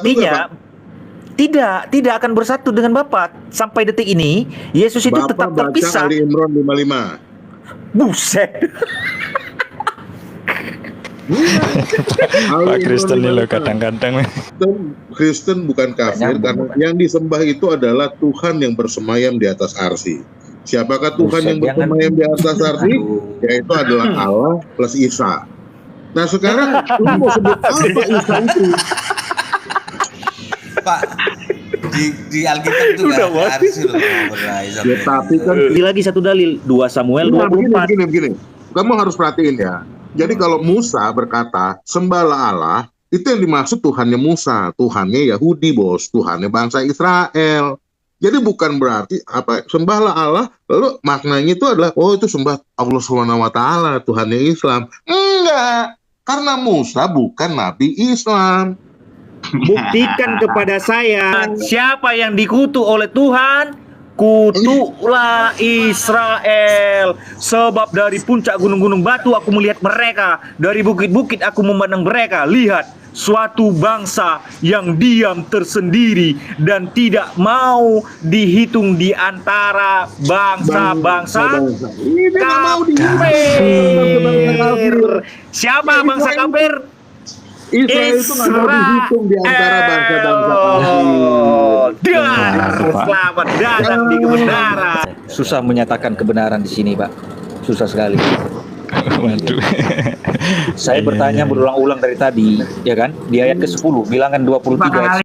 Artinya tidak akan bersatu dengan Bapa sampai detik ini. Yesus itu Bapak tetap baca terpisah. Ali Imran 55. Buset. Pak Kristen ini loh kadang-kadang. Kristen bukan kafir karena yang disembah itu adalah Tuhan yang bersemayam di atas arsy. Siapakah Tuhan yang bersemayam di atas arsy? Yaitu adalah Allah plus Isa. Nah sekarang lu mau sebut apa Isa itu? Pak, di Alkitab itu nggak ada arsy loh. Ya, tapi kan Lagi satu dalil 2 Samuel Nah, 24. begini. Kamu harus perhatiin ya. Jadi kalau Musa berkata, sembahlah Allah, itu yang dimaksud Tuhannya Musa, Tuhannya Yahudi, bos, Tuhannya bangsa Israel. Jadi bukan berarti sembahlah Allah, lalu maknanya itu adalah itu sembah Allah Subhanahu wa taala, Tuhannya Islam. Enggak. Karena Musa bukan nabi Islam. Buktikan kepada saya siapa yang dikutuk oleh Tuhan. Kutuklah Israel, sebab dari puncak gunung-gunung batu aku melihat mereka, dari bukit-bukit aku memandang mereka. Lihat, suatu bangsa yang diam tersendiri dan tidak mau dihitung di antara bangsa-bangsa kafir. Siapa bangsa kafir? Israel itu nggak mau dihitung di antara bangsa-bangsa Selamat datang di kebenaran. Susah menyatakan kebenaran di sini, Pak. Susah sekali. Waduh. Saya bertanya berulang-ulang dari tadi, ya kan? Di ayat ke-10, bilangan 23.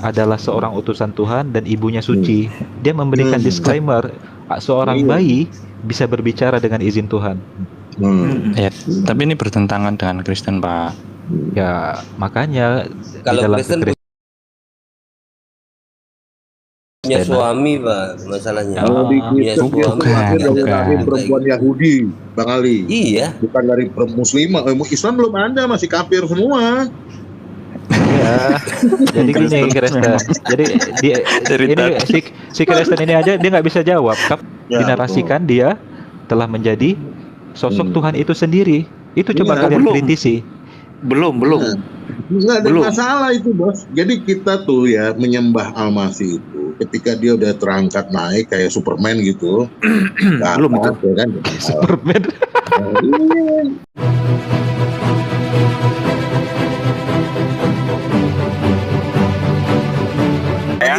Adalah seorang utusan Tuhan dan ibunya suci. Dia memberikan disclaimer, seorang bayi bisa berbicara dengan izin Tuhan. Ya, tapi ini bertentangan dengan Kristen, Pak. Ya, makanya Kalau di dalam Kristen punya suami, Pak, masalahnya. Kalau di Kristen dia lahir perempuan Yahudi, Bang Ali. Iya. Bukan dari muslimah. Islam belum ada, masih kafir semua. ya. Jadi gini Kristen. Jadi si Kristen ini aja dia nggak bisa jawab. Dinarasikan dia telah menjadi sosok Tuhan itu sendiri. Itu coba kalian kritisi. Belum. Nggak ada masalah itu, bos. Jadi kita tuh ya menyembah Al-Masih itu ketika dia udah terangkat naik kayak Superman gitu. Belum itu. Ya kan? Superman.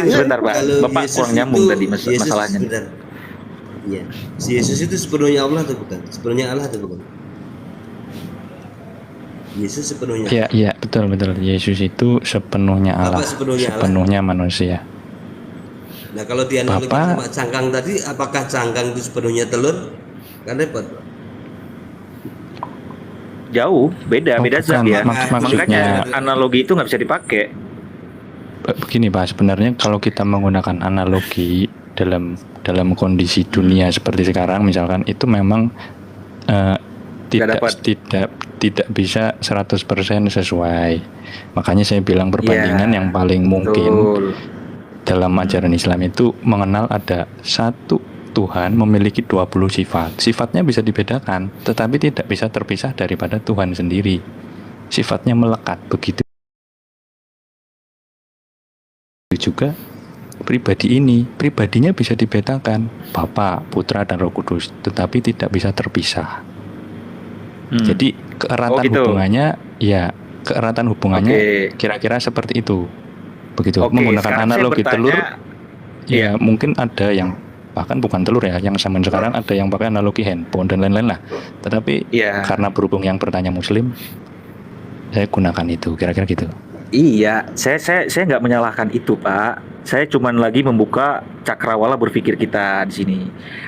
Sebentar, Pak. Bapak kurang nyambung tadi masalahnya. Iya. Si Yesus itu sepenuhnya Allah atau bukan? Sepenuhnya Allah atau bukan? Yesus sepenuhnya. Iya, betul. Yesus itu sepenuhnya Allah, sepenuhnya manusia. Nah, kalau dianalogikan sama cangkang tadi, apakah cangkang itu sepenuhnya telur? Kan repot. Jauh, beda zat ya. Maksudnya Makanya analogi itu nggak bisa dipakai. Begini, Pak, sebenarnya kalau kita menggunakan analogi dalam kondisi dunia seperti sekarang, misalkan itu memang tidak bisa 100% sesuai. Makanya saya bilang perbandingan yang paling mungkin dalam ajaran Islam itu mengenal ada satu Tuhan memiliki 20 sifat. Sifatnya bisa dibedakan, tetapi tidak bisa terpisah daripada Tuhan sendiri. Sifatnya melekat begitu. Juga pribadinya bisa dibedakan, Bapa, Putra dan Roh Kudus, tetapi tidak bisa terpisah. Jadi keeratan hubungannya kira-kira seperti itu. Begitu. Menggunakan analogi telur, ya mungkin ada yang bahkan bukan telur ya, yang zaman sekarang ada yang pakai analogi handphone dan lain-lain lah. Tetapi karena berhubung yang bertanya Muslim, saya gunakan itu, kira-kira gitu. Iya, saya nggak menyalahkan itu, Pak. Saya cuman lagi membuka cakrawala berpikir kita di sini.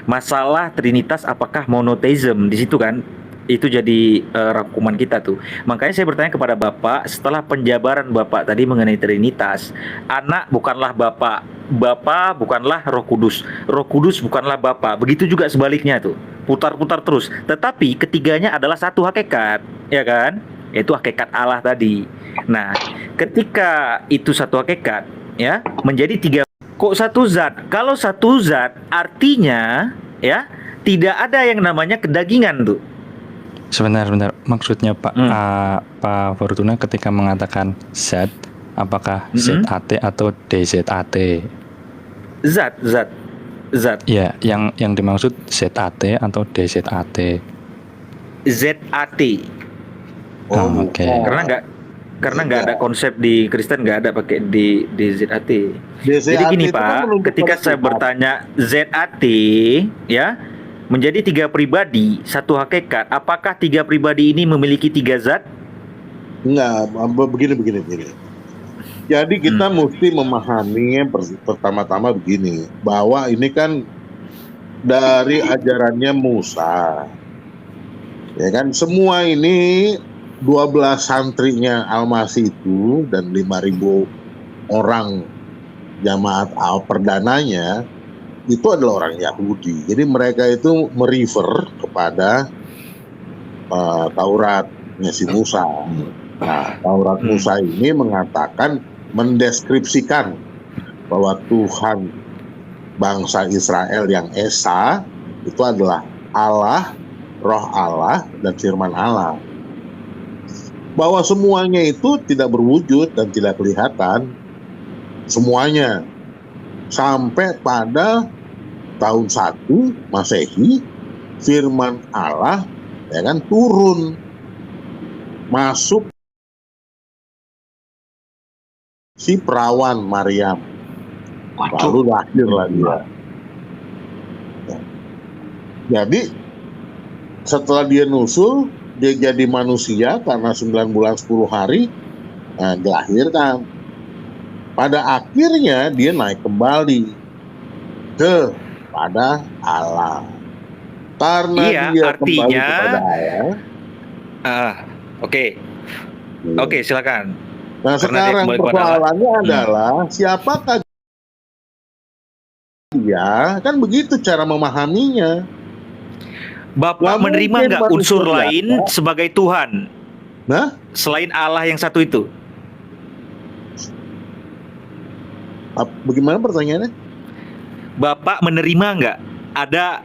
Masalah Trinitas apakah monotheism di situ kan? Itu jadi rangkuman kita tuh. Makanya saya bertanya kepada Bapak, setelah penjabaran Bapak tadi mengenai Trinitas, anak bukanlah Bapak, Bapa bukanlah Roh Kudus, Roh Kudus bukanlah Bapa. Begitu juga sebaliknya tuh, putar-putar terus. Tetapi ketiganya adalah satu hakikat, ya kan? Yaitu hakikat Allah tadi. Nah, ketika itu satu hakikat, ya, menjadi tiga. Kok satu zat? Kalau satu zat, artinya, ya, tidak ada yang namanya kedagingan tuh. Sebentar. Maksudnya Pak Fortuna ketika mengatakan zat, Apakah ZAT atau DZAT? Zat. Ya, yang dimaksud ZAT atau DZAT? ZAT. Oke. Karena nggak ada konsep di Kristen, nggak ada pakai di ZAT. Jadi gini itu kan Pak, menunjuk ketika pada saya Tuhan. bertanya ZAT ya menjadi 3 pribadi, satu hakikat, apakah 3 pribadi ini memiliki 3 zat? Enggak, begini. Jadi kita mesti memahaminya pertama-tama begini, bahwa ini kan dari ajarannya Musa. Ya kan, semua ini 12 santrinya Al-Masih itu dan 5.000 orang jamaat perdananya itu adalah orang Yahudi. Jadi mereka itu merefer kepada Tauratnya si Musa. Nah, Taurat Musa ini mendeskripsikan bahwa Tuhan bangsa Israel yang Esa itu adalah Allah, Roh Allah, dan Firman Allah. Bahwa semuanya itu tidak berwujud dan tidak kelihatan, semuanya sampai pada tahun 1 Masehi Firman Allah ya kan turun masuk si perawan Maryam, lalu lahirlah dia. Jadi setelah dia nusul, dia jadi manusia karena 9 bulan 10 hari dilahirkan. Pada akhirnya dia naik kembali kepada Allah. Karena dia kembali kepada Allah. Oke, silakan. Nah, sekarang persoalannya adalah siapakah dia? Kan begitu cara memahaminya. Bapak menerima nggak unsur lain sebagai Tuhan? Nah, selain Allah yang satu itu? Bagaimana pertanyaannya? Bapak menerima nggak ada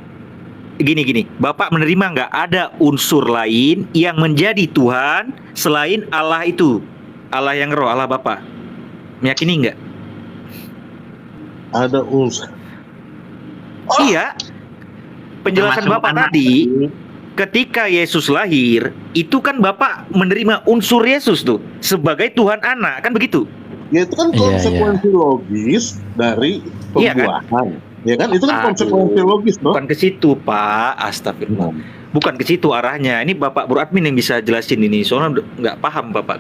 gini? Bapak menerima nggak ada unsur lain yang menjadi Tuhan selain Allah itu? Allah yang roh, Allah Bapa. Meyakini nggak? Ada unsur. Iya. Penjelasan Bapak tadi, ketika Yesus lahir, itu kan Bapak menerima unsur Yesus tuh sebagai Tuhan Anak, kan begitu? Ya itu kan konsekuensi logis dari pembuahan. Ya kan itu kan konsekuensi logis, no? Bukan ke situ, Pak. Astagfirullah. Bukan ke situ arahnya. Ini Bapak Bro Admin yang bisa jelasin ini. Soalnya nggak paham Bapak.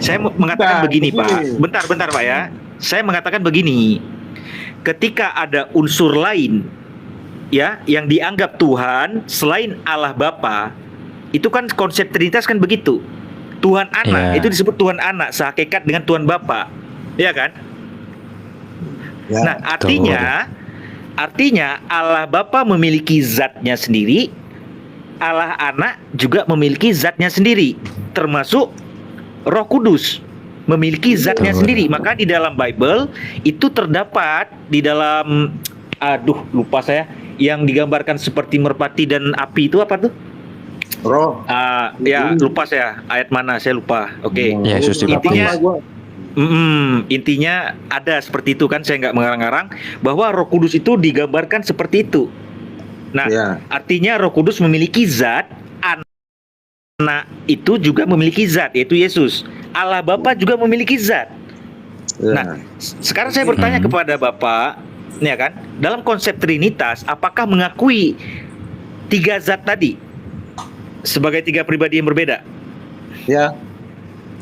Saya mengatakan begini, Pak. Bentar Pak ya. Saya mengatakan begini. Ketika ada unsur lain ya yang dianggap Tuhan selain Allah Bapa, itu kan konsep Trinitas kan begitu. Tuhan Anak itu disebut Tuhan Anak sehakikat dengan Tuhan Bapa. Iya kan? Ya, nah, artinya Allah Bapa memiliki zatnya sendiri, Allah Anak juga memiliki zatnya sendiri, termasuk Roh Kudus memiliki zatnya sendiri. Maka di dalam Bible itu terdapat di dalam lupa saya, yang digambarkan seperti merpati dan api itu apa tuh? Roh. Lupa saya ayat mana, saya lupa. Oke. Yesus Intinya ada seperti itu kan, saya nggak mengarang-arang bahwa Roh Kudus itu digambarkan seperti itu. Nah, artinya Roh Kudus memiliki zat, Anak itu juga memiliki zat, yaitu Yesus. Allah Bapa juga memiliki zat. Nah, sekarang saya bertanya kepada Bapak, ya kan, dalam konsep Trinitas, apakah mengakui 3 zat tadi sebagai 3 pribadi yang berbeda? Ya.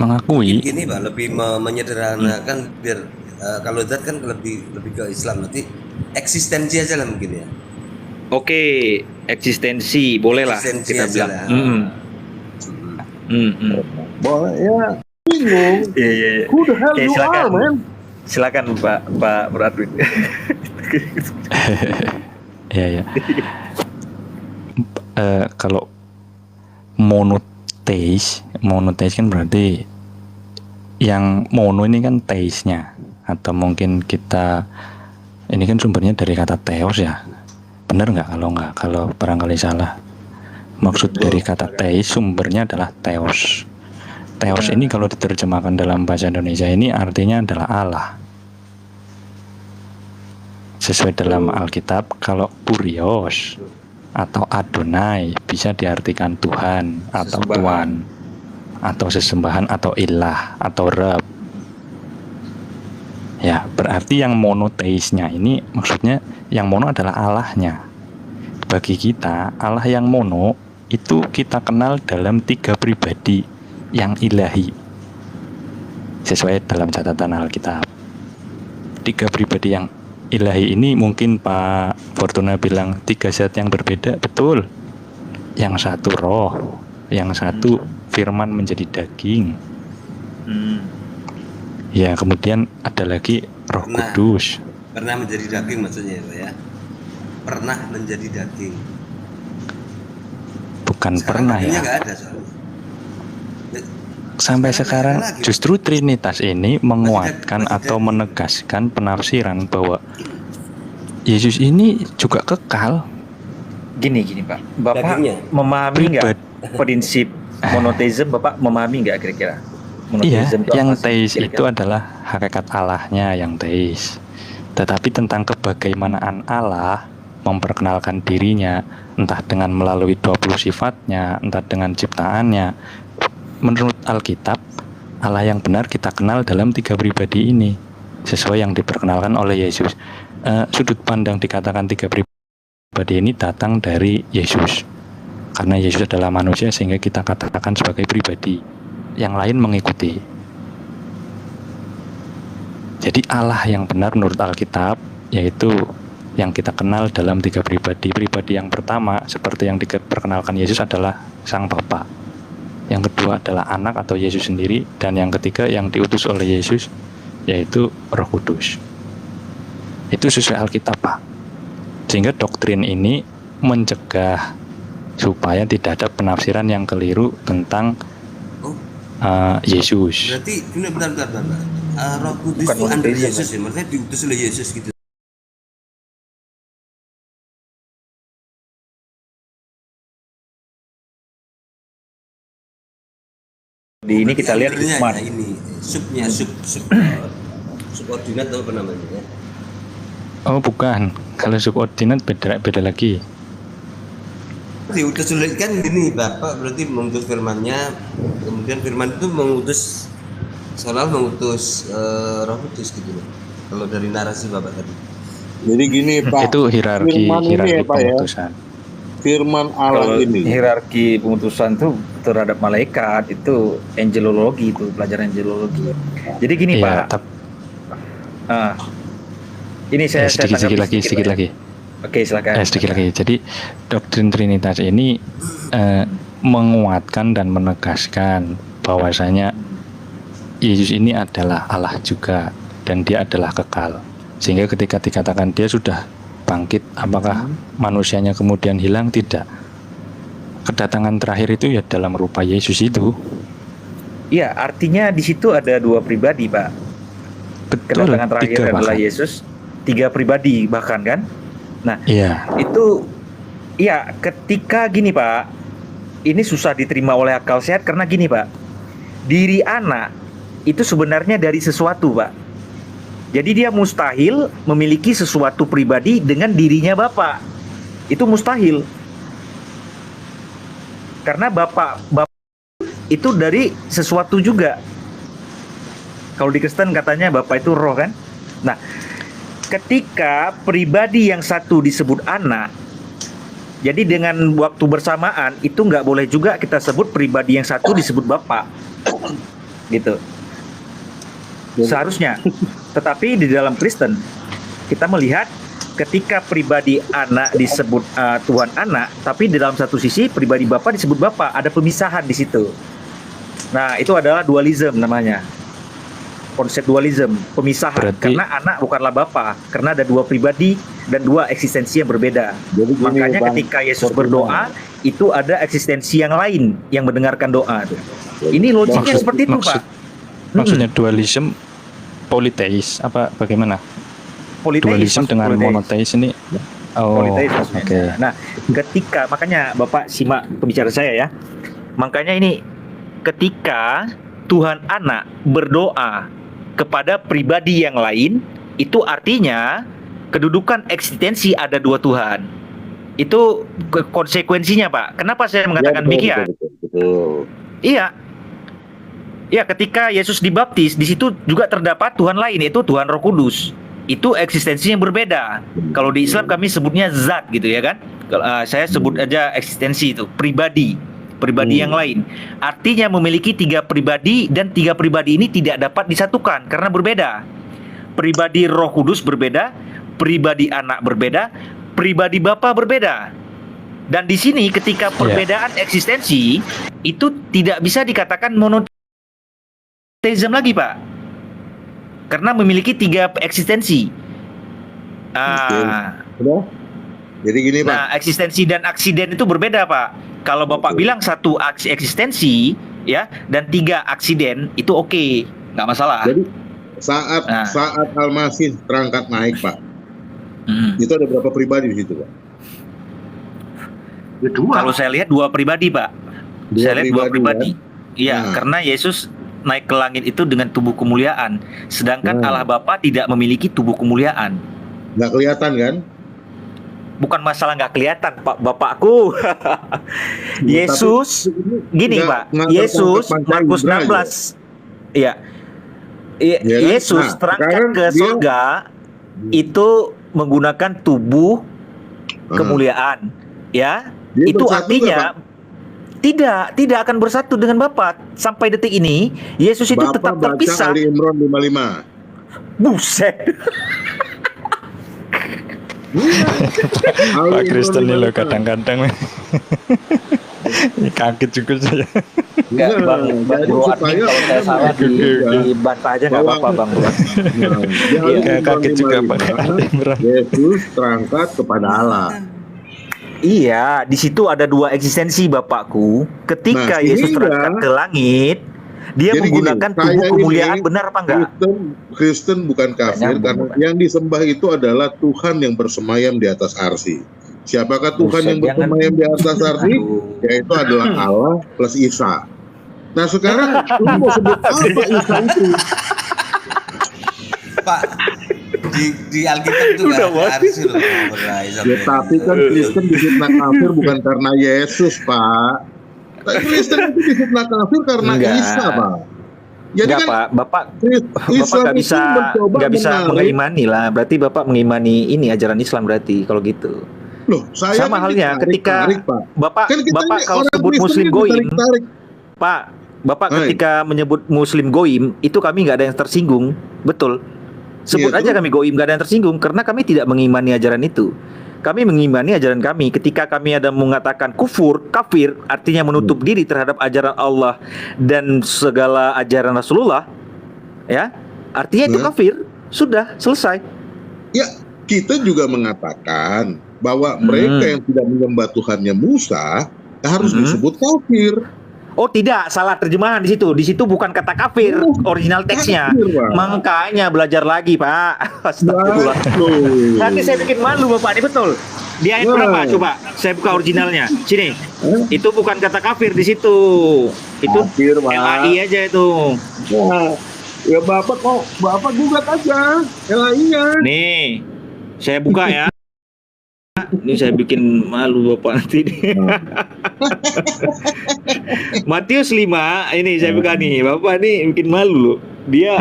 Mengakui. Ini Pak lebih menyederhanakan biar kalau zat kan lebih ke Islam, nanti eksistensi aja lah mungkin ya. Oke, eksistensi bolehlah kita bilang. Boleh ya. Bingung. Iya. Who the hell you are, man? Silakan Pak Bradwin. Ya. Kalau monotheis kan berarti yang mono ini kan teisnya, atau mungkin kita ini kan sumbernya dari kata theos ya. Benar nggak? Kalau barangkali salah. Maksud dari kata teis sumbernya adalah theos. Theos ini kalau diterjemahkan dalam bahasa Indonesia ini artinya adalah Allah. Sesuai dalam Alkitab, kalau Kurios atau Adonai bisa diartikan Tuhan atau Tuan atau sesembahan atau ilah atau Rab. Ya, berarti yang monoteisnya ini maksudnya yang mono adalah Allahnya. Bagi kita, Allah yang mono itu kita kenal dalam 3 pribadi yang ilahi. Sesuai dalam catatan Alkitab. 3 pribadi yang ilahi ini mungkin Pak Fortuna bilang 3 zat yang berbeda, betul. Yang satu roh, yang satu firman menjadi daging. Ya, kemudian ada lagi Roh Kudus. Pernah menjadi daging maksudnya ya, Pak ya. Pernah menjadi daging. Bukan Sekarang pernah ya. nggak ada soalnya. Sampai sekarang lagi. justru Trinitas ini menguatkan atau menegaskan penafsiran bahwa Yesus ini juga kekal. Gini Pak, Bapak Dagingnya. memahami nggak prinsip monoteism? Bapak memahami nggak kira-kira? Iya, Monoteism itu yang apa sih, teis kira-kira? itu adalah hakikat Allahnya yang teis. Tetapi tentang kebagaimanaan Allah memperkenalkan dirinya, entah dengan melalui 20 sifatnya, entah dengan ciptaannya. Menurut Alkitab, Allah yang benar kita kenal dalam 3 pribadi ini, sesuai yang diperkenalkan oleh Yesus. Sudut pandang dikatakan 3 pribadi ini datang dari Yesus. Karena Yesus adalah manusia sehingga kita katakan sebagai pribadi. Yang lain mengikuti. Jadi Allah yang benar menurut Alkitab yaitu yang kita kenal dalam 3 pribadi. Pribadi yang pertama seperti yang diperkenalkan Yesus adalah Sang Bapa. Yang kedua adalah Anak atau Yesus sendiri, dan yang ketiga yang diutus oleh Yesus yaitu Roh Kudus. Itu sesuai Alkitab, Pak. Sehingga doktrin ini mencegah supaya tidak ada penafsiran yang keliru tentang Yesus. Berarti ini bentar. Roh Kudus Bukan itu under monoteism, Yesus ya, maksudnya diutus oleh Yesus gitu. Di ini kita lihat Undernya Hikmat. ya, ini subordinat atau apa namanya ya? Oh bukan, kalau subordinat beda lagi. Diutus oleh kan ini Bapak berarti mengutus firman-Nya, kemudian firman itu mengutus seolah mengutus Roh Kudus gitu loh. Kalau dari narasi Bapak tadi. Jadi gini Pak, Itu hierarki firman ini ya, Pak, ya. pengutusan. Firman Allah Kalau ini. hierarki pengutusan tuh terhadap malaikat itu angelologi, itu pelajaran angelologi. Jadi gini Iya, Pak. Ini saya sedikit tanggapi lagi. Oke, silakan. Sedikit lagi. Jadi doktrin Trinitas ini menguatkan dan menegaskan bahwasanya Yesus ini adalah Allah juga dan dia adalah kekal. Sehingga ketika dikatakan dia sudah bangkit, apakah manusianya kemudian hilang? Tidak. Kedatangan terakhir itu ya dalam rupa Yesus itu. Iya, artinya di situ ada 2 pribadi, Pak. Betul. Kedatangan terakhir 3 adalah bahkan. Yesus, 3 pribadi bahkan kan. Nah, Iya. itu ya ketika gini Pak, ini susah diterima oleh akal sehat karena gini Pak, diri anak itu sebenarnya dari sesuatu Pak. Jadi dia mustahil memiliki sesuatu pribadi dengan dirinya Bapak. Itu mustahil. Karena Bapak itu dari sesuatu juga. Kalau di Kristen katanya Bapak itu roh kan. Nah, ketika pribadi yang satu disebut anak, jadi dengan waktu bersamaan itu nggak boleh juga kita sebut pribadi yang satu disebut Bapak, gitu. Seharusnya. Tetapi di dalam Kristen kita melihat ketika pribadi anak disebut Tuhan anak, tapi di dalam satu sisi pribadi Bapa disebut Bapa, ada pemisahan di situ. Nah, itu adalah dualisme namanya. Konsep dualisme, pemisahan. Berarti, karena anak bukanlah Bapa, karena ada 2 pribadi dan 2 eksistensi yang berbeda. Jadi gini, Makanya Bang, ketika Yesus Fortuna. berdoa, itu ada eksistensi yang lain yang mendengarkan doa. Ini logiknya seperti itu, Pak. Maksudnya dualisme politeis apa bagaimana? Dualisme maksud dengan politeis. monoteis ini. Oh, Politeis oke. maksudnya. Nah, ketika makanya Bapak simak pembicaraan saya ya. Makanya ini ketika Tuhan Anak berdoa kepada pribadi yang lain, itu artinya kedudukan eksistensi ada dua Tuhan. Itu konsekuensinya, Pak. Kenapa saya mengatakan demikian? Betul. Iya. Ya, ketika Yesus dibaptis, di situ juga terdapat Tuhan lain, yaitu Tuhan Roh Kudus. Itu eksistensinya berbeda. Kalau di Islam kami sebutnya zat gitu ya kan. Saya sebut aja eksistensi itu, pribadi yang lain. Artinya memiliki 3 pribadi, dan 3 pribadi ini tidak dapat disatukan karena berbeda. Pribadi Roh Kudus berbeda, pribadi Anak berbeda, pribadi Bapa berbeda. Dan di sini ketika perbedaan eksistensi itu tidak bisa dikatakan monoteism lagi, Pak. Karena memiliki 3 eksistensi. Jadi gini, Pak. Nah, eksistensi dan aksiden itu berbeda, Pak. Kalau Bapak bilang 1 eksistensi ya dan 3 aksiden itu oke, nggak masalah. Jadi saat Al-Masih terangkat naik, Pak. Itu ada berapa pribadi di situ, Pak? Kalau saya lihat 2 pribadi, Pak. Saya lihat 2 pribadi. Iya, Nah. karena Yesus naik ke langit itu dengan tubuh kemuliaan, sedangkan Allah Bapa tidak memiliki tubuh kemuliaan. Nggak kelihatan kan? Bukan masalah nggak kelihatan, Pak, Bapakku. Yesus, gini, Pak. Yesus, Markus 16. Iya. Yesus Nah, terangkat sekarang ke surga itu menggunakan tubuh kemuliaan, ya. Dia Itu bersatu artinya tidak akan bersatu dengan Bapa sampai detik ini. Yesus itu Bapak tetap baca terpisah. Ali Imran 55. Buset. Pak Kristen ini loh kadang-kadang kaget juga saya. Enggak, Bang Jadi Bro supaya admin, kalau saya salah dibantah aja nggak apa-apa, Bang Bro. Kaget juga Pak Ali Imran. Yesus terangkat kepada Allah. Iya, di situ ada 2 eksistensi, Bapakku. Ketika Nah, Yesus sehingga- terangkat ke langit, dia Jadi menggunakan gini, tubuh saya kemuliaan, ini benar apa enggak? Kristen bukan kafir Nyambung, karena Pak. yang disembah itu adalah Tuhan yang bersemayam di atas arsy. Siapakah Tuhan Buset, yang bersemayam di atas arsy? Aduh. Yaitu adalah Allah plus Isa. Nah sekarang lu mau sebut apa Isa itu? Pak, di Alkitab itu nggak ada arsi loh. Ya, tapi kan Kristen difitnah kafir bukan karena Yesus, Pak. Tapi Kristen itu difitnah kafir karena Enggak. Isa, Pak. Jadi Enggak, kan Pak. Bapak Islam nggak bisa itu mencoba menarik- mengimani lah. Berarti Bapak mengimani ini ajaran Islam berarti kalau gitu. Loh, saya Sama kan halnya ketika ditarik, Pak. Bapak Kan kita Bapak ini kalau orang sebut Kristen Muslim ini goim, ditarik-tarik. Pak, Bapak Hai. ketika menyebut Muslim goim itu kami nggak ada yang tersinggung, betul. Sebut Iya, aja tuh. kami goim, nggak ada yang tersinggung karena kami tidak mengimani ajaran itu. Kami mengimani ajaran kami. Ketika kami ada mengatakan kafir, artinya menutup diri terhadap ajaran Allah dan segala ajaran Rasulullah, ya, artinya itu Hmm. kafir. Sudah selesai. Ya, kita juga mengatakan bahwa mereka yang tidak menyembah Tuhannya Musa harus disebut kafir. Oh tidak, salah terjemahan di situ. Di situ bukan kata kafir, original teksnya. kafir, Pak. Makanya belajar lagi, Pak. Astagfirullah. Loh. Nanti saya bikin malu, Bapak. Ini betul. Di ayat Wah. berapa? Coba saya buka originalnya. Sini. Itu bukan kata kafir di situ. Itu Kafir, Pak. LAI aja itu. Nah, ya Bapak gugat aja LAI-nya. Nih. Saya buka ya. Ini saya bikin malu Bapak nanti. Matius 5, ini saya buka nih. Bapak nih bikin malu loh. Dia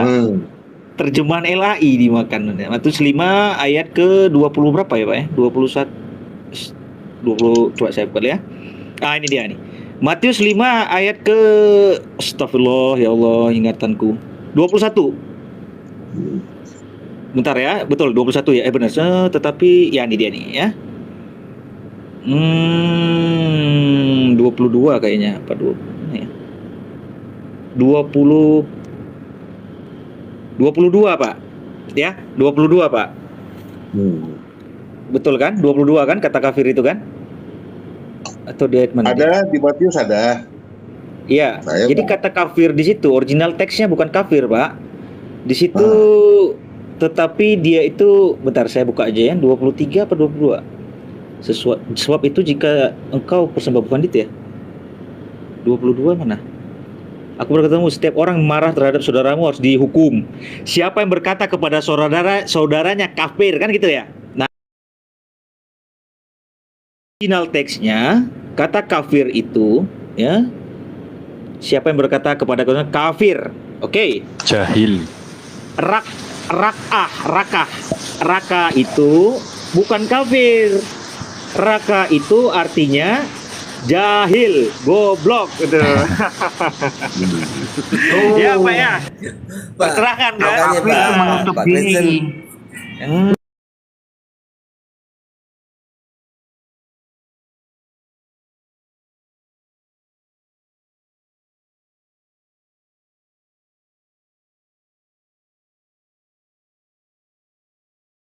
terjemahan LAI dimakan. Matius 5 ayat ke 20 berapa ya, Pak ya? 21 20, coba saya buka ya. Ah, ini dia nih. Matius 5 ayat ke astagfirullah, ya Allah, ingatanku. 21. Bentar ya, betul 21 ya. Benar. Tetapi ya ini dia nih ya. 22 kayaknya. Apa 20 ya? 22, Pak. Ya, 22, Pak. Betul kan? 22 kan kata kafir itu kan? Atau di ayat mana? Ada di Matius ada. Iya. Saya, Jadi Pak. kata kafir di situ original teksnya bukan kafir, Pak. Di situ tetapi dia itu bentar saya buka aja ya, 23 apa 22. Sebab itu jika engkau persembah bukan itu ya. 22 mana? Aku berkatamu, setiap orang marah terhadap saudaramu harus dihukum. Siapa yang berkata kepada saudaranya kafir, kan gitu ya. Nah, original teksnya kata kafir itu, ya, siapa yang berkata kepada saudaranya kafir, oke. Jahil. Raka itu bukan kafir. Raka itu artinya jahil, goblok gitu. Ya Pak ya, terserahkan kan. Makanya Kafir itu menutup Pak diri. Kristen,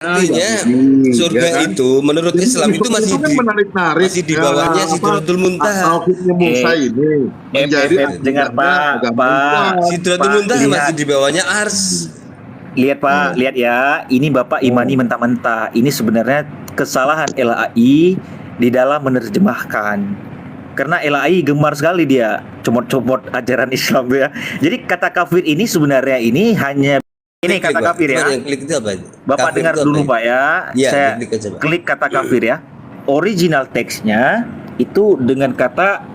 artinya surga ya kan? itu menurut Jadi Islam itu masih kan di menarik-narik, masih di bawahnya Sidratul Muntaha. Tauhidnya Musa ini menjadi dengar Pak, Sidratul Pak, Muntaha lihat. masih di bawahnya Ars. Lihat Pak, lihat ya. Ini Bapak imani mentah-mentah. Ini sebenarnya kesalahan LAI di dalam menerjemahkan. Karena LAI gemar sekali dia comot-comot ajaran Islam tuh ya. Jadi kata kafir ini sebenarnya ini hanya ini Klik, kata Pak. kafir ya. Coba yang klik itu apa? Bapak Kafir dengar itu apa dulu ya? Pak ya. Iya, Saya klik aja, Pak. klik kata kafir ya. Original teksnya itu dengan kata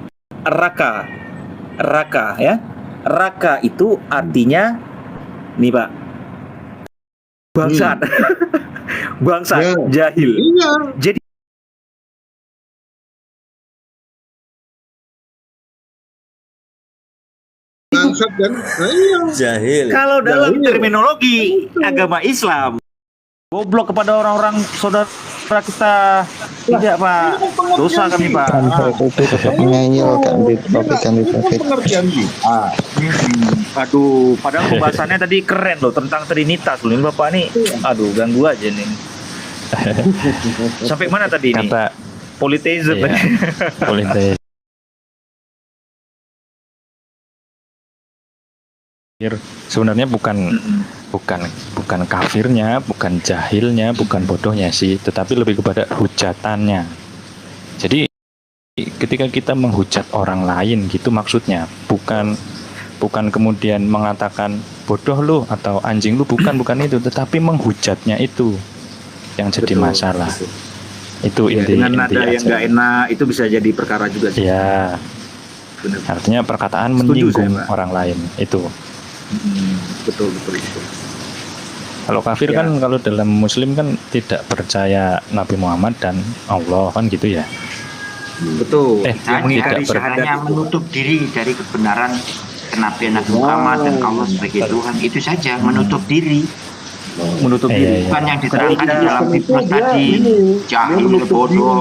raka. Raka ya. Raka itu artinya nih Pak. Bangsat. Bangsat, Ya. jahil. Iya. Jadi Bangsat kan? Nah, iya. Jahil. kalau dalam Jahil. terminologi agama Islam, goblok kepada orang-orang saudara kita tidak Pak. Dosa kami Pak. Ngeyel kan di topik kan di Itu topik. pengertian kita. Aduh, padahal pembahasannya tadi keren loh tentang Trinitas loh. Ini Bapak nih, aduh ganggu aja nih. Sampai mana tadi ini? Kata Politeism. iya, politik. Sebenarnya bukan kafirnya, bukan jahilnya, bukan bodohnya sih, tetapi lebih kepada hujatannya. Jadi ketika kita menghujat orang lain gitu maksudnya, bukan kemudian mengatakan bodoh lu atau anjing lu, bukan itu, tetapi menghujatnya itu yang jadi Betul, masalah. betul. Itu Ya, inti dengan nada yang aja. nggak enak itu bisa jadi perkara juga sih. Ya, Benar. artinya perkataan Setuju menyinggung saya, Pak. orang lain itu. Betul. Kalau kafir Ya. kan, kalau dalam Muslim kan tidak percaya Nabi Muhammad dan Allah kan gitu ya. Betul. Eh, Yang mengingkari tidak syahadat Hanya itu. menutup diri dari kebenaran kenabian Nabi Muhammad dan Allah sebagai Tuhan, itu saja, menutup diri. Menutup Iya, diri. iya. Bukan yang diterangkan di dalam Itu hipnos dia tadi, ini, jahil, dia menutup bodoh,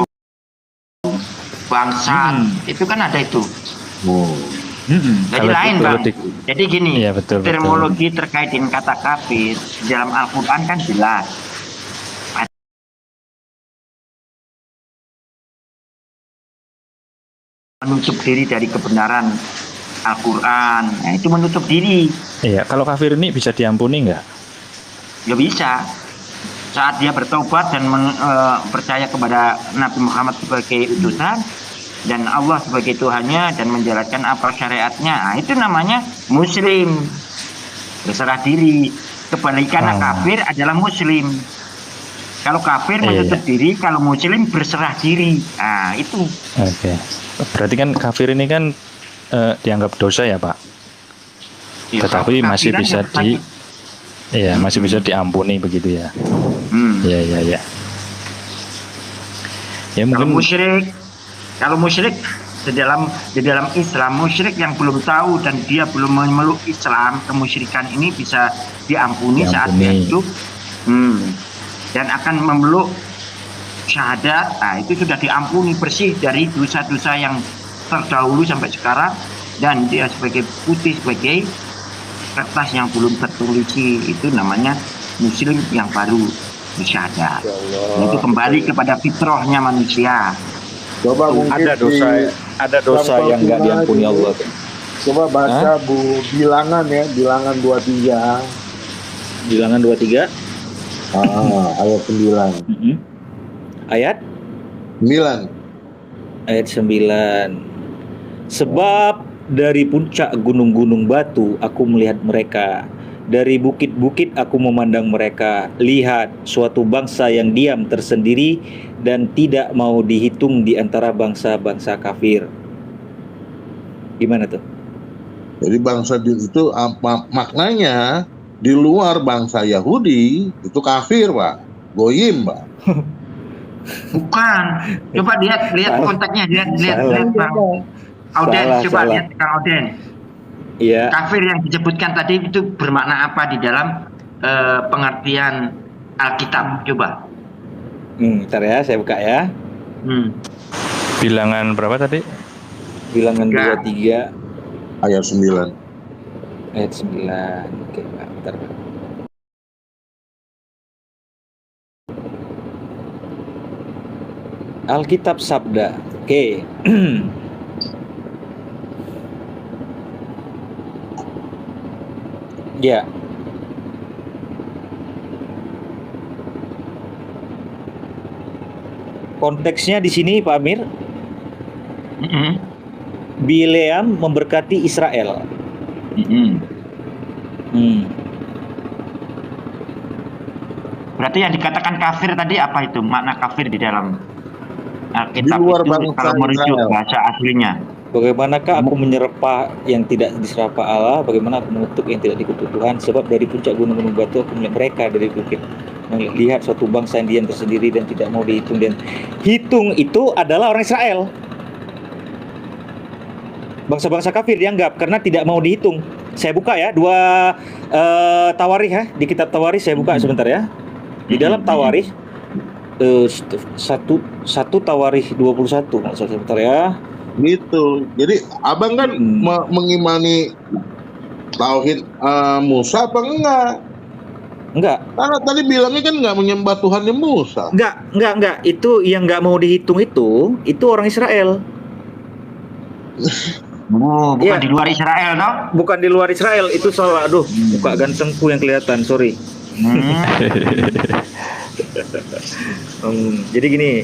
bangsat, itu kan ada itu. Jadi Kalau lain itu Bang. di- Jadi gini, Iya, betul. terminologi terkait dengan kata kafir di dalam Al-Quran kan jelas. Menutup diri dari kebenaran Al-Quran, nah, itu menutup diri. Iya, kalau kafir ini bisa diampuni nggak? Ya bisa. Saat dia bertobat dan percaya kepada Nabi Muhammad sebagai utusan dan Allah sebagai Tuhannya dan menjalankan apa syariatnya, nah, itu namanya Muslim, berserah diri. Kebalikan kafir adalah Muslim. Kalau kafir menutup diri, kalau Muslim berserah diri. Nah itu. Oke. Berarti kan kafir ini kan dianggap dosa ya, Pak. Ya, Tetapi masih kafiran bisa yang Iya, masih bisa diampuni begitu ya. Iya. Ya Kalau mungkin musyrik di dalam Islam, musyrik yang belum tahu dan dia belum memeluk Islam, kemusyrikan ini bisa diampuni saat dia hidup, dan akan memeluk syahadat. Nah, itu sudah diampuni bersih dari dosa-dosa yang terdahulu sampai sekarang, dan dia sebagai putih, sebagai kertas yang belum tertulisi, itu namanya muslim yang baru bersyahadat. Itu kembali kepada fitrahnya manusia. Coba mungkin ada dosa yang nggak diampuni Allah. Coba baca bilangan ya, bilangan 23. Bilangan 23 Ayat 9. ayat 9. ayat 9. Sebab Dari puncak gunung-gunung batu aku melihat mereka. Dari bukit-bukit aku memandang mereka. Lihat, suatu bangsa yang diam tersendiri dan tidak mau dihitung di antara bangsa-bangsa kafir. Gimana tuh? Jadi bangsa itu maknanya di luar bangsa Yahudi itu kafir, Pak. Goyim, Pak. Bukan. Coba lihat konteksnya, lihat Bang Auden, coba lihat Kang Auden. Iya. Kafir yang disebutkan tadi itu bermakna apa di dalam pengertian Alkitab? Coba. Bentar ya, saya buka ya. Bilangan berapa tadi? Bilangan Enggak. 23 Ayat 9. ayat 9. Oke, Pak. Bentar, Pak. Alkitab Sabda. Oke. Ya. Konteksnya di sini Pak Amir, Bileam memberkati Israel. Berarti yang dikatakan kafir tadi apa itu? Makna kafir di dalam Alkitab Di luar itu bangsa kalau merujuk Israel. bahasa aslinya. Bagaimanakah aku menyerpa yang tidak diserapa Allah? Bagaimana aku mengutuk yang tidak dikutuk Tuhan? Sebab dari puncak gunung-gunung batu aku melihat mereka, dari bukit melihat suatu bangsa yang diam tersendiri dan tidak mau dihitung. Dan hitung itu adalah orang Israel. Bangsa-bangsa kafir dianggap karena tidak mau dihitung. Saya buka ya, dua Tawarikh ya, di kitab Tawarikh saya buka sebentar ya. Di dalam Tawarikh satu Tawarikh 21, maksud sebentar ya. Gitu. Jadi abang kan mengimani tauhid Musa apa enggak? Enggak. Karena tadi bilangnya kan enggak menyembah Tuhannya Musa. Enggak. Itu yang enggak mau dihitung itu orang Israel. Bukan Iya. di luar Israel toh? Bukan di luar Israel, itu salah. Aduh, muka gantengku yang kelihatan, sorry. Jadi gini,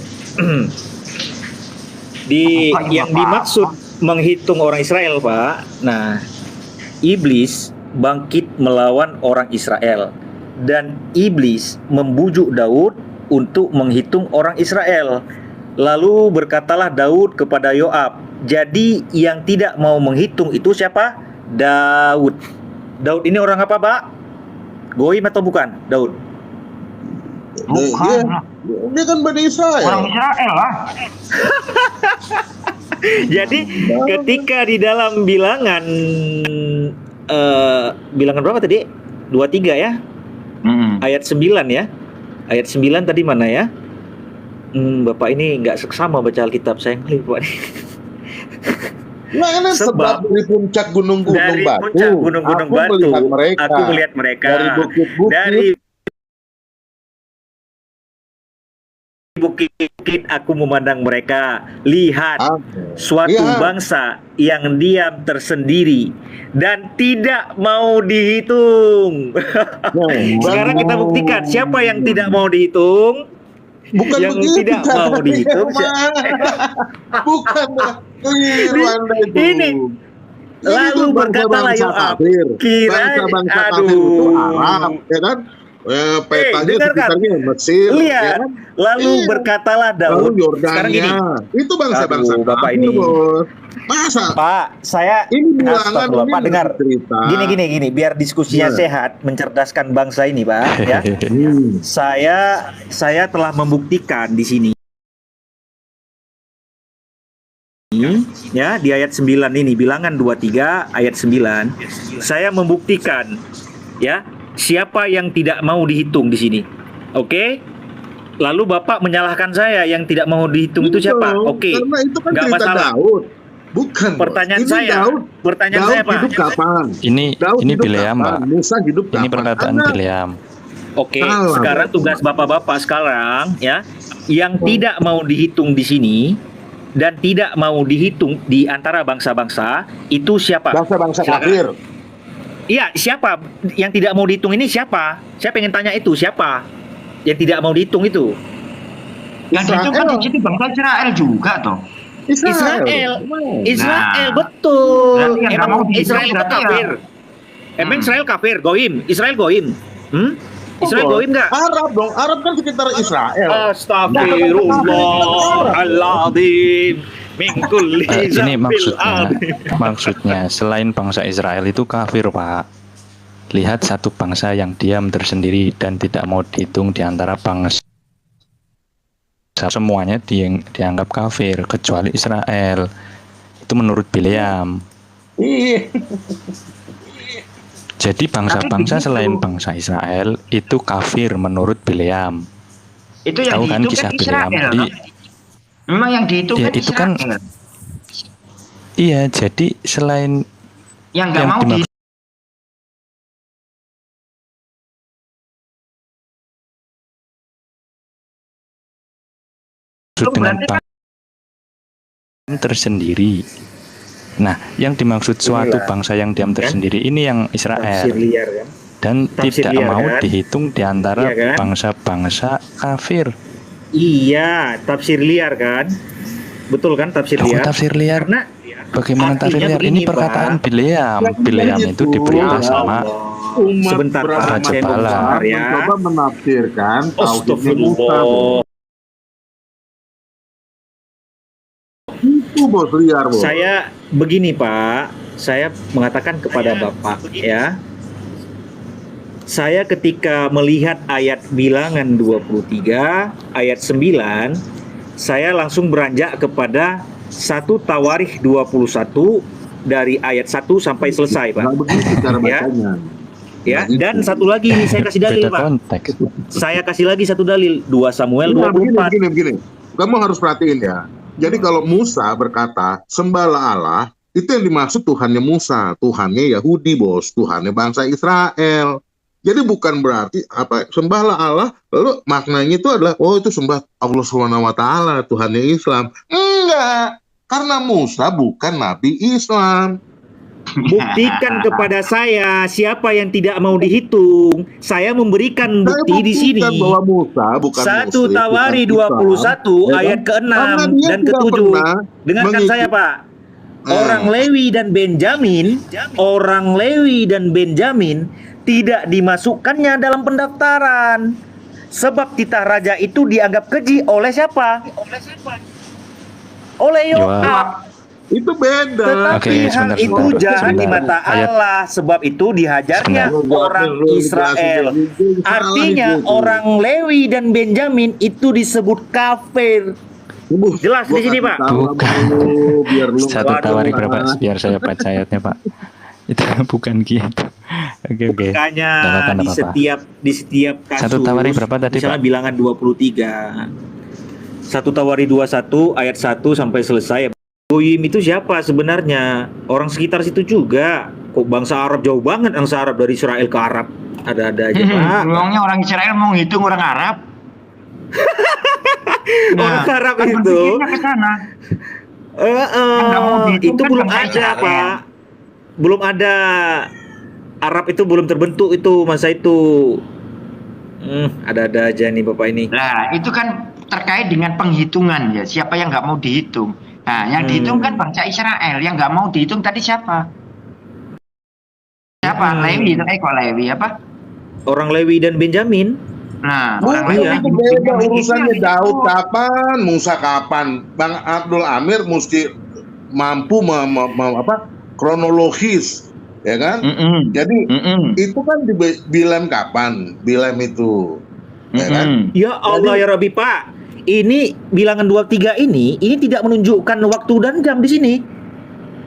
yang dimaksud menghitung orang Israel, Pak. Nah, iblis bangkit melawan orang Israel dan iblis membujuk Daud untuk menghitung orang Israel. Lalu berkatalah Daud kepada Yoab, jadi yang tidak mau menghitung itu siapa? Daud. Daud ini orang apa, Pak? Goim atau bukan? Daud. Bukan. Dia kan Bani Israel. Orang Israel lah. Jadi ketika di dalam bilangan bilangan berapa tadi? 23 ya? Ayat 9 ya. Ayat 9 tadi mana ya? Bapak ini nggak seksama baca Alkitab, saya lupa nih. Nah, ini sebab dari puncak gunung-gunung batu, aku melihat mereka. Dari bukit-bukit, bukit aku memandang mereka. Lihat, suatu bangsa yang diam tersendiri dan tidak mau dihitung. Sekarang kita buktikan siapa yang tidak mau dihitung. Bukan yang begitu, tidak mau dihitung. Bukan keliru Anda itu. Ini lalu berkatalah Yoab, bangsa-bangsa kafir itu Arab, ya kan? Petanya sekitarnya Mesir. Lihat, ya kan? Lalu berkatalah Daud. Sekarang gini, itu bangsa-bangsa Bapak ini. Bos. Masa? Pak, saya ini bilangan Pak dengar. Cerita. Gini, biar diskusinya sehat, mencerdaskan bangsa ini, Pak. Ya. Saya telah membuktikan di sini. Ya, di ayat 9 ini, bilangan 23 ayat 9, saya membuktikan ya, siapa yang tidak mau dihitung di sini. Oke? Lalu Bapak menyalahkan saya yang tidak mau dihitung itu siapa? Oke. Karena itu kan nggak cerita masalah. Daud. Bukan. Pertanyaan ini saya. Pertanyaan Daud saya, Pak. hidup kapan? Ini hidup Bileam, kapan? Pak. Musa hidup kapan? Ini perkataan Bileam. Oke, sekarang tugas Bapak-bapak sekarang ya, yang tidak mau dihitung di sini dan tidak mau dihitung di antara bangsa-bangsa itu siapa? Bangsa-bangsa kafir. Iya, siapa? Yang tidak mau dihitung ini siapa? Saya pengen tanya itu, siapa? Yang tidak mau dihitung itu. Yang dihitung kan di situ bangsa Israel juga toh. Israel, Nah, betul. berarti yang nggak mau Emang dihitung Israel itu berarti ya. kafir. Emang Israel kafir, goim. Israel goim. Israel goim nggak? Arab dong, Arab kan sekitar Israel. Astagfirullahaladzim. Min kulli Ini zambil adzim. maksudnya selain bangsa Israel itu kafir, Pak. Lihat satu bangsa yang diam tersendiri dan tidak mau dihitung di antara bangsa. Semuanya dianggap kafir kecuali Israel. Itu menurut Bileam. Iya. Jadi bangsa-bangsa Tapi begitu. selain bangsa Israel itu kafir menurut Bileam. Itu yang Tahu kan dihitung kisah kan Bileam? Israel. Jadi, Memang yang dihitung ya, kan itu kan Israel. iya, jadi selain Yang nggak yang mau dimaksud dihitung dengan berarti kan tersendiri. Nah, yang dimaksud suatu Inilah, bangsa yang diam tersendiri ini yang Tafsir Israel liar kan? dan tafsir tidak liar, mau kan? dihitung di antara Iya, kan? bangsa-bangsa kafir. Iya, tafsir liar kan? Betul kan tafsir Loh, liar? tafsir liar? Karena Bagaimana tafsir artinya liar? Ini begini, perkataan Pak. Bileam. Ya, Bileam gitu. itu diperintah Ya sama Umat Sebentar, Pak. beragama Raja Bala. Islam Ya. mencoba menafsirkan tauhidnya Musa. Astagfirullah. Itu bos liar bos. Saya begini, Pak. Saya mengatakan kepada Bapak ya. Saya ketika melihat ayat Bilangan 23 ayat 9, saya langsung beranjak kepada 1 Tawarikh 21 dari ayat 1 sampai selesai, Pak. Nggak begitu cara Ya. bacanya. Ya, Nah, dan itu. satu lagi nih saya kasih dalil, beda Pak. konteks. Saya kasih lagi satu dalil, 2 Samuel Nah, 24. begini. Kamu harus perhatiin ya. Jadi kalau Musa berkata, sembahlah Allah, itu yang dimaksud Tuhannya Musa. Tuhannya Yahudi, bos. Tuhannya bangsa Israel. Jadi bukan berarti sembahlah Allah, lalu maknanya itu adalah, oh itu sembah Allah SWT, Tuhannya Islam. Enggak. Karena Musa bukan Nabi Islam. Buktikan kepada saya siapa yang tidak mau dihitung. Saya memberikan Saya bukti di sini. buktikan bahwa Musa bukan 1 musyrik, Tawari bukan Islam, 21 ya kan? ayat ke-6 Karena dia dan tidak ke-7. pernah Dengarkan mengikuti- saya, Pak. Orang Lewi dan Benjamin tidak dimasukkannya dalam pendaftaran. Sebab titah raja itu dianggap keji oleh siapa? Oleh Yoab. Itu beda. Tetapi Oke, hal sebentar, itu sebentar. jahat di Sebentar. mata Ayat- Allah. Sebab itu dihajarnya Sebentar. orang Israel. Artinya orang Lewi dan Benjamin itu disebut kafir. Jelas di sini, Pak? Bukan. Biar lu Satu Waduh. Tawarikh berapa? Biar saya baca ayatnya, Pak. Itu bukan gitu. Oke. Makanya Nggak apa-apa, nggak apa-apa. di setiap kasus. Satu Tawarikh berapa tadi, misalnya Pak? Bilangan 23. 1 Tawarikh 21 ayat 1 sampai selesai. Goyim itu siapa sebenarnya? Orang sekitar situ juga. Kok bangsa Arab jauh banget, bangsa Arab dari Israel ke Arab. Ada-ada aja, Pak. Peluangnya orang Israel mau ngitung orang Arab. Orang Arab kan itu. berpikirnya ke sana. nggak mau dihitung Itu kan belum bangsa ada, Israel. Pak. Belum ada. Arab itu belum terbentuk itu masa itu. Ada-ada aja nih Bapak ini. Nah, itu kan terkait dengan penghitungan ya. Siapa yang nggak mau dihitung? Nah, yang dihitung kan bangsa Israel. Yang nggak mau dihitung tadi siapa? Siapa? Lewi. Kok Lewi apa? Orang Lewi dan Benjamin. Nah, Bukan, orang Lewi. iya. itu beda Benjamin urusannya. itu Daud itu. kapan, Musa kapan. Bang Abdul Amir mesti mampu kronologis, ya kan? Jadi itu kan di Bilam kapan? Bilam itu, ya kan? Ya Allah ya Rabbi, Pak. Ini Bilangan 23 ini tidak menunjukkan waktu dan jam di sini.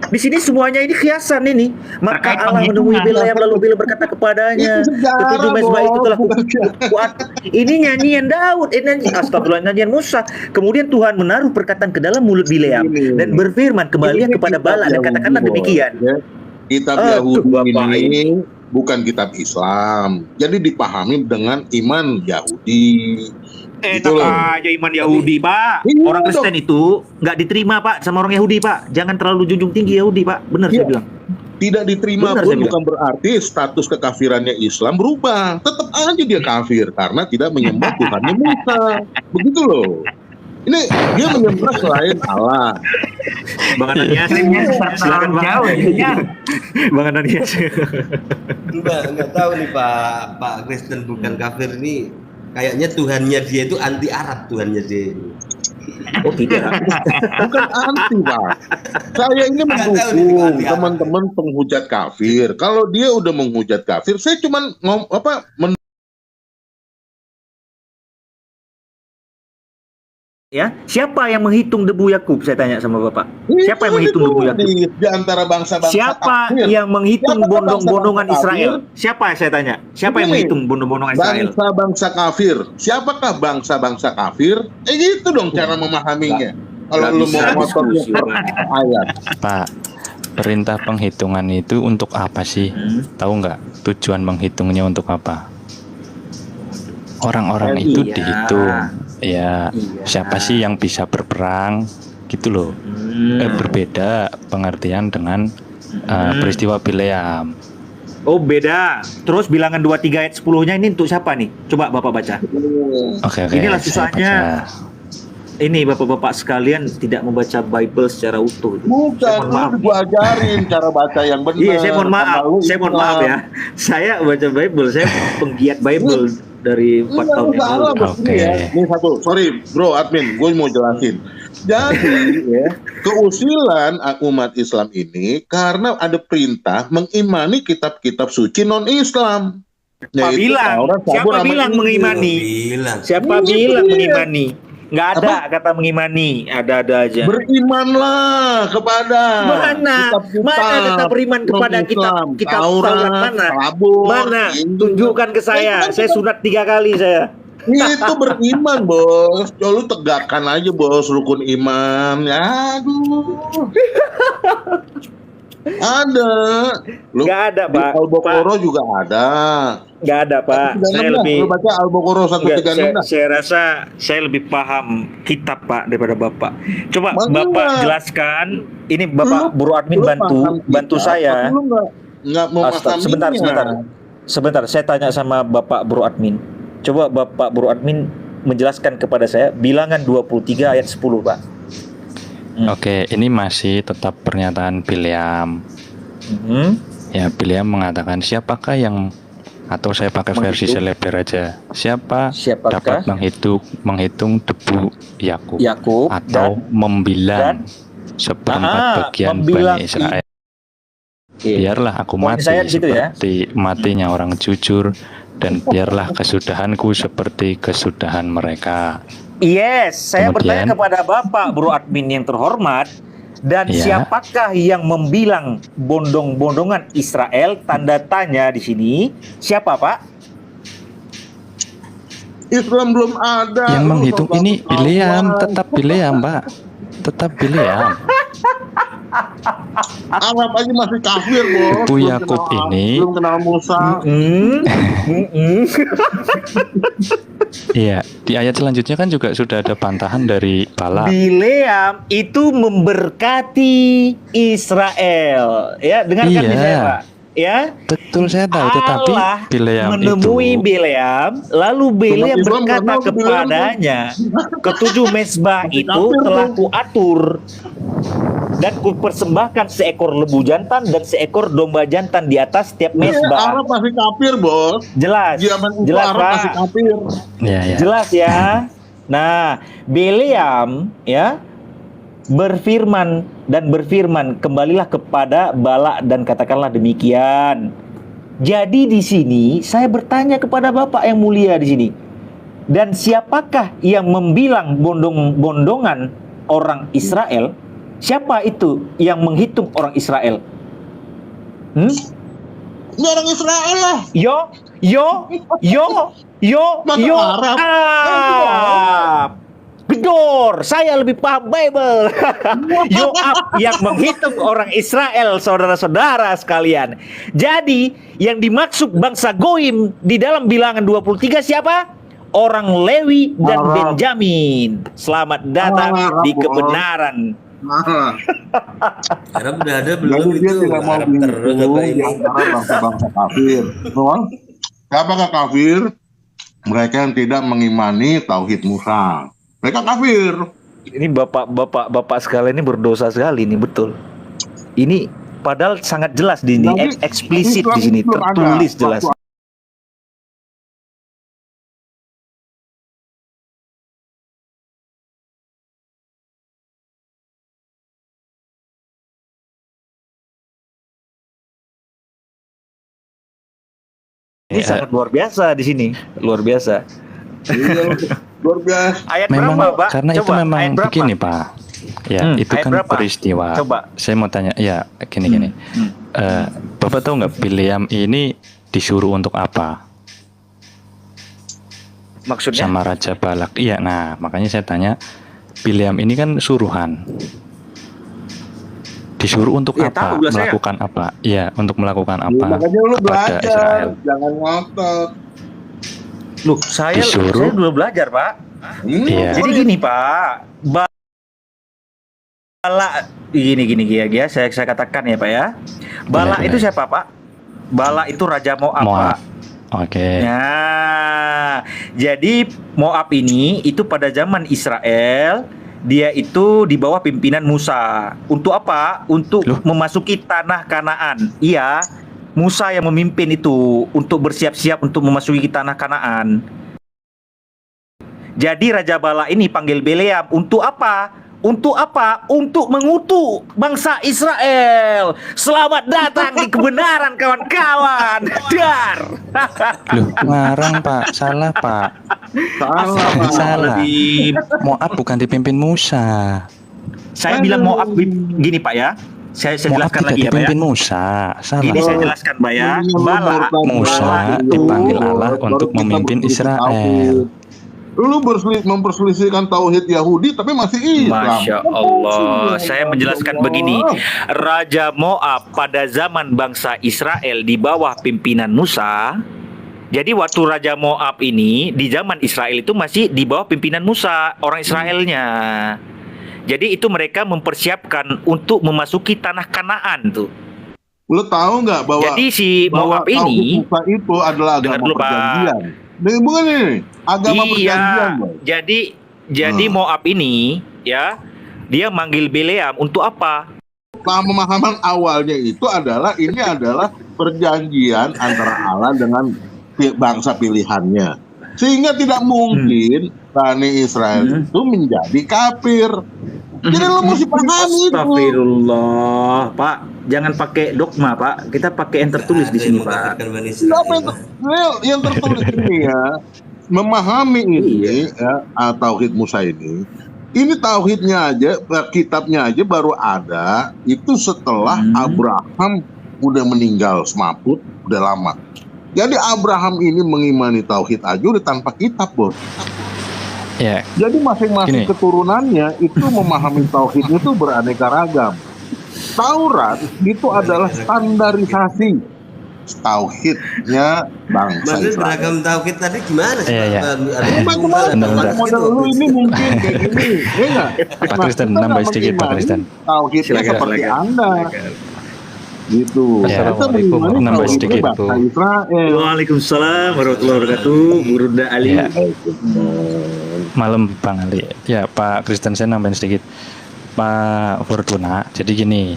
Di sini semuanya ini khiasan ini. Maka Terkait Allah menemui penghitungan. Bileam lalu Bileam berkata kepadanya, Itu sejarah, ketujuh mezbah itu telah Bos. kuat. Ini nyanyian Daud, ini astagfirullah nyanyian Musa. Kemudian Tuhan menaruh perkataan ke dalam mulut Bileam Ini. dan berfirman kembali Ini kepada kitab Balak dan Yahudi, katakanlah Bos, demikian. ya. Kitab Aduh, Yahudi Bapak ini bukan kitab Islam. Jadi dipahami dengan iman Yahudi. Enak Gitu loh. aja iman Yahudi, Pak. Iya Orang dong. Kristen itu nggak diterima, Pak, sama orang Yahudi, Pak. Jangan terlalu junjung tinggi Yahudi, Pak. Benar Iya. saya bilang. Tidak diterima Benar, pun saya bilang. bukan berarti status kekafirannya Islam berubah. Tetap aja dia kafir karena tidak menyembah Tuhannya Musa. Begitu loh. Ini dia menyembah selain Allah. Bang Ananias, Klaimnya terlalu silakan Bang. jauh ya. Bang Ananias. Enggak tahu nih Pak Kristen bukan kafir ini, kayaknya Tuhannya dia itu anti Arab, Tuhannya dia. Oh tidak. Bukan anti, Pak. Saya ini Nggak tahu nih, mendukung anti apa. teman-teman penghujat kafir. Kalau dia udah menghujat kafir, saya cuman Ya, siapa yang menghitung debu Yakub? Saya tanya sama Bapak. Siapa yang menghitung debu Yakub? di antara bangsa-bangsa Siapa kafir. yang menghitung Siapa bondong-bondongan bangsa-bangsa Israel? kafir? Siapa saya tanya? Siapa yang Begini, menghitung bondong-bondongan Israel? Bangsa-bangsa kafir. Siapakah bangsa-bangsa kafir? Gitu dong cara memahaminya. Kalau Nggak lu bisa mau ngotot diskusi, Bang. ayat. Pak, perintah penghitungan itu untuk apa sih? Tahu nggak tujuan menghitungnya untuk apa? Orang-orang Ya, itu iya. dihitung. Ya, Iya. siapa sih yang bisa berperang? Gitu loh. Berbeda pengertian dengan peristiwa Bileam. Oh beda. Terus bilangan 23 ayat 10-nya ini untuk siapa nih? Coba Bapak baca. Oke. Inilah saya susahnya. baca. Ini Bapak-bapak sekalian tidak membaca Bible secara utuh. Bukan, Saya mohon maaf. lu gua ajarin cara baca yang benar. Iya, saya mohon maaf. Sama lu Saya mohon maaf ya. Saya baca Bible, saya penggiat Bible dari 4 tahun yang salah lalu. begini Oke. ya. Ini satu, sorry bro admin, gue mau jelasin. Jadi ya, keusilan umat Islam ini karena ada perintah mengimani kitab-kitab suci non-Islam. Siapa bilang? Taurat, Zabur, Siapa sama bilang Injil. mengimani? Bilang. Siapa Ini bilang dia. mengimani? Nggak ada kata mengimani, ada-ada aja. Berimanlah kepada Mana? kitab-kitab Mana kata beriman kepada non-Islam. kitab Taurat mana? Zabur, Mana? Injil. Tunjukkan ke saya. Saya sunat 3 kali saya. Itu beriman bos. Ya, lu tegakkan aja bos rukun iman. Ya, aduh. Ada. Lu Nggak ada, di Pak. Al-Baqarah juga ada. Nggak ada, Pak. 136 Saya lah. lebih Lu baca Al-Baqarah Enggak, 136 dah. saya rasa saya lebih paham kitab Pak daripada Bapak. Coba Makanya. Bapak jelaskan. Ini Bapak Lu- Bro Admin lu bantu paham bantu kitab, saya. tapi lu nggak memahaminya. Sebentar, saya tanya sama Bapak Bro Admin. Coba Bapak Bro Admin menjelaskan kepada saya bilangan 23 ayat 10, Pak. Oke, ini masih tetap pernyataan Bileam. Mhm. Ya, Bileam mengatakan siapakah yang, atau saya pakai versi selebar aja. Siapakah dapat menghitung debu Yakub Yakub atau membilang seperempat bagian membilang Bani Israel. Oke. Biarlah aku Poin mati saya di situ ya. seperti matinya orang jujur, dan biarlah kesudahanku seperti kesudahan mereka. Yes, saya Kemudian- bertanya kepada Bapak Bro Admin yang terhormat, dan Ya. siapakah yang membilang bondong-bondongan Israel? Tanda tanya di sini. Siapa, Pak? Islam belum ada. Yang Lu menghitung sok ini bagus Bileam, awal. tetap Bileam, Pak. Tetap Bileam. Arab aja masih kafir bos. Debu Yakub ini- belum kenal Musa. Iya, di ayat selanjutnya kan juga sudah ada bantahan dari Balak. Bileam itu memberkati Israel. Ya, dengarkan Iya. nih saya, Pak. Ya, Betul, saya tahu, tetapi Allah Bileam menemui itu Bileam, lalu Bileam Islam berkata nggak tahu kepadanya, ketujuh mesbah Masih itu kafir telah tuh. kuatur dan kupersembahkan seekor lembu jantan dan seekor domba jantan di atas setiap Iya, mesbah. Arab masih kafir bos. Jelas, Zaman itu jelas Arab masih Pak, kafir. ya, ya. jelas ya. Nah, Bileam ya berfirman, kembalilah kepada Balak dan katakanlah demikian. Jadi di sini saya bertanya kepada Bapak yang mulia di sini. Dan siapakah yang membilang bondong-bondongan orang Israel? Siapa itu yang menghitung orang Israel? Ini orang Israel lah. Yo. Masa Arab? Gedor, saya lebih paham Bible. Yoab yang menghitung orang Israel, saudara-saudara sekalian. Jadi, yang dimaksud bangsa Goim di dalam bilangan 23 siapa? Orang Lewi dan Arab. Benjamin. Selamat datang Arab, di bos. kebenaran. Nah, Arab udah ada belum jadi dia itu? tidak mau Arab terus apa dihitung ini? di antara bangsa-bangsa kafir. Betul? Siapakah kafir? Mereka yang tidak mengimani tauhid Musa. Mereka kafir. Ini bapak sekalian ini berdosa sekali nih, betul. Ini padahal sangat jelas di ini, Jadi, eksplisit Islam di sini, belum ada. tertulis jelas. Ini sangat luar biasa di sini, luar biasa. Iya, luar biasa. Ayat Memang berapa, Pak? karena itu Coba, memang ayat berapa? begini Pak. Ya itu ayat kan berapa? peristiwa. Coba. Saya mau tanya, ya gini. Bapak tahu nggak Bileam ini disuruh untuk apa? Maksudnya? Sama Raja Balak. Iya, nah makanya saya tanya, Bileam ini kan suruhan. Disuruh untuk Iya, apa? tahu lah saya. Melakukan apa? Iya, untuk melakukan Ya, apa makanya lu kepada belajar, Israel? jangan ngotot. Loh, saya Disuruh. dulu belajar, Pak. Iya. Jadi gini, Pak. Bala gini ya, saya katakan ya, Pak ya. Bala Boleh, itu boleh. siapa, Pak? Bala itu Raja Moab, Moab. Pak. Oke. Nah, jadi Moab ini itu pada zaman Israel dia itu di bawah pimpinan Musa. Untuk apa? Untuk Loh? memasuki tanah Kanaan. Iya, Musa yang memimpin itu untuk bersiap-siap untuk memasuki tanah Kanaan. Jadi Raja Bala ini panggil Bileam untuk apa? Untuk apa? Untuk mengutuk bangsa Israel. Selamat datang di kebenaran kawan-kawan. Dar. Loh, ngarang Pak, salah Pak. Salah. Salah. Moab bukan dipimpin Musa. Saya bilang Moab gini Pak ya. Saya Moab jelaskan tidak lagi ya Pak ya. dipimpin Musa. Salah. Ini saya jelaskan Pak ya. Bala Musa dipanggil Allah untuk memimpin Israel. Lu memperselisihkan tauhid Yahudi tapi masih Islam. Masya Allah, saya menjelaskan begini. Raja Moab pada zaman bangsa Israel di bawah pimpinan Musa. Jadi waktu Raja Moab ini di zaman Israel itu masih di bawah pimpinan Musa, orang Israelnya. Jadi itu mereka mempersiapkan untuk memasuki tanah Kanaan tuh. Lu tahu nggak bahwa Jadi si Moab tauhid ini Musa itu adalah dengar agama dulu, Pak. perjanjian. Bukan ini, agama perjanjian, iya. Boy. Jadi Moab ini ya dia manggil Bileam untuk apa? Pemahaman awalnya itu adalah ini adalah perjanjian antara Allah dengan bangsa pilihannya. Sehingga tidak mungkin Bani Israel itu menjadi kafir. Jadi lo mesti pahami itu. Astagfirullah, Pak. Jangan pakai dogma, Pak. Kita pakai yang tertulis di sini, Pak. Apa yang tertulis ini ya? Memahami ini ya, tauhid Musa ini. Ini tauhidnya aja, kitabnya aja baru ada itu setelah Abraham udah meninggal semaput, udah lama. Jadi Abraham ini mengimani tauhid aja udah tanpa kitab, Bos. Ya, Jadi masing-masing Gini. keturunannya itu memahami tauhid itu beraneka ragam. Taurat itu adalah standarisasi tauhidnya bangsa Maksud Israel. beragam tauhid tadi gimana sih? Iya, iya. Bagaimana model lu ini mungkin kayak gini, ya nggak? Pak Kristen, kita nambah nggak sedikit, Pak mengimani Kristen. Tauhidnya Silakan, seperti silakan. Anda, gitu. Ya, Kita mengimani nambah tauhidnya sedikit, bangsa Bu. Israel. Waalaikumsalam warahmatullahi wabarakatuh. Burunda Ali. Ya. Malam Bang Ali. Ya, Pak Kristen, saya nambahin sedikit. Pak Fortuna. Jadi gini,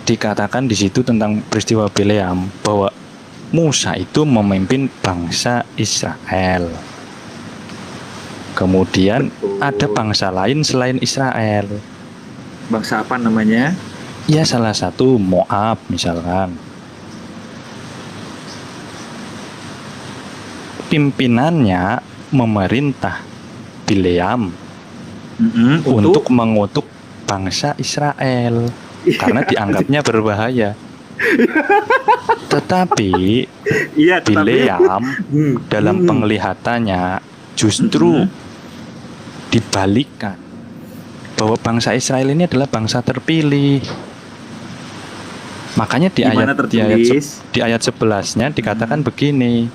dikatakan di situ tentang peristiwa Bileam bahwa Musa itu memimpin bangsa Israel. Kemudian ada bangsa lain selain Israel. Bangsa apa namanya? Ya, salah satu Moab misalkan. Pimpinannya memerintah Bileam untuk mengutuk bangsa Israel karena dianggapnya berbahaya. Tetapi Iya, Bileam dalam penglihatannya justru dibalikkan bahwa bangsa Israel ini adalah bangsa terpilih. Makanya di Gimana ayat tertulis? di ayat 11-nya dikatakan begini.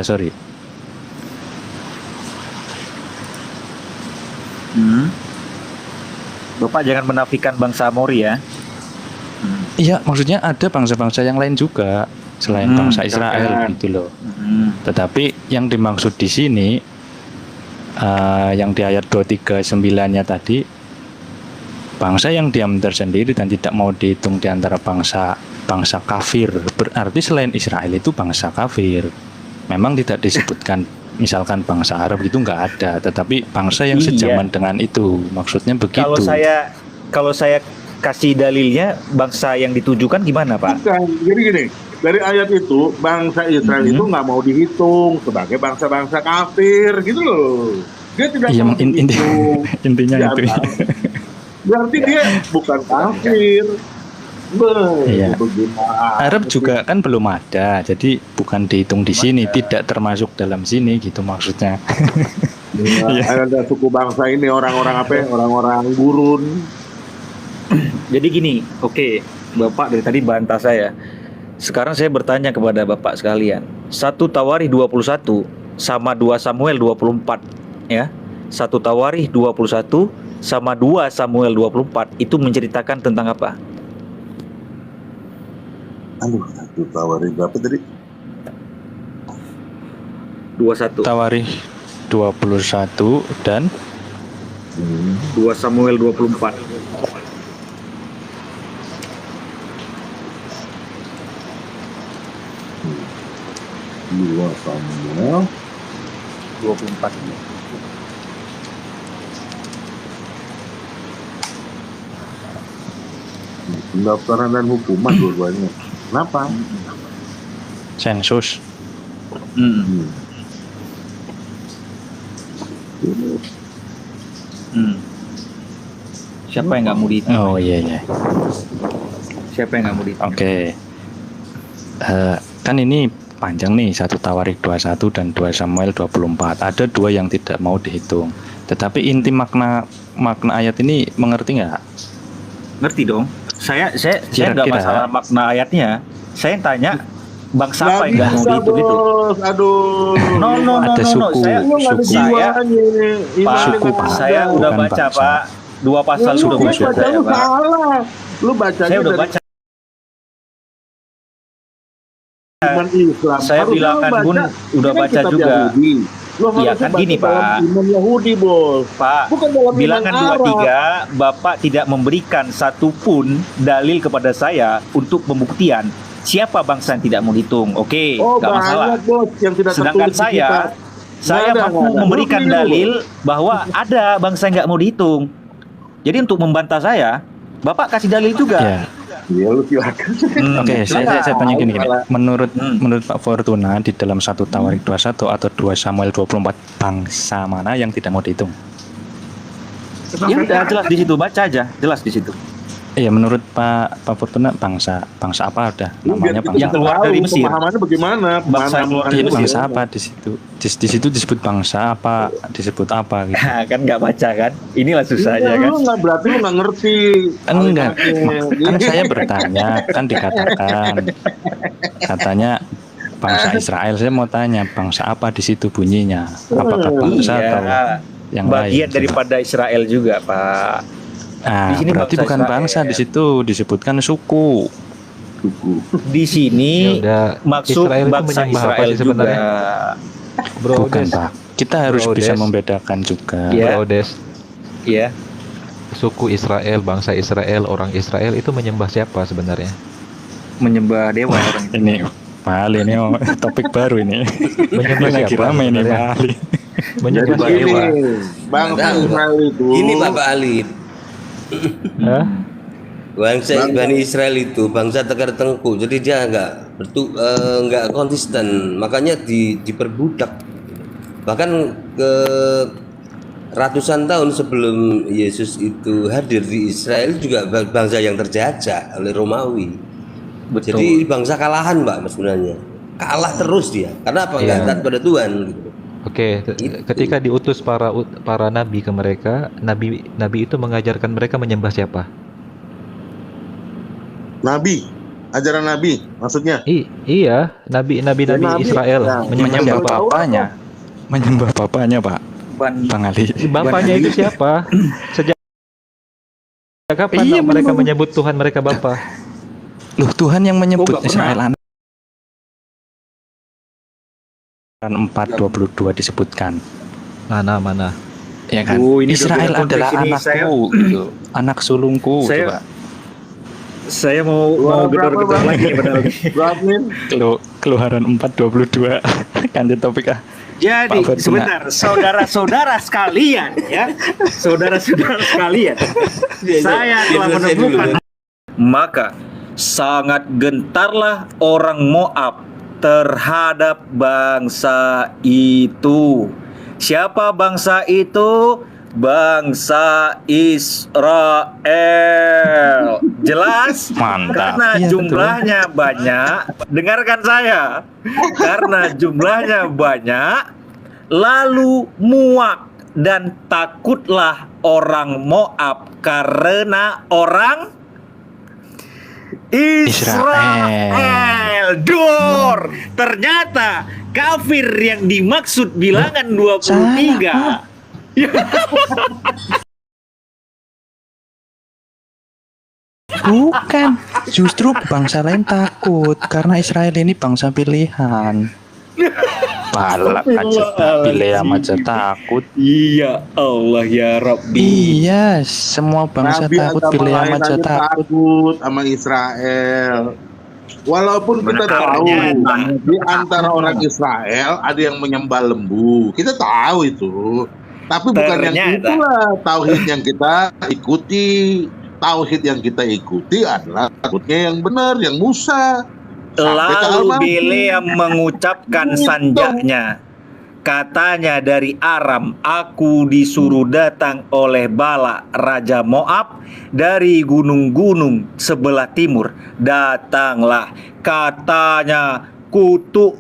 Sorry. Bapak jangan menafikan bangsa Amori ya. Iya, maksudnya ada bangsa-bangsa yang lain juga. selain bangsa Israel gitu loh. Tetapi yang dimaksud di sini yang di ayat 239-nya tadi, bangsa yang diam tersendiri dan tidak mau dihitung di antara bangsa kafir, berarti selain Israel itu bangsa kafir. Memang tidak disebutkan misalkan bangsa Arab itu nggak ada, tetapi bangsa yang sejaman dengan itu, maksudnya begitu. Kalau saya kasih dalilnya, bangsa yang ditujukan gimana, Pak? Bukan, jadi gini, dari ayat itu bangsa Israel itu nggak mau dihitung sebagai bangsa-bangsa kafir gitu loh. Dia tidak mau dihitung. Intinya itu. Berarti dia bukan kafir. Iya. Arab juga kan belum ada, jadi bukan dihitung di sini, tidak termasuk dalam sini gitu maksudnya. Ada suku bangsa ini orang-orang apa? Orang-orang gurun. Jadi gini, oke, Bapak dari tadi bantah saya. Sekarang saya bertanya kepada Bapak sekalian. 1 Tawarikh 21 sama 2 Samuel 24 ya. 1 Tawarikh 21 sama 2 Samuel 24 itu menceritakan tentang apa? 1 Tawarikh berapa tadi? 21. Tawarikh 21 dan 2 Samuel 24. 2 Samuel 24. Pendaftaran dan hukuman dua-duanya. Kenapa? sensus. Siapa yang nggak mau dihitung? Oh iya. Siapa yang nggak mau dihitung? Oke. Kan ini panjang nih, 1 Tawarikh 21 dan 2 Samuel 24. Ada 2 yang tidak mau dihitung. Tetapi inti makna ayat ini mengerti nggak? Ngerti dong. Saya nggak Kira-kira. masalah makna ayatnya. Saya tanya bangsa apa yang nggak mau bisa, dihitung itu? Bos. Aduh. No. Ada suku. Saya, Lu nggak ada suku. jiwanya. Pak, Suku, Pak. saya udah Bukan baca, bangsa. Pak. 2 pasal Lu sudah baca baca saya, lu Pak. salah. Lu bacanya Saya udah dari baca. iman Islam. Saya Harusnya bilangan lu pun udah ini kan baca kitab juga. Yahudi. Lu Iya, harusnya kan baca gini, dalam Pak. Iman Yahudi, Bos. Pak, Bukan dalam bilangan iman Arab. 23, Bapak tidak memberikan satupun dalil kepada saya untuk pembuktian siapa bangsa yang tidak mau dihitung. Oke, Oh, nggak masalah. banyak, Bos, yang tidak Sedangkan tertulis di kitab. saya Nggak ada, mampu nggak ada. memberikan Lu keliru. dalil bahwa ada bangsa yang nggak mau dihitung. Jadi untuk membantah saya, Bapak kasih dalil juga. Ya. Iya, lu silakan. Oke, saya tanya gini. Menurut Pak Fortuna di dalam 1 Tawarikh 21 atau 2 Samuel 24, bangsa mana yang tidak mau dihitung? Ya udah jelas di situ, baca aja, jelas di situ. Iya, menurut Pak Fortuna bangsa apa udah namanya bangsa? Yang keluar dari Mesir. Pemahamannya bagaimana? Bangsa yang keluar dari Iya, Mesir. bangsa apa di situ? Di situ disebut bangsa apa? Disebut apa gitu? Kan nggak baca kan? Inilah susahnya kan. Lu nggak berarti lu nggak ngerti. Enggak, Kalimatnya. kan saya bertanya, kan dikatakan katanya bangsa Israel. Saya mau tanya bangsa apa di situ bunyinya? Apakah bangsa atau yang bagian lain? daripada Israel juga, Pak. Nah, Di sini berarti bangsa bukan Israel. bangsa di situ, disebutkan suku. Di sini Ya udah, maksud Israel itu bangsa menyembah apa Israel sih juga. sebenarnya? Bro Bukan, Odes, Pak. Kita harus Bro bisa Odes. membedakan juga. Ya. Bro Odes, Ya, suku Israel, bangsa Israel, orang Israel itu menyembah siapa sebenarnya? menyembah dewa orang itu. Ini Pak Ali ini topik baru ini. Menyembah Lagi siapa rame ini sebenarnya? Pak Ali. Menyembah Jadi dewa. gini, bangsa Ada, Israel itu. Ini Bapak Ali. Hah? Bangsa Bani Israel itu bangsa tegar tengku, jadi dia nggak konsisten, makanya diperbudak. Bahkan ke ratusan tahun sebelum Yesus itu hadir di Israel juga bangsa yang terjajah oleh Romawi. Betul. Jadi bangsa kalahan, Mbak, sebenarnya kalah terus dia. Karena apa? Nggak Iya. taat pada Tuhan. Gitu. Oke, ketika diutus para nabi ke mereka, nabi itu mengajarkan mereka menyembah siapa? Nabi, ajaran Nabi, maksudnya. Iya, nabi Nabi, Israel ya. Menyembah Tahu bapaknya. Menyembah bapaknya, Pak. Ban- Bang Ali. Bapaknya itu siapa? Sejak kapan Iya, mereka memang. menyebut Tuhan mereka Bapa? Loh, Tuhan yang menyebut Oh, nggak pernah. Israel anak. 4:22 disebutkan. Mana? Ya kan? Ini Israel udah adalah konteks ini, anakku, gitu. Anak sulungku. Saya- Coba. Saya mau gedor-gedor lagi nih padahal. Berapa? Keluaran 4:22 kan di topik ah. Jadi Pak Fortuna. sebentar, saudara-saudara sekalian ya, saudara-saudara sekalian, saya telah menemukan. Maka sangat gentarlah orang Moab terhadap bangsa itu. Siapa bangsa itu? Bangsa Israel. Jelas? Mantap. Karena Iya, jumlahnya banyak. Dengarkan saya. Karena jumlahnya banyak, lalu muak dan takutlah orang Moab karena orang Israel. Dor. Ternyata kafir yang dimaksud bilangan 23. Bukan, justru bangsa lain takut karena Israel ini bangsa pilihan. Balak aja, Bileam aja takut. Iya Allah ya Rabbi. Iya, semua bangsa Nabi takut, agama Bileam lain aja aja takut. sama Israel. Walaupun kita Benar. tahu Ternyata. di antara orang Israel ada yang menyembah lembu, kita tahu itu. Tapi bukan yang Ternyata. itulah tauhid yang kita ikuti. Tauhid yang kita ikuti adalah tauhidnya yang benar, yang Musa. Sampai ke Lalu Al-Masih. Bileam mengucapkan sanjaknya. Katanya dari Aram, aku disuruh datang oleh Balak, Raja Moab, dari gunung-gunung sebelah timur. Datanglah, katanya, kutuk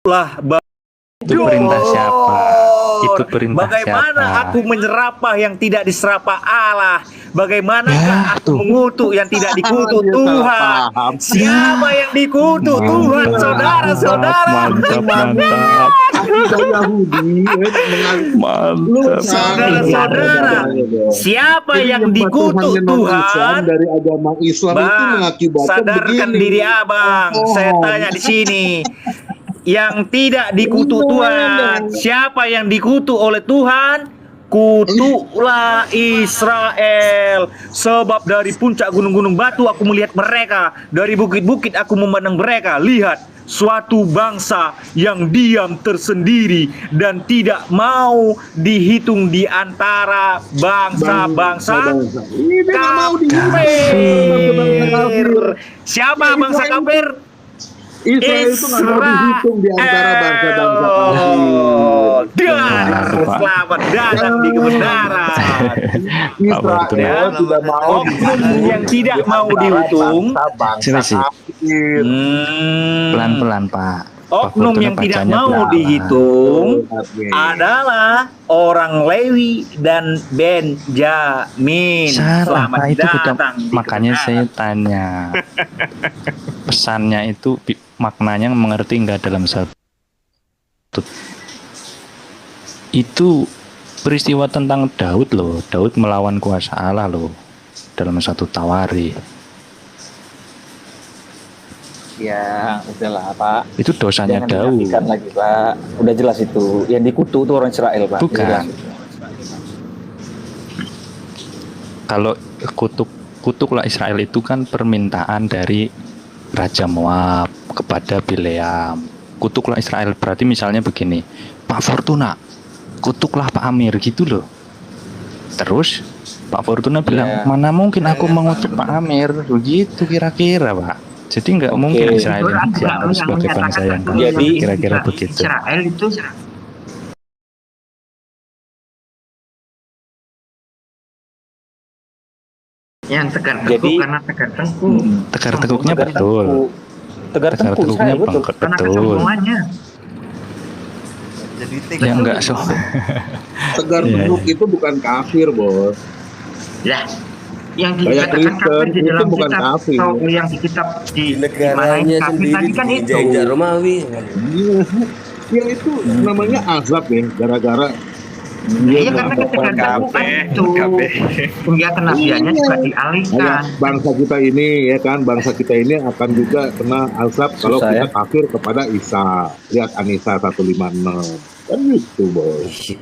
lah. Itu perintah siapa? Itu perintah Bagaimana siapa? aku menyerapah yang tidak diserapah Allah? Bagaimana Ya, aku tuh. mengutuk yang tidak dikutuk Dia Tuhan? salah paham. Siapa yang dikutuk Tuhan, saudara-saudara? Mantap. Akidah Yahudi Mantap. Saudara-saudara, siapa Jadi yang yang dikutuk batuhannya non-Islam Tuhan? dari agama Islam itu Bang, mengakibatkan sadarkan begini. diri abang. Saya tanya di sini. Yang tidak dikutuk Tuhan, siapa yang dikutuk oleh Tuhan? Kutuklah Israel. Sebab dari puncak gunung-gunung batu aku melihat mereka, dari bukit-bukit aku memandang mereka. Lihat, suatu bangsa yang diam tersendiri dan tidak mau dihitung di antara bangsa-bangsa Ini nggak mau kafir. Siapa bangsa kafir? Israel itu nggak mau dihitung di antara bangsa-bangsa kafir. Dan selamat datang di kebenaran. Israel tidak mau Oknum yang tidak mau dihitung. Sini sih. kafir. Pelan-pelan, Pak. Oknum yang tidak mau dihitung adalah orang Lewi dan Benjamin. Salah, Selamat Pak. Itu beda. datang di Makanya saya kebenaran. tanya. Pesannya itu maknanya mengerti enggak dalam satu. Itu peristiwa tentang Daud loh. Daud melawan kuasa Allah loh. Dalam satu Tawari. Ya, udahlah Pak. Itu dosanya Jangan Daud. dinafikan lagi Pak. Udah jelas itu. Yang dikutuk itu orang Israel Pak. Bukan. Jelas. Kalau kutuklah Israel itu kan permintaan dari Raja Moab kepada Bileam. Kutuklah Israel berarti misalnya begini, Pak Fortuna, kutuklah Pak Amir gitu loh. Terus Pak Fortuna bilang, Ya. mana mungkin aku mengutuk Pak Amir, begitu kira-kira Pak. Jadi nggak mungkin Israel Itu yang ada dianggap sebagai bangsa yang kalau Jadi, yang kira-kira begitu. Israel itu yang tegar tengkuk Jadi- karena tegar tengkuk. Tegar teguknya betul. Tegar Tegar tengkuk teguknya Israel betul. Karena betul. kesombongannya. Jadi Ya enggak so. Tegar Iya, tengkuk itu bukan kafir, Bos. Ya, yang Kayak dikatakan Kristen, kafir di itu dalam bukan kitab kafir. atau yang di kitab di negaranya kafir sendiri tadi kan itu. diinjak-injak Romawi. Ya itu namanya azab ya, gara-gara Iya karena ketegaran Al-Quran itu sehingga kenabiannya juga dialihkan. Ya, bangsa kita ini ya kan, bangsa kita ini akan juga kena azab kalau Susah, kita ya? kafir kepada Isa. Lihat Anisa 156. Kan gitu, Bos.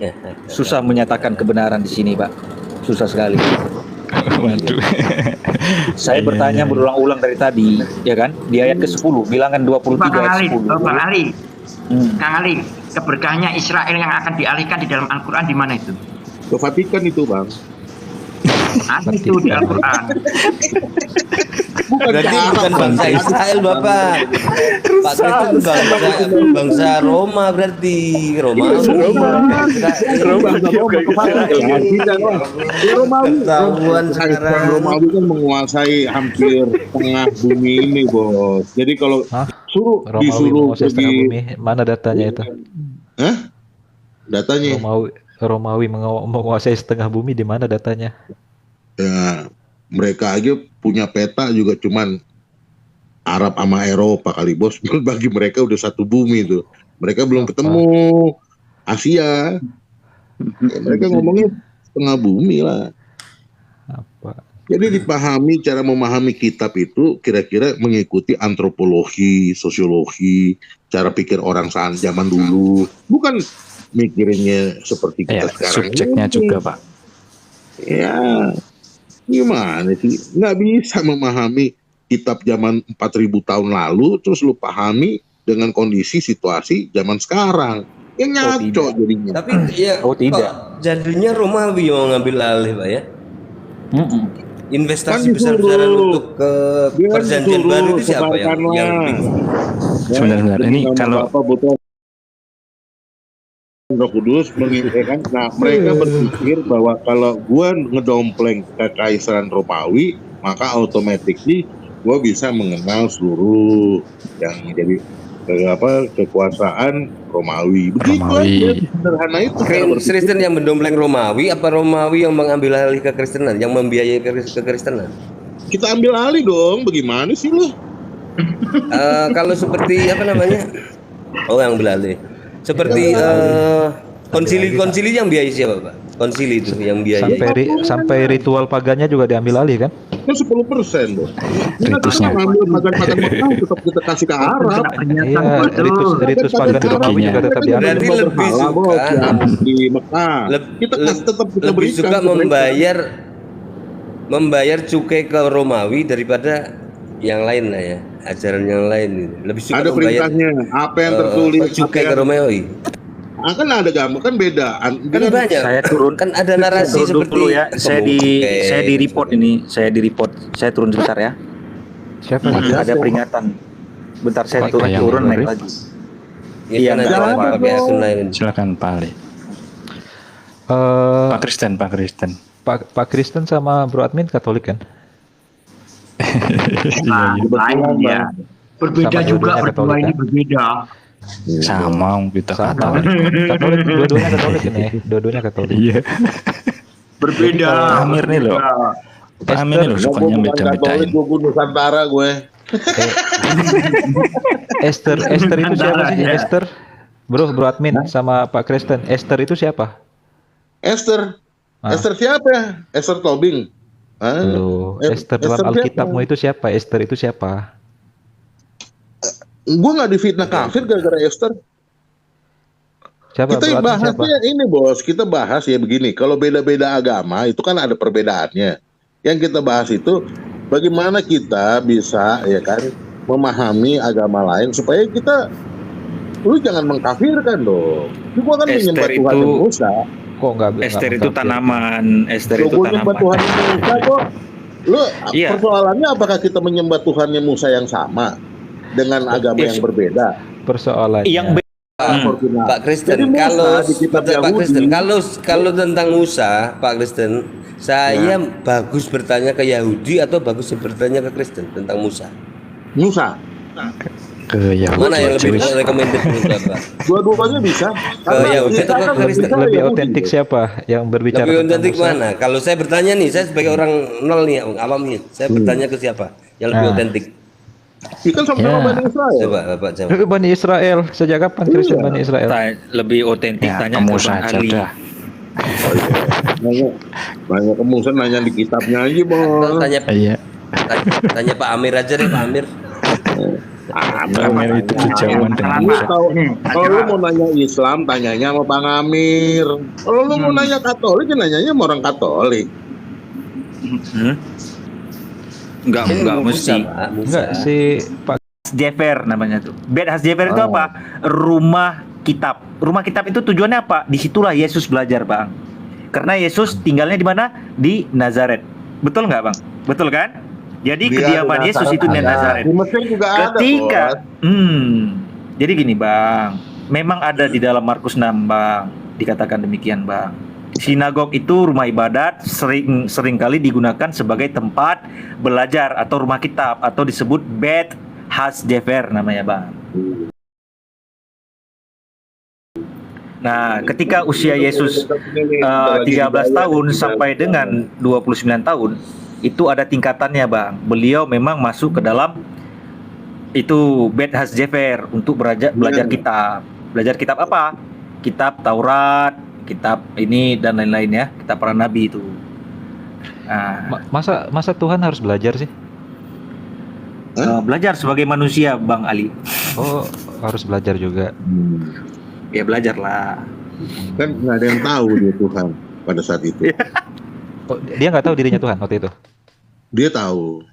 Susah menyatakan kebenaran di sini, Pak. Susah sekali. Waduh. Saya bertanya berulang-ulang dari tadi, ya kan? Di ayat ke-10, bilangan 23 Bang ayat Ali, 10. Bang Ali, Hmm. Kang Ali, keberkahannya Israel yang akan dialihkan di dalam Al-Quran di mana itu? Ke Vatikan itu, Bang. Ada itu di Al-Quran. Berarti bukan bangsa Israel, Bapak. Pak Kristen bangsa Roma berarti. Roma. Ketahuan sekarang. Romawi kan menguasai hampir tengah bumi ini, Bos. Jadi kalau Hah? disuruh menguasai setengah pergi, bumi. Mana datanya itu? Hah? Datanya. Romawi menguasai setengah bumi, di mana datanya? Ya, mereka aja punya peta juga cuman Arab sama Eropa kali, Bos. Bagi mereka udah satu bumi tuh. Mereka belum ketemu Asia. Ya, mereka ngomongnya setengah bumi lah. Apa? Jadi dipahami, cara memahami kitab itu kira-kira mengikuti antropologi, sosiologi, cara pikir orang zaman dulu. Bukan mikirinnya seperti kita Ya, sekarang. subjeknya ini. juga, Pak. Ya, gimana sih? Nggak bisa memahami kitab zaman 4.000 tahun lalu, terus lu pahami dengan kondisi situasi zaman sekarang. Ya ngaco jadinya. Tapi ya Oh, tidak. kok jadinya Romawi yang mau ngambil alih, Pak ya. Mm-mm. Kan Investasi disuruh. besar-besaran untuk ke Dia perjanjian disuruh baru itu siapa yang sebarkanlah. Sebentar, ini demi nama kalau- Bapa, Putra, Roh Kudus menginginkan. Nah, mereka berpikir bahwa kalau gua ngedompleng kekaisaran Romawi, maka otomatis gua bisa mengenal seluruh yang jadi kekuasaan Romawi. Begitu Romawi. aja, sederhana itu cara berpikir. Kristen yang mendompleng Romawi apa Romawi yang mengambil alih kekristenan, yang membiayai kekristenan? Kita ambil alih dong, bagaimana sih lu? Kalau seperti apa namanya? Oh, yang ambil alih. Seperti konsili yang biayai siapa, Pak? Konsili itu yang biayai. Sampai ritual pagannya juga diambil alih kan? Kan 10% loh. Kita Ritusnya. ngambil makan-makan Mekah tetap kita kasih ke Arab. Iya, ritus pagan Romawi juga tetap diambil. Berarti lebih suka di Mekah. Kita tetap kita lebih berikan suka ke mereka. membayar cukai ke Romawi daripada yang lain lah ya, ajaran yang lain gitu. Lebih suka Ada membayar perintahnya, apa yang tertulis, cukai apa ke yang- Romawi. kan ada gambar, kan beda. Kan banyak. Saya turun. Kan ada narasi Turun seperti dulu ya. Saya di cukai. report ini. Saya di report. Saya turun sebentar ya. Siapa? Ada peringatan. Bentar saya Ada yang turun naik ngeri. lagi. Ya, Iya, karena jangan apa pakai akun lain. Silakan Pak Ali. Eh, Pak Kristen. Pak Kristen sama Bro Admin Katolik kan? Nah, lain ya. Berbeda Sama juga dua-duanya berdua Katolik, ini kan? berbeda. Sama kita Sama. Katolik. Katolik, dua-duanya Katolik ini ya. Dua-duanya Katolik. Iya. Berbeda. Pak Amir nih loh. Pak Amir nih loh sukanya beda-bedain. Gue Nusantara gue. Esther itu siapa sih? Ya. Esther, Bro Admin sama Pak Kristen. Esther itu siapa? Esther. Ah. Esther siapa ya? Esther Tobing. Loh, Esther dalam Alkitabmu itu siapa? Esther itu siapa? Gue nggak difitnah kafir gara-gara Esther. Siapa? Kita Bro Admin siapa? bahasnya ini, Bos. Kita bahas ya begini. Kalau beda-beda agama itu kan ada perbedaannya. Yang kita bahas itu bagaimana kita bisa ya kan memahami agama lain supaya kita, lu jangan mengkafirkan dong. Lu kan Esther menyembah Tuhan itu- Musa. Kok nggak Ester itu mengkafir? tanaman. Ester Lu itu menyembah tanaman. Tuhan Musa kok. Lu Iya. persoalannya apakah kita menyembah Tuhannya Musa yang sama dengan agama Yes. yang berbeda? Persoalannya. Yang Fortuna. Pak Kristen, Jadi Musa kalau di kitab Pak Yahudi- Kristen, kalau tentang Musa, Pak Kristen, saya bagus bertanya ke Yahudi atau bagus bertanya ke Kristen tentang Musa? Musa. Ke Yahudi. Mana yang lebih Jewish. recommended menurut Bapak? Dua-duanya bisa. Karena Yahudi kita atau kan ke Kristen? berbicara Lebih Yahudi, otentik Bos. siapa yang berbicara Lebih tentang otentik Musa? mana? Kalau saya bertanya nih, saya sebagai orang nol nih, awam nih, saya bertanya ke siapa yang lebih Nah. otentik? Iya kan sama-sama Ya. Bani Israel. Coba Bapak jawab. Bani Israel, sejak kapan Kristen Iya. Bani Israel? lebih otentik Ya, tanya ke ke Musa Bang aja Ali. dah. Oh iya. Nanya ke Musa, nanya di kitabnya aja, Bos. Iya. Tanya Pak Amir aja deh, Pak Amir. Amir itu kejauhan dengan Lu Musa. kalau lu mau nanya Islam, tanyanya sama Bang Amir. Kalau lu mau nanya Katolik, ya nanyanya sama orang Katolik. Enggak mesti. Enggak si Pak Jefer namanya tuh. Bet Has Jefer itu apa? Rumah kitab. Rumah kitab itu tujuannya apa? Disitulah Yesus belajar, Bang. Karena Yesus tinggalnya di mana? Di Nazaret. Betul nggak, Bang? Betul kan? Jadi Dia kediaman di Yesus itu di Nazaret. Di Mesir juga Ketika, ada, Bos. jadi gini, Bang. Memang ada di dalam Markus 6, Bang. Dikatakan demikian, Bang. Sinagog itu rumah ibadat sering kali digunakan sebagai tempat belajar atau rumah kitab atau disebut Bet Has Jefer namanya, Bang. Nah, ketika usia Yesus 13 tahun sampai dengan 29 tahun, itu ada tingkatannya, Bang. Beliau memang masuk ke dalam itu Bet Has Jefer untuk belajar kitab. Belajar kitab apa? Kitab Taurat, kitab ini dan lain-lain ya, kitab para nabi itu. Nah, masa Tuhan harus belajar sih? belajar sebagai manusia, Bang Ali. Oh, harus belajar juga. Ya belajarlah. Kan nggak ada yang tahu dia Tuhan pada saat itu. Oh, dia nggak tahu dirinya Tuhan waktu itu. Dia tahu.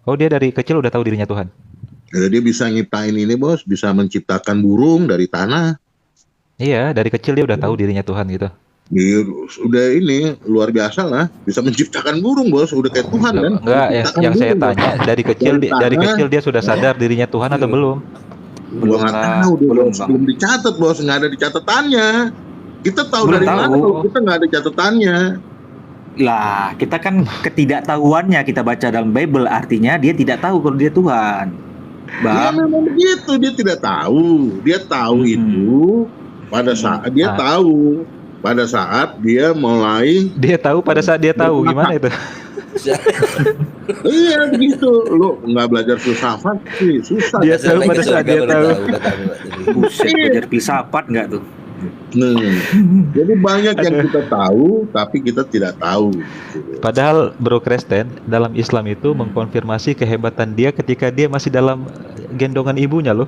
Oh, dia dari kecil udah tahu dirinya Tuhan. Ya, dia bisa nyiptain ini, Bos, bisa menciptakan burung dari tanah. Iya, dari kecil dia udah tahu dirinya Tuhan gitu. Dia udah ini luar biasa lah, bisa menciptakan burung, Bos, udah kayak Tuhan kan. Enggak, yang saya burung, tanya dari kecil dia sudah sadar dirinya Tuhan atau belum? Gua nggak tahu dia, belum, Bos. Bang. Belum dicatat, Bos, nggak ada di catatannya. Kita tahu Belum dari mana tahu. kalau kita nggak ada catatannya. Lah, kita kan ketidaktahuannya kita baca dalam Bible, artinya dia tidak tahu kalau dia Tuhan. Ya Bang, memang begitu, dia tidak tahu. Dia tahu itu pada saat dia tahu. Pada saat dia mulai, Dia tahu pada saat dia tahu gimana itu? iya begitu. Lu nggak belajar filsafat sih, susah. Dia tahu pada saat dia tahu. buset, belajar filsafat nggak tuh? Nah, jadi banyak yang kita tahu, tapi kita tidak tahu. Padahal Bro Kristen dalam Islam itu mengkonfirmasi kehebatan dia ketika dia masih dalam gendongan ibunya loh.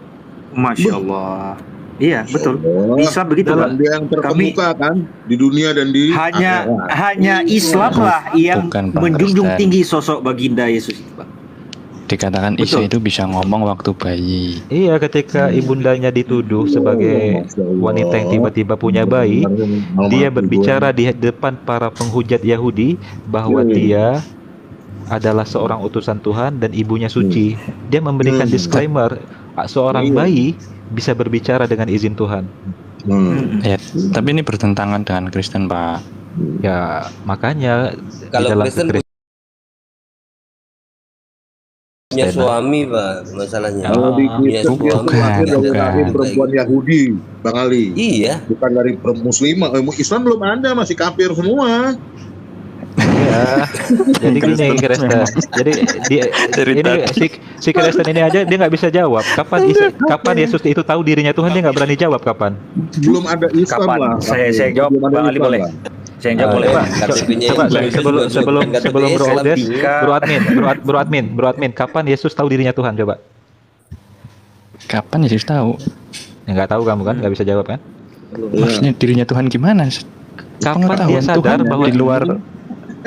Masya Allah. Iya, betul. Oh, Di Islam begitu, dan Bang. dia yang terkemuka kan di dunia dan di Hanya Islam lah yang Bukan, Bang menjunjung Kristen. tinggi sosok baginda Yesus itu, Bang. Dikatakan Betul. Isa itu bisa ngomong waktu bayi. Iya, ketika ibundanya dituduh sebagai wanita yang tiba-tiba punya bayi, dia berbicara di depan para penghujat Yahudi bahwa dia adalah seorang utusan Tuhan dan ibunya suci. Dia memberikan disclaimer, seorang bayi bisa berbicara dengan izin Tuhan. Ya, tapi ini bertentangan dengan Kristen, Pak. Ya, makanya Kalau di dalam Kristen punya suami, Pak, masalahnya. Kalau di Punya Kristen dia suami. lahir dari bukan. rahim perempuan Yahudi, Bang Ali. Iya. Bukan dari muslimah. Islam belum ada, masih kafir semua. ya. Jadi gini Kristen. Jadi si Kristen ini aja dia nggak bisa jawab. Kapan Yesus itu tahu dirinya Tuhan, dia nggak berani jawab kapan. Belum ada Islam Kapan? lah. Saya jawab, Belum ada Bang Ali Islam boleh. lah. Saya jawab boleh, Pak. Coba sebelum Bro Odes, Bro Admin, kapan Yesus tahu dirinya Tuhan coba? Kapan Yesus tahu? Ya nggak tahu kamu kan, nggak bisa jawab kan? Maksudnya dirinya Tuhan gimana? Kapan dia Pengetahuan sadar Tuhan bahwa di luar.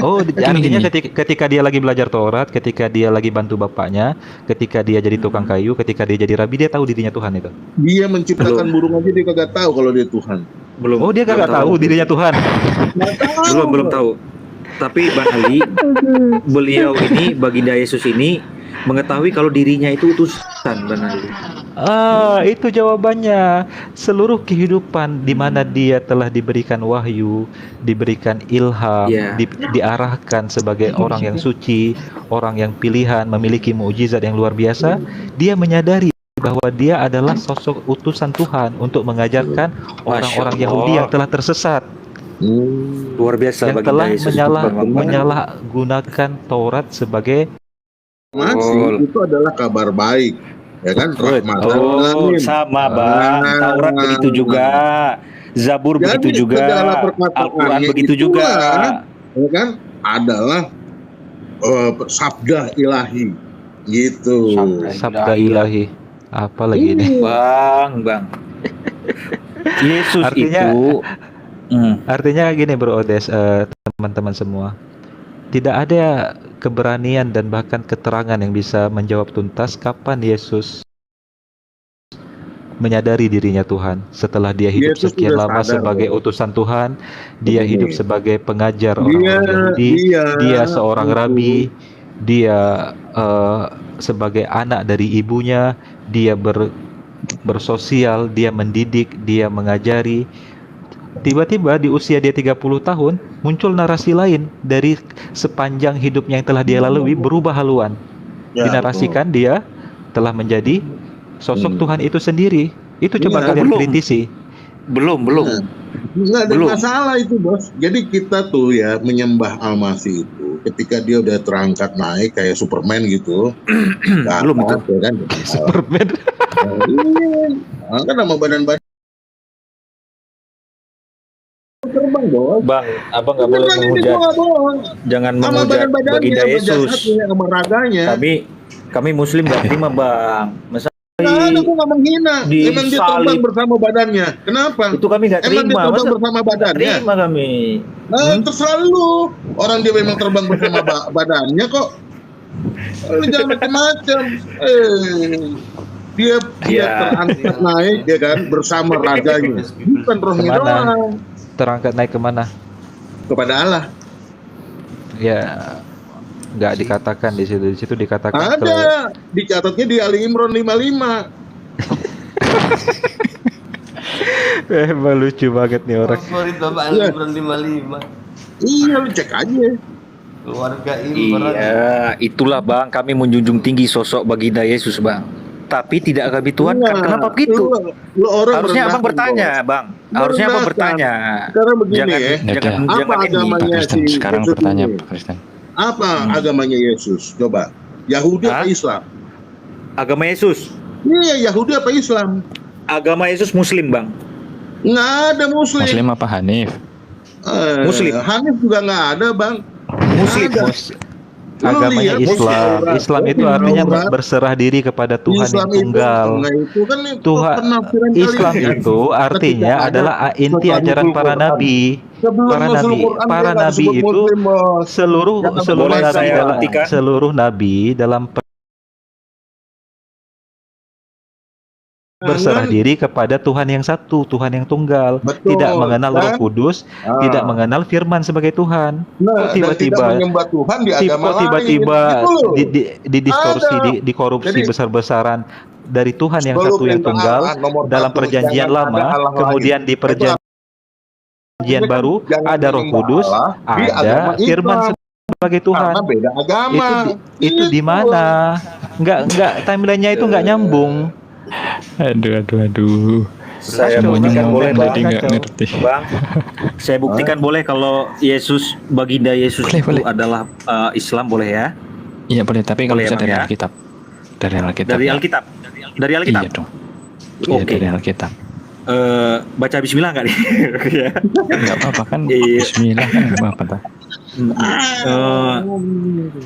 Oh, artinya gini. ketika dia lagi belajar Taurat, ketika dia lagi bantu bapaknya, ketika dia jadi tukang kayu, ketika dia jadi rabi, dia tahu dirinya Tuhan itu. Dia menciptakan burung aja dia kagak tahu kalau dia Tuhan. Belum. Oh, dia nggak tahu dirinya Tuhan. Belum tahu. Tapi Bang Ali, beliau ini baginda Yesus ini mengetahui kalau dirinya itu utusan, Bang Ali. Itu jawabannya. Seluruh kehidupan di mana dia telah diberikan wahyu, diberikan ilham, Iya. diarahkan sebagai orang yang suci, orang yang pilihan, memiliki mukjizat yang luar biasa, dia menyadari bahwa dia adalah sosok utusan Tuhan untuk mengajarkan orang-orang Allah. Yahudi yang telah tersesat, Luar biasa yang baginda telah Yesus. menyalahgunakan Taurat sebagai Masih itu adalah kabar baik, ya kan? Rahmatan lil alamin. Sama, Bang. Taurat begitu juga. Zabur begitu Jadi juga, segala Al-Quran perkataannya begitu juga. ya kan, adalah sabda ilahi gitu. Sabda ilahi. Apa lagi ini? Bang. Yesus Artinya- itu Artinya gini Bro Odes, teman-teman semua. Tidak ada keberanian dan bahkan keterangan yang bisa menjawab tuntas kapan Yesus menyadari dirinya Tuhan. Setelah dia hidup Yesus sekian sudah lama sadar, sebagai Bro. utusan Tuhan, dia Begini. hidup sebagai pengajar orang-orang Yahudi, dia seorang itu. rabi, dia sebagai anak dari ibunya, dia bersosial, dia mendidik, dia mengajari. Tiba-tiba di usia dia 30 tahun muncul narasi lain dari sepanjang hidupnya yang telah dia lalui, berubah haluan. Ya, Dinarasikan dia telah menjadi sosok Tuhan itu sendiri. Itu coba Iya, kalian belum. kritisi. belum. Nggak ada Belum. masalah itu, Bos. Jadi kita tuh ya menyembah Al-Masih itu ketika dia udah terangkat naik kayak Superman gitu. Belum itu. Ya kan? Superman. Iya. Kan sama badan-badan terbang, Bos. Bang, abang nggak boleh Beneran ini menghujat. gua nggak bohong. Jangan Sama menghujat badan-badannya, baginda sama Yesus. jasadnya, sama raganya. Kami Muslim nggak terima, Bang. Masa Nggak ada, gua nggak menghina. Di Emang dia salib. terbang bersama badannya. Kenapa? itu kami nggak Emang dia terima. terbang Masa bersama nggak badannya? terima kami? Terserah lu. Orang dia memang terbang bersama badannya kok. Lu jangan macam-macam. Dia Iya. terangkat naik ya kan bersama raganya. Bukan rohnya Kemana? doang. Terangkat naik kemana? Kepada Allah. Ya, nggak dikatakan di situ. Di situ dikatakan ke Ada. Dicatatnya di Ali Imran 55. emang lucu banget nih orang. Favorit Bapak Iya. Imran 55. Iya, lu cek aja. Keluarga Imran. Iya, itulah Bang. Kami menjunjung tinggi sosok baginda Yesus, Bang. Tapi tidak kami tuhankan. Enggak. Kenapa begitu? Lu orang Harusnya abang merendahkan, bertanya, Bos. Bang. Harusnya abang Merendahkan. bertanya. Sekarang begini Jangan, ya. Ya jangan, udah. jangan Apa ini. agamanya? Pak Kristen, si sekarang Yesus bertanya ini? Pak Kristen. Apa agamanya Yesus? Coba. Yahudi Hah? apa Islam? Agama Yesus. Iya, Yahudi apa Islam? Agama Yesus Muslim, Bang. Nggak ada Muslim. Muslim apa Hanif? Muslim. Hanif juga nggak ada, Bang. Muslim. Nggak ada. Agamanya Lu lihat, Islam. Muslim. Islam itu artinya Taurat. berserah diri kepada Tuhan Islam yang tunggal. itu kan Tuhan penafsiran Islam kalian. itu artinya Ketika ada adalah inti sesuatu ajaran para Quran. nabi. Sebelum Para masuk nabi, Quran, dia para nggak nabi disebut itu Muslim, Bos. seluruh Jangan seluruh boleh nabi saya dalam buktikan? seluruh nabi dalam berserah diri kepada Tuhan yang satu, Tuhan yang tunggal, Betul, tidak mengenal Roh kan? Kudus, Ah. tidak mengenal Firman sebagai Tuhan. Nah, Kok dan tidak tiba-tiba menyembah Tuhan di agama lain. tiba-tiba Gitu loh. didistorsi, Ada. dikorupsi Jadi, besar-besaran dari Tuhan yang sebelum satu yang perintah tunggal Allah, nomor dalam satu, perjanjian jangan ada lama, Allah kemudian lain. di perjanjian baru Jangan ada Roh menyembah Kudus, Allah di agama ada Firman Islam. sebagai Tuhan. Karena beda agama. Itu di Gitu. mana? Enggak timelinenya itu enggak nyambung. Aduh. Saya Semuanya buktikan ngomong boleh, jadi Bang. nggak ngerti. Bang, saya buktikan boleh kalau Yesus, baginda Yesus Boleh, itu boleh. adalah Islam, boleh ya? Iya boleh, tapi kalau Boleh, bisa Bang, dari ya? Alkitab. Dari Alkitab. Dari ya. Alkitab. Dari Alkitab. Iya dong. Iya Oke. dari Alkitab. Baca Bismillah nggak nih? Ya. Enggak apa-apa kan. Iya. Bismillah kan enggak apa-apa. Pak.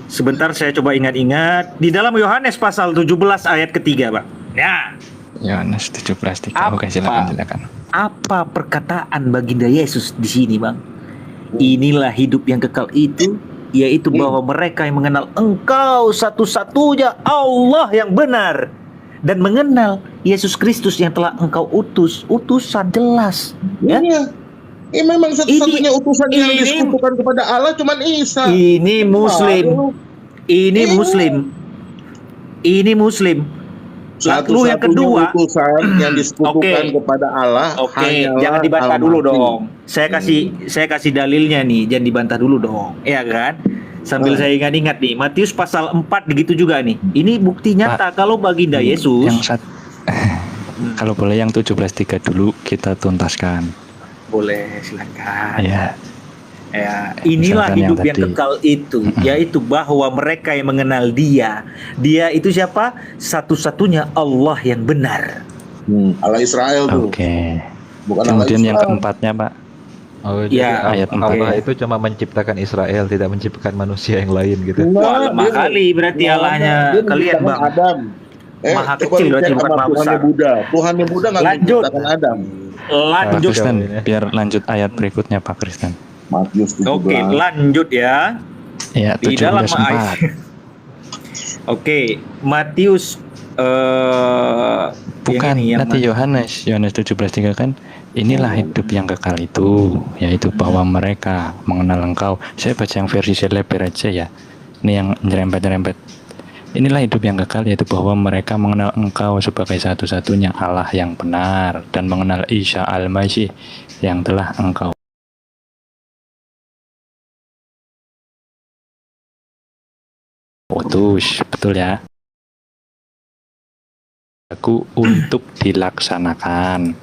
Sebentar saya coba ingat-ingat di dalam Yohanes pasal 17 ayat ketiga, Pak. Ya, Yohanes 17:3. Apa? Oke, silakan. apa perkataan baginda Yesus di sini, Bang? Inilah hidup yang kekal itu, yaitu bahwa mereka yang mengenal Engkau satu-satunya Allah yang benar dan mengenal Yesus Kristus yang telah Engkau utus. Utusan jelas, ya. Iya. Memang satu-satunya utusan yang ini- disekutukan kepada Allah cuman Isa. Ini Muslim. Ini Iya. Muslim. Ini Muslim. Lalu yang kedua, utusan yang disekutukan Oke. kepada Allah. oke, hanyalah jangan dibantah Al-Masih. dulu dong. Saya kasih dalilnya nih, jangan dibantah dulu dong. Ya kan? Sambil saya ingat-ingat nih, Matius pasal 4 begitu juga nih. Ini bukti nyata kalau baginda Yesus. Yang kalau boleh yang 17:3 dulu kita tuntaskan. Boleh, silakan. Ya. Ya, inilah Misalkan yang hidup yang tadi. kekal itu, yaitu bahwa mereka yang mengenal Dia. Dia itu siapa? Satu-satunya Allah yang benar. Allah Israel tuh. Oke. bukan Allah Kemudian yang Islam. keempatnya, Pak. Oh, Ya, jadi ayat Allah 4. itu cuma menciptakan Israel, tidak menciptakan manusia yang lain gitu. Wah, lemah kali berarti Allahnya dia kalian, menciptakan Bang. Adam. Maha Coba kecil lu berarti, cek bukan sama maha Tuhannya besar. Buddha. Tuhannya Buddha nggak Lanjut. menciptakan Adam. Pak Lanjut. Kristen, ini. biar lanjut ayat berikutnya Pak Kristen. Matius 17. Oke, lanjut ya. Ya, Di dalam 17:4. ayat. Oke, Matius Bukan, yang ini, yang nanti mana? Yohanes 17:3 kan, inilah hidup yang kekal itu, yaitu bahwa mereka mengenal Engkau. Saya baca yang versi Celeber aja ya. Ini yang nyerempet-nyerempet. Inilah hidup yang kekal, yaitu bahwa mereka mengenal Engkau sebagai satu-satunya Allah yang benar, dan mengenal Isa Al-Masih yang telah Engkau utus. Betul ya? Aku untuk dilaksanakan.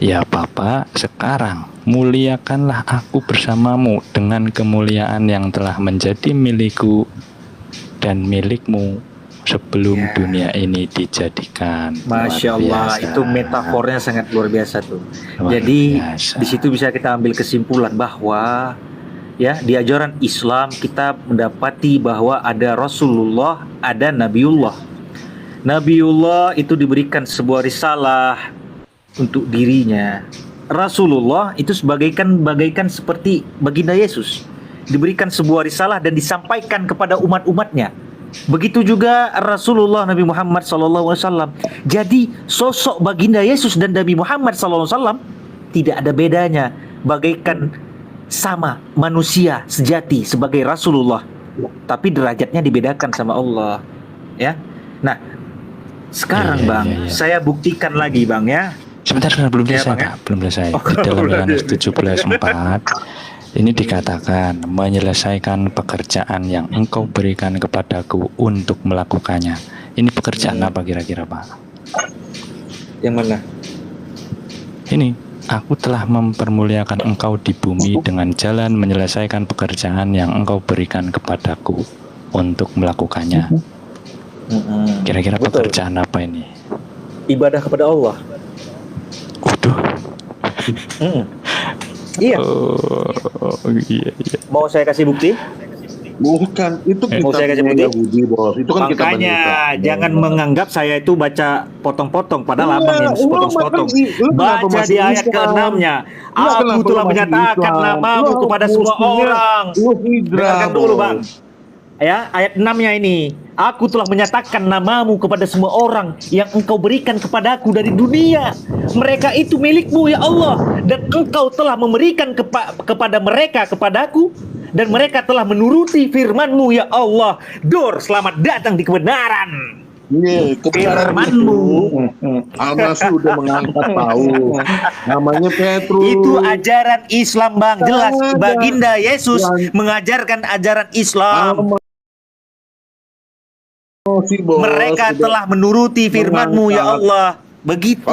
Ya Bapa, sekarang muliakanlah aku bersamamu dengan kemuliaan yang telah menjadi milikku dan milikmu sebelum Ya. dunia ini dijadikan. Masya Luar Allah, biasa. itu metafornya sangat luar biasa tuh. Luar Jadi biasa. di situ bisa kita ambil kesimpulan bahwa ya di ajaran Islam kita mendapati bahwa ada Rasulullah, ada Nabiullah. Nabiullah itu diberikan sebuah risalah untuk dirinya. Rasulullah itu bagaikan seperti baginda Yesus, diberikan sebuah risalah dan disampaikan kepada umat-umatnya. Begitu juga Rasulullah Nabi Muhammad SAW. Jadi sosok baginda Yesus dan Nabi Muhammad SAW tidak ada bedanya, bagaikan sama manusia sejati sebagai Rasulullah, tapi derajatnya dibedakan sama Allah. Ya, nah sekarang Iya, Bang, iya, iya. saya buktikan lagi Bang ya. Sebentar, belum Ya, selesai Bang, ya? Pak, belum selesai. Oh, Di dalam belum. Yohanes 17:4 ini dikatakan menyelesaikan pekerjaan yang engkau berikan kepadaku untuk melakukannya. Ini pekerjaan apa kira-kira Pak? Yang mana? Ini, aku telah mempermuliakan engkau di bumi dengan jalan menyelesaikan pekerjaan yang engkau berikan kepadaku untuk melakukannya. Kira-kira Betul. pekerjaan apa ini? Ibadah kepada Allah. Waduh. Iya. Oh, iya. Mau saya kasih bukti? Bukan, itu Mau saya kasih kitabnya bukti? Yahudi, Bos. Itu kan kitab Makanya jangan menganggap saya itu baca potong-potong, padahal abang yang potong-potong. Baca di ayat ke-6-nya. Aku telah menyatakan namamu kepada semua orang. Dengarkan dulu Bang. Ya, ayat 6-nya ini. Aku telah menyatakan namamu kepada semua orang yang engkau berikan kepadaku dari dunia. Mereka itu milikmu ya Allah, dan engkau telah memberikan kepada mereka kepadaku, dan mereka telah menuruti firman-Mu ya Allah. Dor, selamat datang di kebenaran. Iya, kebenaran Firman-Mu. Almasih udah mengangkat Paulus. Namanya Petrus. Itu ajaran Islam Bang, jelas. Ada. Baginda Yesus Yang- mengajarkan ajaran Islam. Almasih, Bos. Mereka Udah telah menuruti firman-Mu ya mengangkat. Allah. Begitu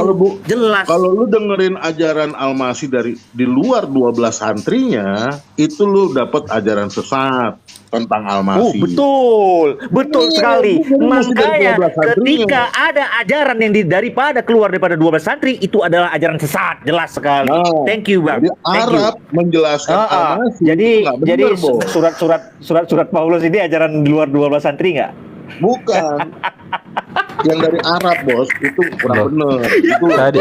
jelas. Kalau lu dengerin ajaran Almasih di luar 12 santrinya, itu lu dapat ajaran sesat tentang Almasih. Betul Iya, sekali. bukan mesti dari Makanya 12 santrinya. ketika ada ajaran yang keluar daripada 12 santri, itu adalah ajaran sesat, jelas sekali. Nah, Thank you Bang. Jadi Thank you. Arab menjelaskan Almasih. Jadi itu nggak bener, Bos. surat Paulus ini ajaran di luar 12 santri nggak? Bukan. Yang dari Arab, Bos, itu kurang bener. Itu Tadi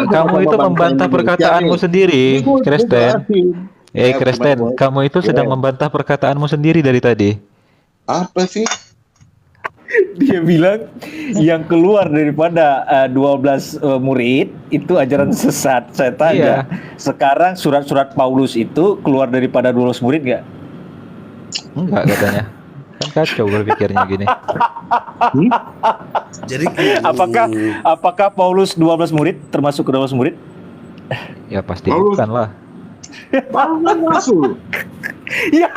kamu itu membantah perkataanmu sendiri, Kristen. Kristen, kamu itu sedang membantah perkataanmu sendiri dari tadi. Apa sih? Dia bilang yang keluar daripada 12 murid itu ajaran sesat. Saya tanya, sekarang surat-surat Paulus itu keluar daripada 12 murid nggak? Enggak katanya. Kan kacau berpikirnya gini. Jadi Apakah Paulus 12 murid termasuk ke 12 murid? Ya pasti Paulus. bukan lah. Paulus masuk. Ya.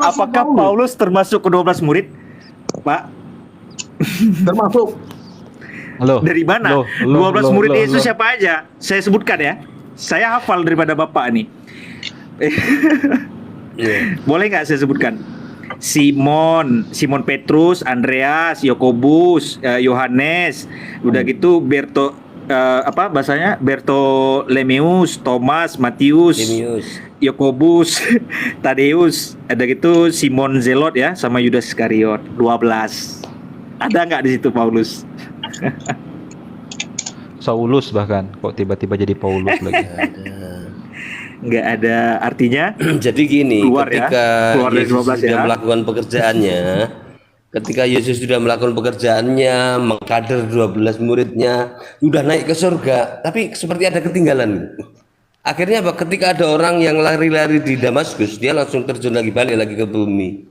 Apakah Paulus termasuk ke 12 murid? Pak, Termasuk. Loh, dari mana? loh, 12 murid loh, Yesus loh. siapa aja? Saya sebutkan ya. Saya hafal daripada Bapak nih. Boleh nggak saya sebutkan? Simon Petrus, Andreas, Yakobus, Yohanes, udah gitu apa bahasanya, Bartholomeus, Thomas, Matius, Timius. Yakobus, Tadeus, ada gitu Simon Zelot ya, sama Yudas Iskariot. 12. Ada nggak di situ Paulus? Saulus bahkan kok tiba-tiba jadi Paulus lagi. Nggak ada, artinya Jadi gini, Keluar ya. ketika Keluar dari Yesus 12 sudah ya. melakukan pekerjaannya, ketika Yesus sudah melakukan pekerjaannya, mengkader 12 muridnya, sudah naik ke surga, tapi seperti ada ketinggalan. Akhirnya apa? Ketika ada orang yang lari-lari di Damaskus, dia langsung terjun lagi, balik lagi ke bumi.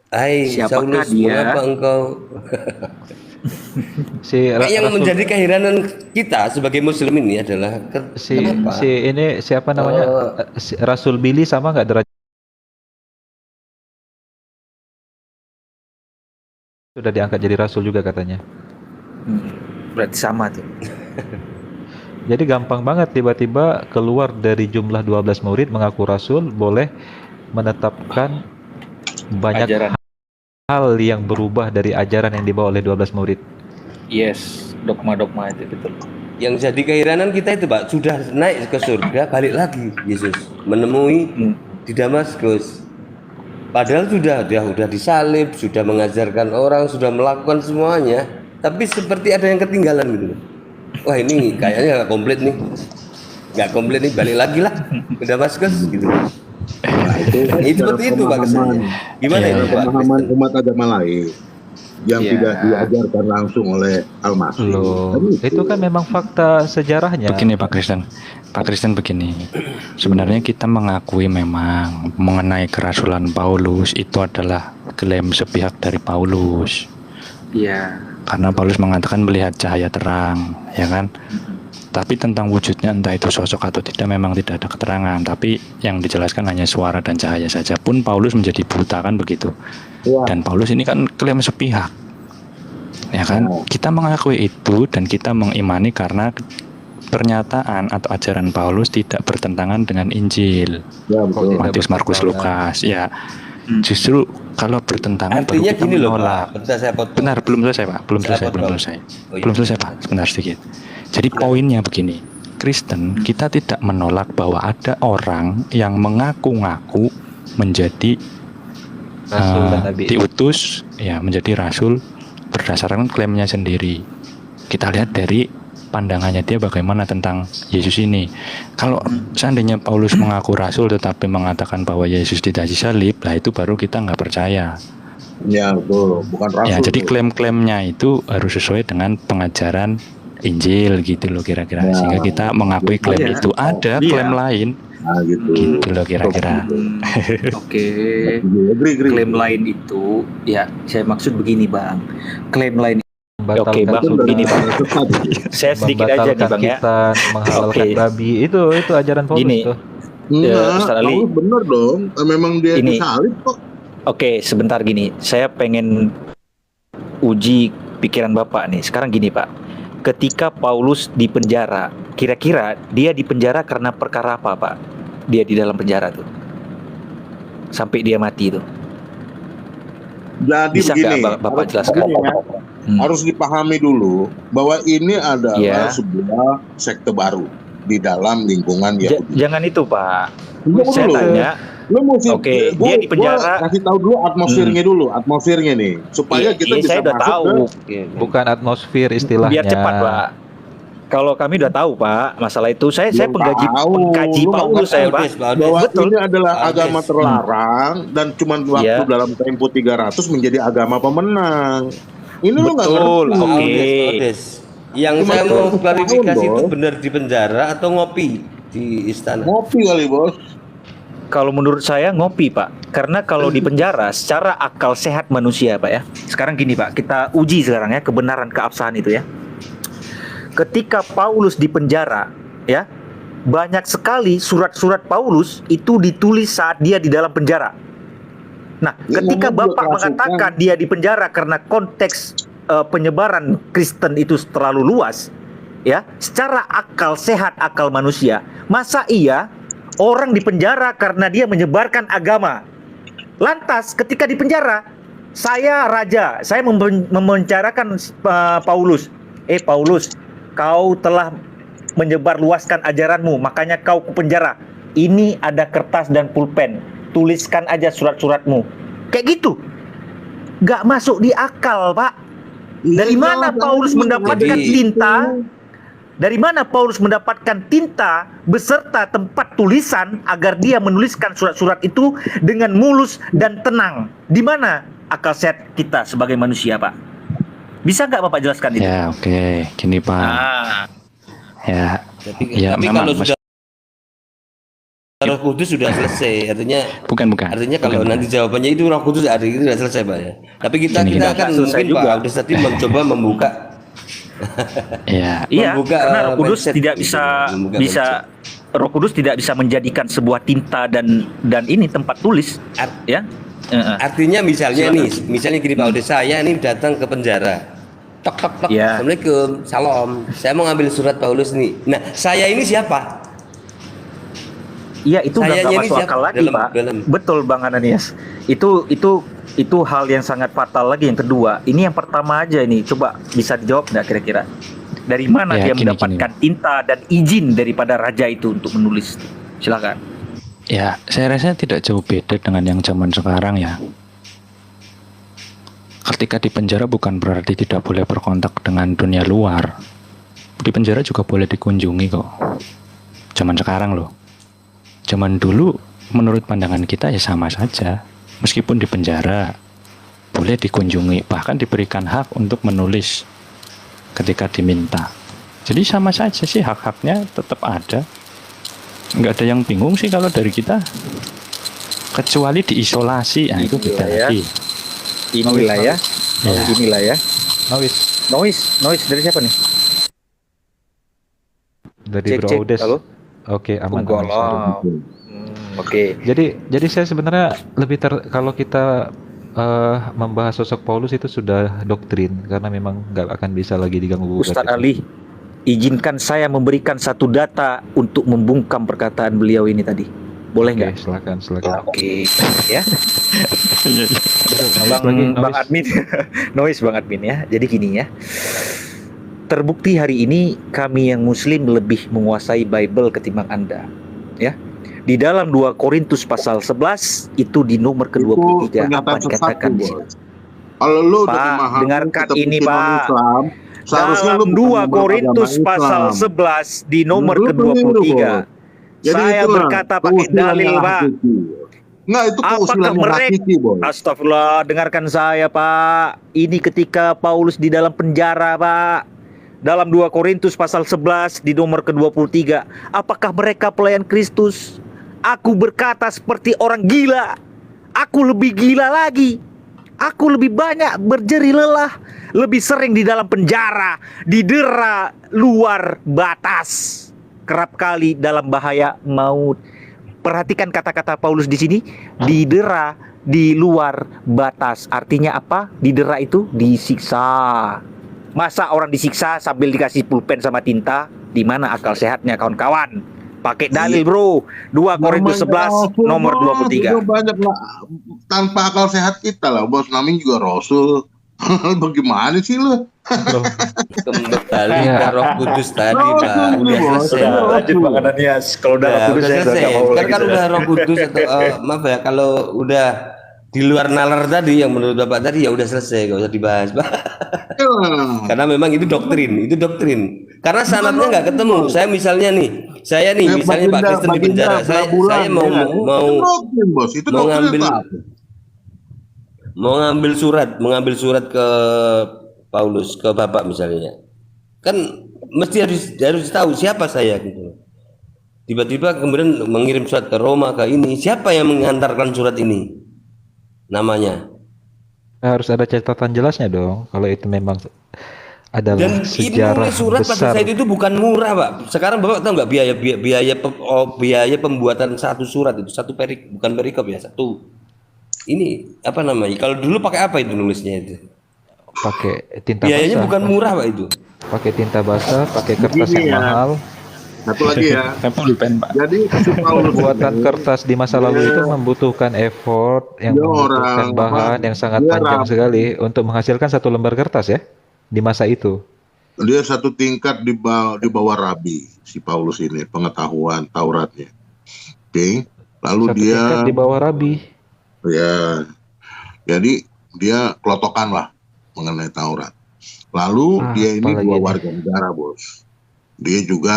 Hai Siapakah Saulus, dia? mengapa engkau? Si Yang Rasul- menjadi keheranan kita sebagai Muslim ini adalah kenapa? si ini siapa namanya? Rasul Billy sama nggak derajat? Sudah diangkat jadi rasul juga katanya. berarti sama tuh. Jadi gampang banget tiba-tiba keluar dari jumlah 12 murid mengaku rasul, boleh menetapkan banyak Ajaran. hal yang berubah dari ajaran yang dibawa oleh 12 murid. Yes, dogma-dogma itu betul. Yang jadi keheranan kita itu Pak, sudah naik ke surga, balik lagi Yesus menemui di Damaskus. Padahal sudah disalib, sudah mengajarkan orang, sudah melakukan semuanya, tapi seperti ada yang ketinggalan gitu. Wah ini kayaknya nggak komplit nih, balik lagi lah ke Damaskus gitu. Itu seperti itu Pak kesannya. Gimana Iya, itu Pak? Pemahaman umat agama lain yang Iya. tidak diajarkan langsung oleh Al-Masih. Loh, Kan itu kan memang fakta sejarahnya. Begini Pak Kristen begini. Sebenarnya kita mengakui memang mengenai kerasulan Paulus itu adalah klaim sepihak dari Paulus. Iya. Karena Paulus mengatakan melihat cahaya terang, ya kan? Tapi tentang wujudnya entah itu sosok atau tidak memang tidak ada keterangan. Tapi yang dijelaskan hanya suara dan cahaya saja. Pun Paulus menjadi buta kan begitu. Dan Paulus ini kan klaim sepihak, ya kan? Kita mengakui itu dan kita mengimani karena pernyataan atau ajaran Paulus tidak bertentangan dengan Injil. Ya, betul. Tidak Matius, Markus, bertentangan. Lukas. Ya, justru kalau bertentangan baru Artinya kita gini loh menolak. Pak, bentar saya potong. Benar, belum selesai Pak. Belum Saya selesai, belum potong. selesai. Oh, iya. Belum selesai Pak, sebentar sedikit. Jadi poinnya begini, Kristen kita tidak menolak bahwa ada orang yang mengaku-ngaku menjadi Rasul dan nabi. diutus ya menjadi rasul berdasarkan klaimnya sendiri. Kita lihat dari pandangannya dia bagaimana tentang Yesus ini. Kalau seandainya Paulus mengaku rasul tetapi mengatakan bahwa Yesus tidak disalib, lah itu baru kita nggak percaya. Ya, betul. Bukan rasul. Ya, jadi klaim-klaimnya itu harus sesuai dengan pengajaran Injil gitu loh kira-kira. Ya. Sehingga kita mengakui klaim Iya. itu. Ada Iya. klaim lain Nah, gitu. gitu loh kira-kira. Oke. Agree. Klaim lain itu, ya saya maksud begini Bang. Klaim lain. Membatalkan Oke, Bang, surga, begini, Bang. Saya sedikit aja nih membatalkan Bang ya. khitan, menghalalkan Oke. babi. Itu ajaran Paulus Gini. tuh. Enggak, Ustaz Ali. Paulus bener dong. Memang dia Ini. disalib kok. Oke, sebentar gini. Saya pengen uji pikiran Bapak nih. Sekarang gini, Pak. Ketika Paulus di penjara, kira-kira dia di penjara karena perkara apa, Pak? Dia di dalam penjara tuh. Sampai dia mati tuh. Jadi Bisa begini, nggak Bapak jelaskan? harus dipahami dulu bahwa ini adalah Iya. sebuah sekte baru di dalam lingkungan Yahudi. Jangan itu, Pak. Tunggu Saya dulu. tanya, Lu mesti, Oke, gua- dia di penjara. gua kasih tahu dulu atmosfernya nih, supaya kita bisa saya udah masuk tahu. Bukan atmosfer istilahnya. Biar cepat, Pak. Kalau kami udah tahu, Pak, masalah itu saya Lu pengkaji tahu, pengkaji lu Paulus nggak saya, tahu, Pak. bahwa Betul. ini adalah Aldes. agama terlarang dan cuma waktu Iya. dalam tempo 300 menjadi agama pemenang. Ini lu nggak Betul, ngerti. oke. Odes. Yang Cuma saya mau 200 klarifikasi tahun, itu Bos. benar di penjara atau ngopi di istana? Ngopi kali, Bos. Kalau menurut saya ngopi, Pak. Karena kalau di penjara secara akal sehat manusia, Pak ya. Sekarang gini, Pak, kita uji sekarang ya kebenaran keabsahan itu ya. Ketika Paulus di penjara, ya, banyak sekali surat-surat Paulus itu ditulis saat dia di dalam penjara. Nah, Ya, ketika namanya juga Bapak kerasukan. mengatakan dia di penjara karena konteks penyebaran Kristen itu terlalu luas, ya, secara akal sehat akal manusia, masa iya orang di penjara karena dia menyebarkan agama? Lantas ketika di penjara, saya raja, saya memenjarakan Paulus. Paulus, kau telah menyebarluaskan ajaranmu, makanya kau kupenjara. Ini ada kertas dan pulpen, tuliskan aja surat-suratmu. Kayak gitu. Gak masuk di akal, Pak. Dari mana Paulus mendapatkan tinta? Dari mana Paulus mendapatkan tinta beserta tempat tulisan agar dia menuliskan surat-surat itu dengan mulus dan tenang? Di mana akal sehat kita sebagai manusia, Pak? Bisa nggak Bapak jelaskan itu? Ya, oke. Gini, Pak. Ya, tapi kalau sudah Roh Kudus sudah selesai, artinya bukan. Artinya kalau bukan. nanti jawabannya itu Roh Kudus hari itu sudah selesai, Pak ya. Tapi kita akan mungkin Pak Audes tadi mencoba membuka. Iya, karena Roh Kudus mindset tidak gitu, bisa Roh Kudus tidak bisa menjadikan sebuah tinta dan ini tempat tulis, ya. Artinya misalnya gini Pak Audes, saya ini datang ke penjara. Tok. Ya. Assalamualaikum, salam. Saya mau ngambil surat Paulus nih. Nah, saya ini siapa? Iya, itu nggak Sayanya ini masuk siapa? akal lagi, Pak. Betul, Bang Ananias. Itu hal yang sangat fatal lagi. Yang kedua, ini yang pertama aja ini. Coba bisa dijawab nggak kira-kira? Dari mana dia mendapatkan tinta dan izin daripada raja itu untuk menulis? Silakan. Ya, saya rasa tidak jauh beda dengan yang zaman sekarang ya. Ketika di penjara bukan berarti tidak boleh berkontak dengan dunia luar. Di penjara juga boleh dikunjungi kok. Zaman sekarang loh. Zaman dulu menurut pandangan kita ya sama saja. Meskipun di penjara boleh dikunjungi, bahkan diberikan hak untuk menulis ketika diminta. Jadi sama saja sih, hak-haknya tetap ada. Nggak ada yang bingung sih kalau dari kita. Kecuali diisolasi, nah itu beda lagi. Inilah ya. Inilah ya. Noise dari siapa nih? Dari Cek. Bro Audes. Halo? Oke, aman. Oke. Jadi saya sebenarnya lebih kalau kita membahas sosok Paulus itu sudah doktrin, karena memang nggak akan bisa lagi diganggu. Ustadz Ali, izinkan saya memberikan satu data untuk membungkam perkataan beliau ini tadi. Boleh nggak? Silakan. Oke. Ya. Bang Admin, noise Bang Admin ya. Jadi gini ya. Terbukti hari ini kami yang Muslim lebih menguasai Bible ketimbang Anda. Ya. Di dalam 2 Korintus pasal 11 itu di nomor ke-23 apa dikatakan di situ? Kalau lu udah Pak, memahami dengarkan ini, kepentingan Pak. Islam, seharusnya Dalam lu 2 Korintus pasal 11 di nomor ke-23 saya berkata pakai dalil, Pak. Enggak, itu Apakah keusilan yang mereka hakiki, Boy. Astagfirullah, dengarkan saya, Pak. Ini ketika Paulus di dalam penjara, Pak. Dalam 2 Korintus pasal 11 di nomor ke-23, apakah mereka pelayan Kristus? Aku berkata seperti orang gila. Aku lebih gila lagi. Aku lebih banyak berjerih lelah, lebih sering di dalam penjara, didera luar batas, kerap kali dalam bahaya maut. Perhatikan kata-kata Paulus di sini, didera di luar batas. Artinya apa? Didera itu disiksa. Masa orang disiksa sambil dikasih pulpen sama tinta? Di mana akal sehatnya, kawan-kawan? Pakai dalil, bro. 2 Korintus 11 nomor 23. Itu banyak lah, tanpa akal sehat kita lah, bos. Namanya juga Rasul. Bagaimana sih lu? Kembali ke Roh Kudus tadi, Pak. Udah selesai. Lanjut Bang Ananias. Kalau udah Roh Kudus saya selesai. nggak mau lagi. Kan udah Roh Kudus atau maaf ya, kalau udah di luar nalar tadi yang menurut Bapak tadi ya udah selesai, nggak usah dibahas, Pak. Karena memang itu doktrin. Karena sanadnya nggak ketemu. Saya misalnya Pak Kristen di penjara, saya mau ngambil surat ke Paulus, ke Bapak misalnya. Kan mesti harus tahu siapa saya gitu. Tiba-tiba kemudian mengirim surat ke Roma, ke ini, siapa yang mengantarkan surat ini? Namanya. Harus ada catatan jelasnya dong, kalau itu memang adalah Dan sejarah ini surat pada besar. saat itu bukan murah, Pak. Sekarang Bapak tahu nggak biaya pembuatan satu surat itu bukan perikop ya, satu. Ini apa namanya? Kalau dulu pakai apa itu nulisnya itu? Pakai tinta Biayanya basah. bukan murah, Pak, itu. Pakai tinta basah, pakai kertas yang mahal. Satu lagi ya. pulpen, Pak. Jadi si Paulus Pembuatan kertas di masa lalu itu membutuhkan effort, yang membutuhkan bahan yang sangat panjang sekali untuk menghasilkan satu lembar kertas ya di masa itu. Dia satu tingkat di bawah Rabi, si Paulus ini, pengetahuan Tauratnya. Oke. Lalu Satu dia, tingkat di bawah Rabi. ya, jadi dia kelotokan lah mengenai Taurat. Lalu dia ini apalagi dua nih? warga negara, bos. Dia juga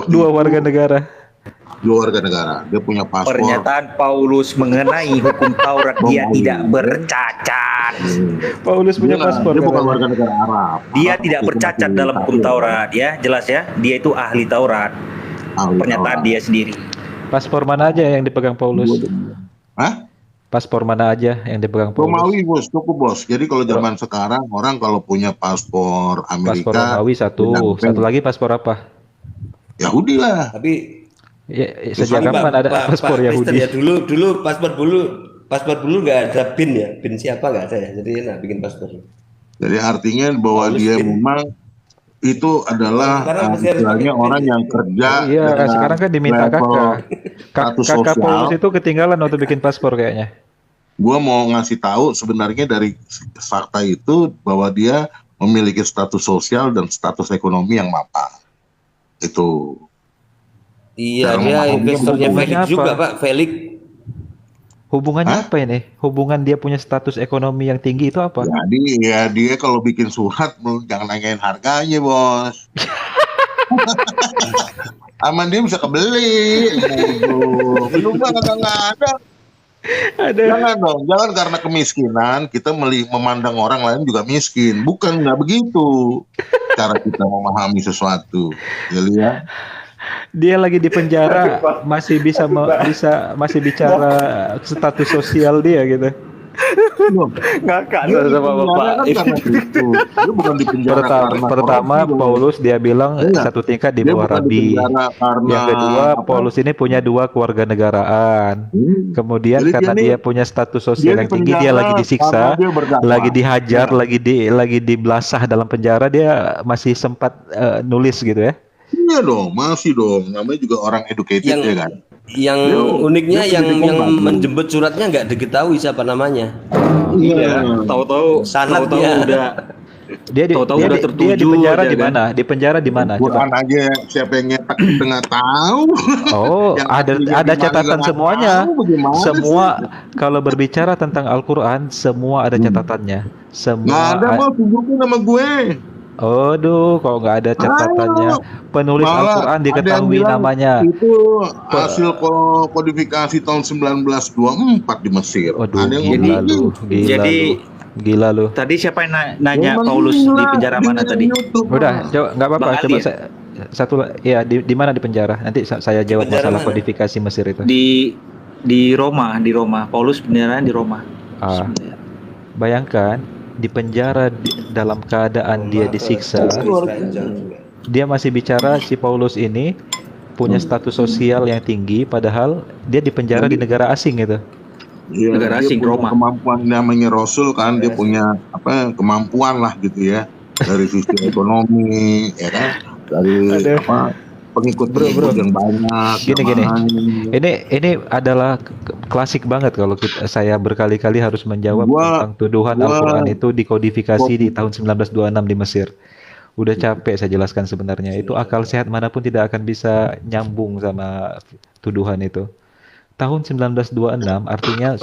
Dua warga negara. dua warga negara. Dia punya paspor. Pernyataan Paulus mengenai hukum Taurat, dia tidak bercacat. Paulus punya paspor. Dia bukan katanya. warga negara Arab. Dia Arab tidak itu bercacat masih dalam hukum kafir. Taurat, ya, jelas ya. Dia itu ahli Taurat. Ahli Pernyataan Taurat. dia sendiri. Paspor mana aja yang dipegang Paulus? Hah? Paspor mana aja yang dipegang Paulus? Romawi, bos, cukup, bos. Jadi kalau zaman sekarang orang kalau punya paspor Paspor Amerika, Romawi satu. sedangkan Satu lagi paspor apa? Yahudi lah. Tapi Ya, sejak Pak- kapan ada Pak- paspor Pak Kristen Yahudi? ya, dulu paspor dulu nggak ada PIN ya, PIN siapa nggak ada ya, jadi enak bikin paspor. Jadi artinya bahwa Paulus dia ini- memang itu adalah Sekarang masih harus istilahnya pakai orang PIN. yang kerja Iya, dengan sekarang kan diminta level kakak. status Kakak sosial. Paulus itu ketinggalan waktu bikin paspor kayaknya. Gua mau ngasih tahu sebenarnya dari fakta itu bahwa dia memiliki status sosial dan status ekonomi yang mapan. Itu. Iya, Cara dia memahami investornya hubungannya Felix apa? juga Pak, Felix. Hubungannya Hah? apa ini? Hubungan dia punya status ekonomi yang tinggi itu apa? Jadi ya dia kalau bikin surat jangan nanyain harganya, bos. Aman dia bisa kebeli. Belum nggak ada. Jangan dong, jangan karena kemiskinan kita memandang orang lain juga miskin. Bukan, nggak begitu cara kita memahami sesuatu. Jadi ya, Dia lagi di penjara masih bisa masih bicara status sosial dia gitu. Ngakak dia di sama penjara Bapak. kan karena itu. Dia bukan di penjara karena Pertama korupsi, Paulus dia bilang Iya. satu tingkat di Dia bawah bukan di Rabi. penjara karena Yang kedua, apa? Paulus ini punya dua kewarganegaraan. Kemudian Jadi karena dia dia punya status sosial dia yang tinggi, dia dipenjara lagi disiksa, karena dia berdakwah. lagi dihajar, Iya. lagi dibelasah dalam penjara, dia masih sempat nulis gitu ya. Iya dong, masih dong. Namanya juga orang educated Yang ya kan. yang Dia- uniknya dia pendidikan yang bagus. menjemput suratnya nggak diketahui siapa namanya. Iya, tahu-tahu Sanadnya. udah Dia di, Tahu-tahu dia, udah di- dia di tertuju penjara aja di kan. mana? Di penjara di mana? Quran Coba. aja siapa yang nyetak kita nggak tahu. Oh, Yang ada aslinya ada di mana catatan nggak semuanya. tahu, bagaimana Semua sih? kalau berbicara tentang Al-Qur'an, semua ada catatannya. Nggak Semua ada mau tunjukin sama gue. Aduh, kalau nggak ada catatannya, penulis Malah Al-Qur'an ada yang diketahui bilang namanya. Itu hasil kodifikasi tahun 1924 di Mesir. Waduh, Ada yang gila ngomong lu, gitu. gila Jadi lu, gila lu. tadi siapa yang nanya Memang Paulus di gila, penjara dia mana di tadi? YouTube, Udah, Bang. coba nggak apa-apa. Bang Coba Ali ya? satu ya di mana di penjara? Nanti saya jawab penjara masalah mana? kodifikasi Mesir itu. Di Roma, di Roma. Paulus penjaraan di Roma. Ah, bayangkan di penjara dalam keadaan dia disiksa. Dia masih bicara si Paulus ini punya status sosial yang tinggi, padahal dia di penjara di negara asing gitu. Iya, Negara dia asing, punya Roma. kemampuan namanya Rasul kan, dia punya apa kemampuan lah gitu ya dari sisi ekonomi, ya kan, dari Aduh. apa pengikut-pengikut yang banyak. Gini. yang Ini adalah klasik banget kalau saya berkali-kali harus menjawab tentang tuduhan gua- Al-Qur'an itu dikodifikasi di tahun 1926 di Mesir. Udah capek saya jelaskan sebenarnya. Itu akal sehat manapun tidak akan bisa nyambung sama tuduhan itu. Tahun 1926 artinya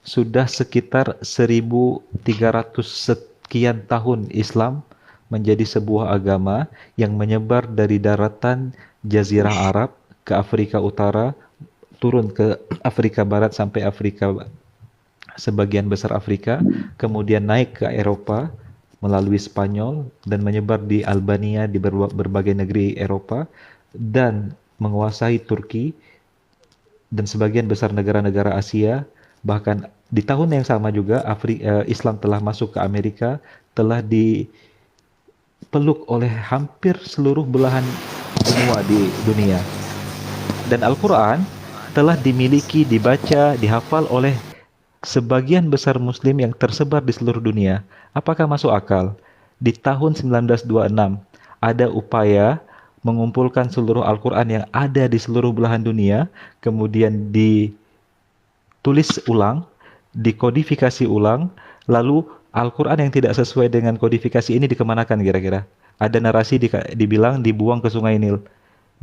sudah sekitar 1300 sekian tahun Islam menjadi sebuah agama yang menyebar dari daratan Jazirah Arab ke Afrika Utara, turun ke Afrika Barat sampai Afrika sebagian besar Afrika, kemudian naik ke Eropa melalui Spanyol dan menyebar di Albania di berbagai negeri Eropa dan menguasai Turki dan sebagian besar negara-negara Asia. Bahkan di tahun yang sama juga Islam telah masuk ke Amerika, telah dipeluk oleh hampir seluruh belahan benua di dunia. Dan Al-Quran telah dimiliki, dibaca, dihafal oleh sebagian besar muslim yang tersebar di seluruh dunia. Apakah masuk akal? Di tahun 1926 ada upaya mengumpulkan seluruh Al-Quran yang ada di seluruh belahan dunia, kemudian ditulis ulang, dikodifikasi ulang, lalu Al-Quran yang tidak sesuai dengan kodifikasi ini dikemanakan kira-kira? Ada narasi dibilang dibuang ke Sungai Nil.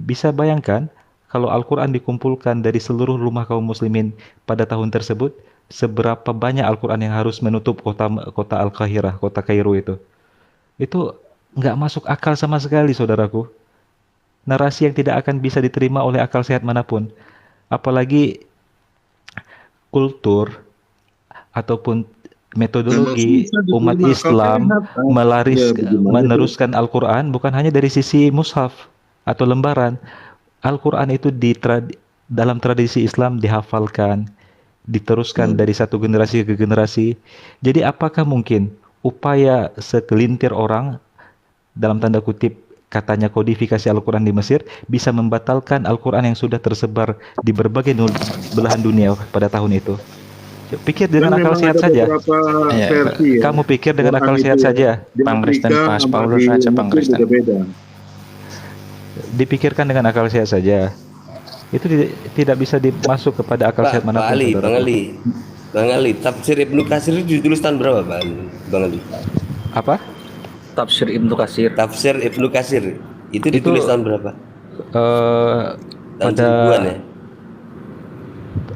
Bisa bayangkan kalau Al-Quran dikumpulkan dari seluruh rumah kaum muslimin pada tahun tersebut, seberapa banyak Al-Quran yang harus menutup kota Al-Qahirah, kota Kairo itu. Itu nggak masuk akal sama sekali, saudaraku. Narasi yang tidak akan bisa diterima oleh akal sehat manapun. Apalagi kultur ataupun metodologi umat Islam meneruskan Al-Quran bukan hanya dari sisi mushaf atau lembaran. Al-Quran itu dalam tradisi Islam dihafalkan, diteruskan dari satu generasi ke generasi. Jadi apakah mungkin upaya segelintir orang, dalam tanda kutip katanya kodifikasi Al-Quran di Mesir, bisa membatalkan Al-Quran yang sudah tersebar di berbagai belahan dunia pada tahun itu? Pikir dengan akal sehat saja. Kamu pikir dengan akal sehat saja. Bang Kristen Pas Paulus saja, Bang Kristen. Dipikirkan dengan akal sehat saja. Itu tidak bisa dimasuk kepada akal sehat manapun. Bang Ali, tafsir Ibnu Katsir itu ditulis tahun berapa, Bang Ali? Apa? Tafsir Ibnu Katsir. Tafsir Ibnu Katsir itu ditulis tahun berapa? Pada ya?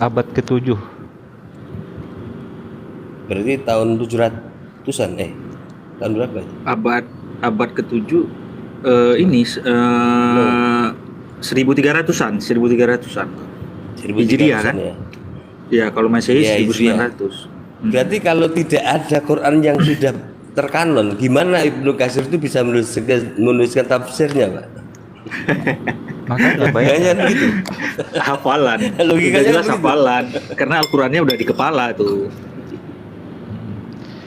abad ke-7. Berarti tahun 700-an tahun berapa? Abad ke-7 ini 1300-an. Hijriah kan? Ya, kalau Masehi 1900. Berarti kalau tidak ada Quran yang sudah terkanon, gimana Ibnu Katsir itu bisa menuliskan tafsirnya, Pak? Makanya bayangkan gitu. Hafalan. Logikanya jelas hafalan. Karena Al-Qur'annya udah di kepala tuh.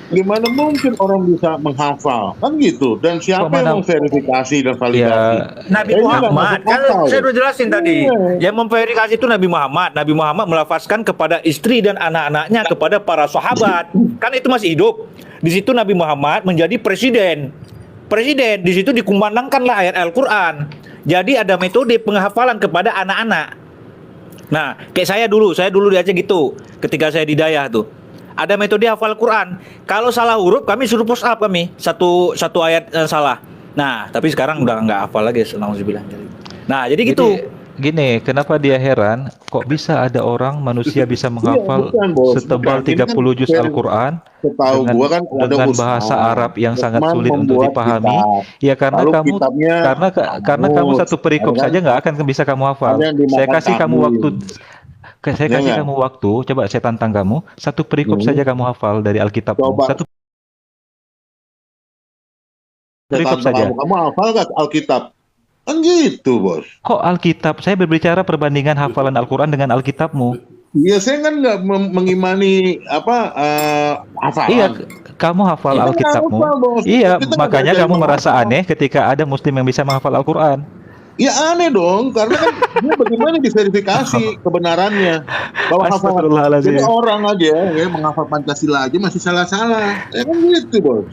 Gimana mungkin orang bisa menghafal kan gitu, dan siapa yang memverifikasi dan validasi? Nabi Muhammad kan saya udah jelasin tadi. Yang memverifikasi itu Nabi Muhammad. Nabi Muhammad melafazkan kepada istri dan anak-anaknya, kepada para sahabat. Kan itu masih hidup. Di situ Nabi Muhammad menjadi presiden. Di situ dikumandangkanlah ayat Al-Qur'an. Jadi ada metode penghafalan kepada anak-anak. Nah, kayak saya dulu di Aceh gitu. Ketika saya di Dayah tuh, ada metode hafal Quran. Kalau salah huruf kami suruh push up kami. Satu ayat salah. Nah, tapi sekarang udah nggak hafal lagi, alhamdulillah. Nah, jadi gitu. Gini, kenapa dia heran? Kok bisa ada manusia bisa menghafal setebal 30 juz Al-Quran dengan bahasa Arab yang sangat sulit untuk dipahami? Ya karena kamu satu perikop saja nggak akan bisa kamu hafal. Saya kasih kamu waktu, coba saya tantang kamu, satu perikop saja kamu hafal dari Alkitabmu. Satu perikop saja. Kamu hafal nggak Alkitab? Kan gitu, Bos. Kok Alkitab? Saya berbicara perbandingan hafalan Al-Quran dengan Alkitabmu. Iya, saya kan nggak mengimani hafalan. Iya, kamu hafal Alkitabmu. Iya, makanya kamu merasa aneh ketika ada Muslim yang bisa menghafal Al-Quran. Ya aneh dong, karena kan dia bagaimana diverifikasi kebenarannya bahwa hafalan. Jadi orang aja ya menghafal Pancasila aja masih salah-salah. Ya kan gitu, Bos.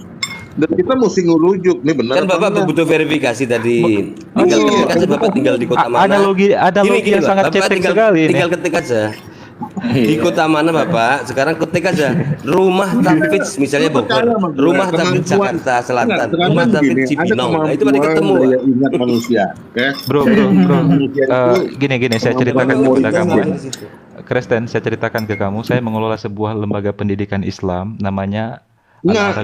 Dan kita mesti ngerujuk nih benar. Kan Bapak butuh verifikasi tadi. Bapak tinggal di kota mana? Analogi yang sangat cetek sekali. Tinggal ketik aja. Di kota mana Bapak? Sekarang ketik aja. Rumah Tafidz misalnya Bogor. Rumah Tafidz Jakarta Selatan. Rumah Tafidz Cibinong. Nah, itu pada ketemu. Ingat manusia. Bro. Gini saya ceritakan kepada kamu. Kristen, saya ceritakan ke kamu. Saya mengelola sebuah lembaga pendidikan Islam namanya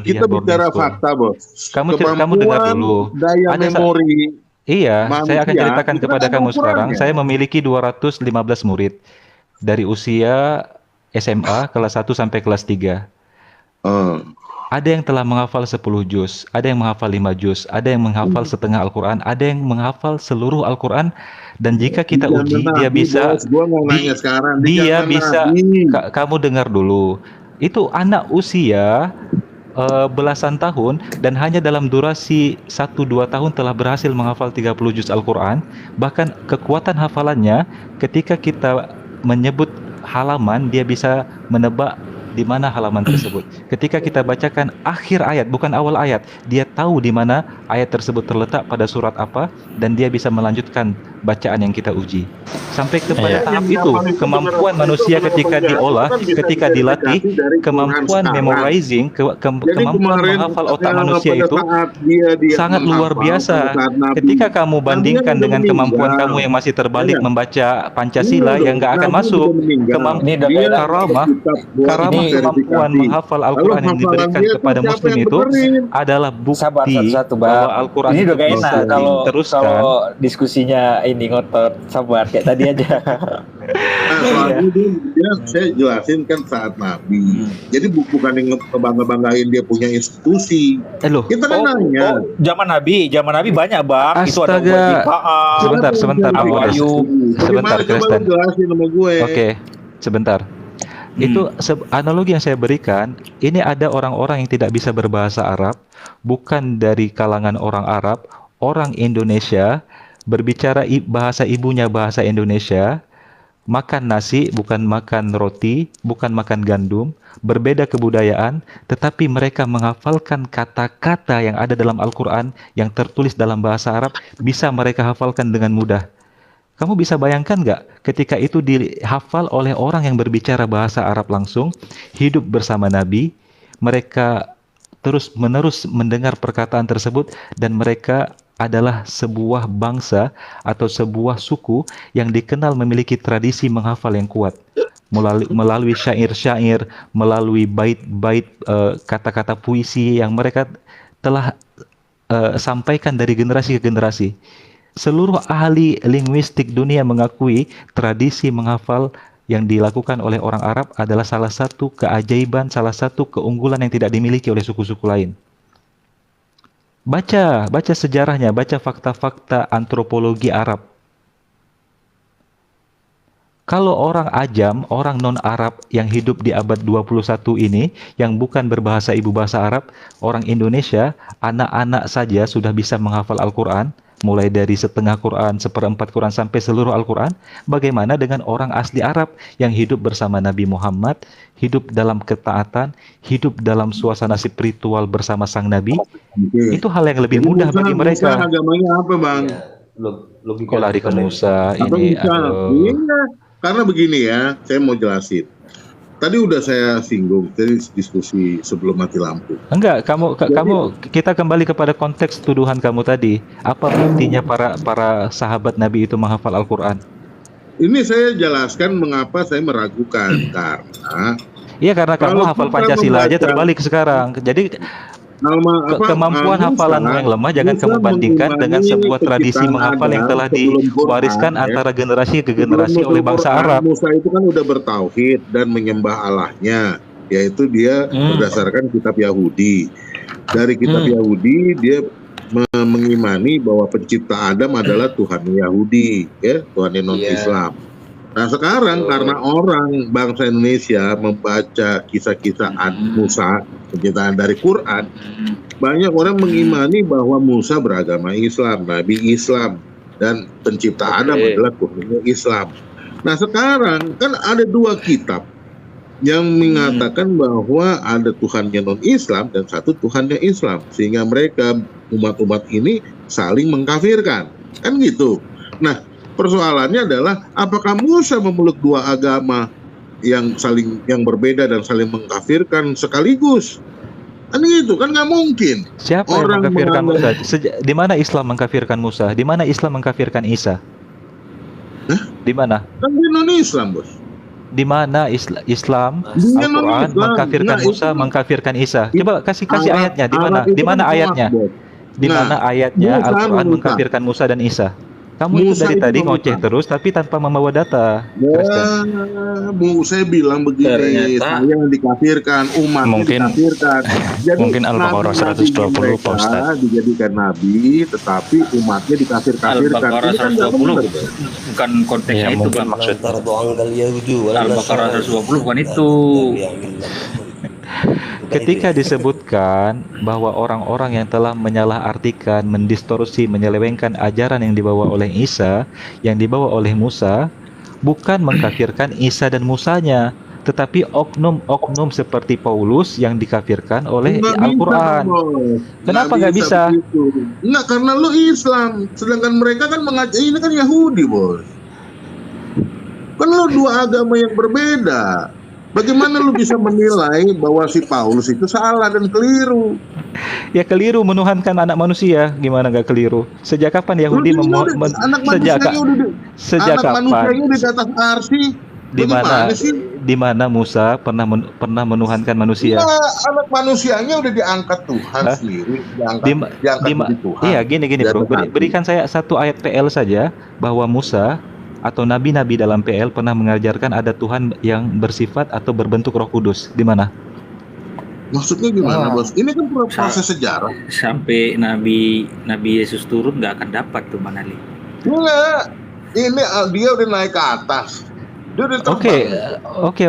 kita bicara fakta, Bos. Kamu dengar dulu. Daya memori. Iya, saya akan ceritakan kepada kamu sekarang. Saya memiliki 215 murid dari usia SMA kelas 1 sampai kelas 3. Ada yang telah menghafal 10 juz, ada yang menghafal 5 juz, ada yang menghafal setengah Al-Quran, ada yang menghafal seluruh Al-Quran. Dan jika kita uji, dia bisa, kamu dengar dulu. Itu anak usia belasan tahun dan hanya dalam durasi 1-2 tahun telah berhasil menghafal 30 juz Al-Quran. Bahkan kekuatan hafalannya ketika kita menyebut halaman, dia bisa menebak di mana halaman tersebut. Ketika kita bacakan akhir ayat, bukan awal ayat, dia tahu di mana ayat tersebut terletak pada surat apa, dan dia bisa melanjutkan bacaan yang kita uji. Sampai kepada Iya. tahap Yang itu, paling kemampuan penting manusia adalah ketika pengertian. diolah, Itu kan bisa ketika diidentifikasi dilatih, dari Quran kemampuan sekarang. memorizing, Jadi kemampuan kemarin menghafal otak manusia pada itu saat dia sangat luar menghafal, biasa. pada saat Nabi, Ketika kamu Nabi kan bandingkan udah dengan kemampuan meninggal. kamu yang masih terbalik Ya, membaca iya Pancasila dong, yang nggak akan Nabi masuk. udah meninggal. Ini udah Dia kayak Karamah, kitab buat karamah ini kemampuan verifikasi. menghafal Lalu Al-Quran yang hafalan diberikan dia tuh kepada siapa Muslim yang itu benerin? adalah sabar bukti satu-satu bahwa bang. Al-Quran Ini itu udah gak bisa enak kalau diteruskan. diskusinya ini ngotot. Sabar kayak tadi aja. Nah, soalnya dia saya jelasin kan saat Nabi. Jadi bukan yang ngebangga-banggain dia punya institusi. Loh, Kita kan nanya. Zaman Nabi banyak bang. Itu ada Astaga. Ubay bin Ka'ab. Sebentar, Abu Bang Ades. Ayyub. Sebentar, Gimana coba lu Kristen. jelasin sama gue. Oke, sebentar. Itu analogi yang saya berikan, ini ada orang-orang yang tidak bisa berbahasa Arab, bukan dari kalangan orang Arab, orang Indonesia, berbicara bahasa ibunya bahasa Indonesia, makan nasi, bukan makan roti, bukan makan gandum, berbeda kebudayaan, tetapi mereka menghafalkan kata-kata yang ada dalam Al-Quran, yang tertulis dalam bahasa Arab, bisa mereka hafalkan dengan mudah. Kamu bisa bayangkan nggak ketika itu dihafal oleh orang yang berbicara bahasa Arab langsung, hidup bersama Nabi, mereka terus-menerus mendengar perkataan tersebut dan mereka adalah sebuah bangsa atau sebuah suku yang dikenal memiliki tradisi menghafal yang kuat. Melalui syair-syair, melalui bait-bait kata-kata puisi yang mereka telah sampaikan dari generasi ke generasi. Seluruh ahli linguistik dunia mengakui tradisi menghafal yang dilakukan oleh orang Arab adalah salah satu keajaiban, salah satu keunggulan yang tidak dimiliki oleh suku-suku lain. Baca sejarahnya, baca fakta-fakta antropologi Arab. Kalau orang ajam, orang non-Arab yang hidup di abad 21 ini, yang bukan berbahasa ibu bahasa Arab, orang Indonesia, anak-anak saja sudah bisa menghafal Al-Quran, mulai dari setengah Quran, seperempat Quran, sampai seluruh Al-Quran. Bagaimana dengan orang asli Arab yang hidup bersama Nabi Muhammad, hidup dalam ketaatan, hidup dalam suasana spiritual bersama sang Nabi? Oke. Itu hal yang lebih Jadi mudah bagi Musa mereka. agamanya apa, Bang? Logika Kok lari ke Musa Apa ini? Musa? Aduh. Iya. Karena begini ya, saya mau jelasin. Tadi udah saya singgung, tadi diskusi sebelum mati lampu. Enggak, kita kembali kepada konteks tuduhan kamu tadi. Apa buktinya para sahabat Nabi itu menghafal Al-Quran? Ini saya jelaskan mengapa saya meragukan. Karena Iya, karena kamu Kalau hafal kita Pancasila aja membaca- terbalik sekarang. Jadi kemampuan Musa, hafalanmu yang lemah jangan Musa kamu bandingkan dengan mengimani sebuah tradisi penciptaan menghafal yang Adam telah sebelum diwariskan Quran, ya. antara generasi ke Sebelum generasi nuzul oleh bangsa Quran, Arab. Musa itu kan udah bertauhid dan menyembah Allahnya, yaitu dia berdasarkan kitab Yahudi. Dari kitab Yahudi dia mengimani bahwa pencipta Adam adalah Tuhan Yahudi, ya, Tuhan non-Islam. Nah sekarang karena orang bangsa Indonesia membaca kisah-kisah Musa, penciptaan dari Quran, banyak orang mengimani bahwa Musa beragama Islam, Nabi Islam, dan pencipta Adam adalah Tuhan Islam. Nah sekarang kan ada dua kitab yang mengatakan bahwa ada Tuhannya non-Islam dan satu Tuhannya Islam, sehingga mereka umat-umat ini saling mengkafirkan, kan gitu. Nah persoalannya adalah apakah Musa memeluk dua agama yang berbeda dan saling mengkafirkan sekaligus? Kan gitu, kan nggak mungkin. Siapa Orang yang mengkafirkan Musa? menganggap- Di mana Islam mengkafirkan Musa? Di mana Islam mengkafirkan Isa? Di mana? Kan dia non-Islam, Bos. Di mana Islam Dia Al-Quran non-Islam. mengkafirkan Nah, Musa, itu- mengkafirkan Isa? Coba kasih ayatnya. Di mana? Arab Di itu mana kan ayatnya? maaf, Bos. Di Nah, mana ayatnya Musa Al-Quran meminta. mengkafirkan Musa dan Isa? Kamu itu Musa dari itu tadi meminta. ngoceh terus tapi tanpa membawa data. Kristen. Saya bilang begini, Ternyata- saya yang dikafirkan, umat Mungkin- dikafirkan. Jadi mungkin Al-Baqarah nabi-nabi 120, Pak mereka Ustadz. dijadikan nabi, tetapi umatnya dikafir-kafirkan. Al-Baqarah Ini kan nggak 120 benar. bukan konteksnya Ya, itu mungkin bang. maksudnya. Al-Baqarah 120 bukan itu. Ketika disebutkan bahwa orang-orang yang telah menyalahartikan, mendistorsi, menyelewengkan ajaran yang dibawa oleh Isa, yang dibawa oleh Musa, bukan mengkafirkan Isa dan Musanya, tetapi oknum-oknum seperti Paulus yang dikafirkan oleh Nggak Al-Quran. bisa, Bos. Kenapa nggak bisa? begitu. Nggak, karena lu Islam, sedangkan mereka kan ini kan Yahudi, Bos. Kan lu dua agama yang berbeda. Bagaimana lu bisa menilai bahwa si Paulus itu salah dan keliru? Ya keliru menuhankan anak manusia, gimana nggak keliru? Sejak kapan Yahudi anak sejak manusianya udah sejak anak kapan? manusianya di atas arsy. Di mana Bagaimana sih? di mana Musa pernah menuhankan manusia? Nah, anak manusianya udah diangkat Tuhan Hah? sendiri, Di, diangkat di, jadi Tuhan. iya gini Di bro, atas arsy. berikan saya satu ayat PL saja bahwa Musa atau nabi-nabi dalam PL pernah mengajarkan ada Tuhan yang bersifat atau berbentuk Roh Kudus. Di mana? Maksudnya gimana, Bos? Ini kan proses sejarah. Sampai Nabi Yesus turun nggak akan dapat tuh Bang Ali. Enggak. Ini dia udah naik ke atas. Dia udah terbang. Oke.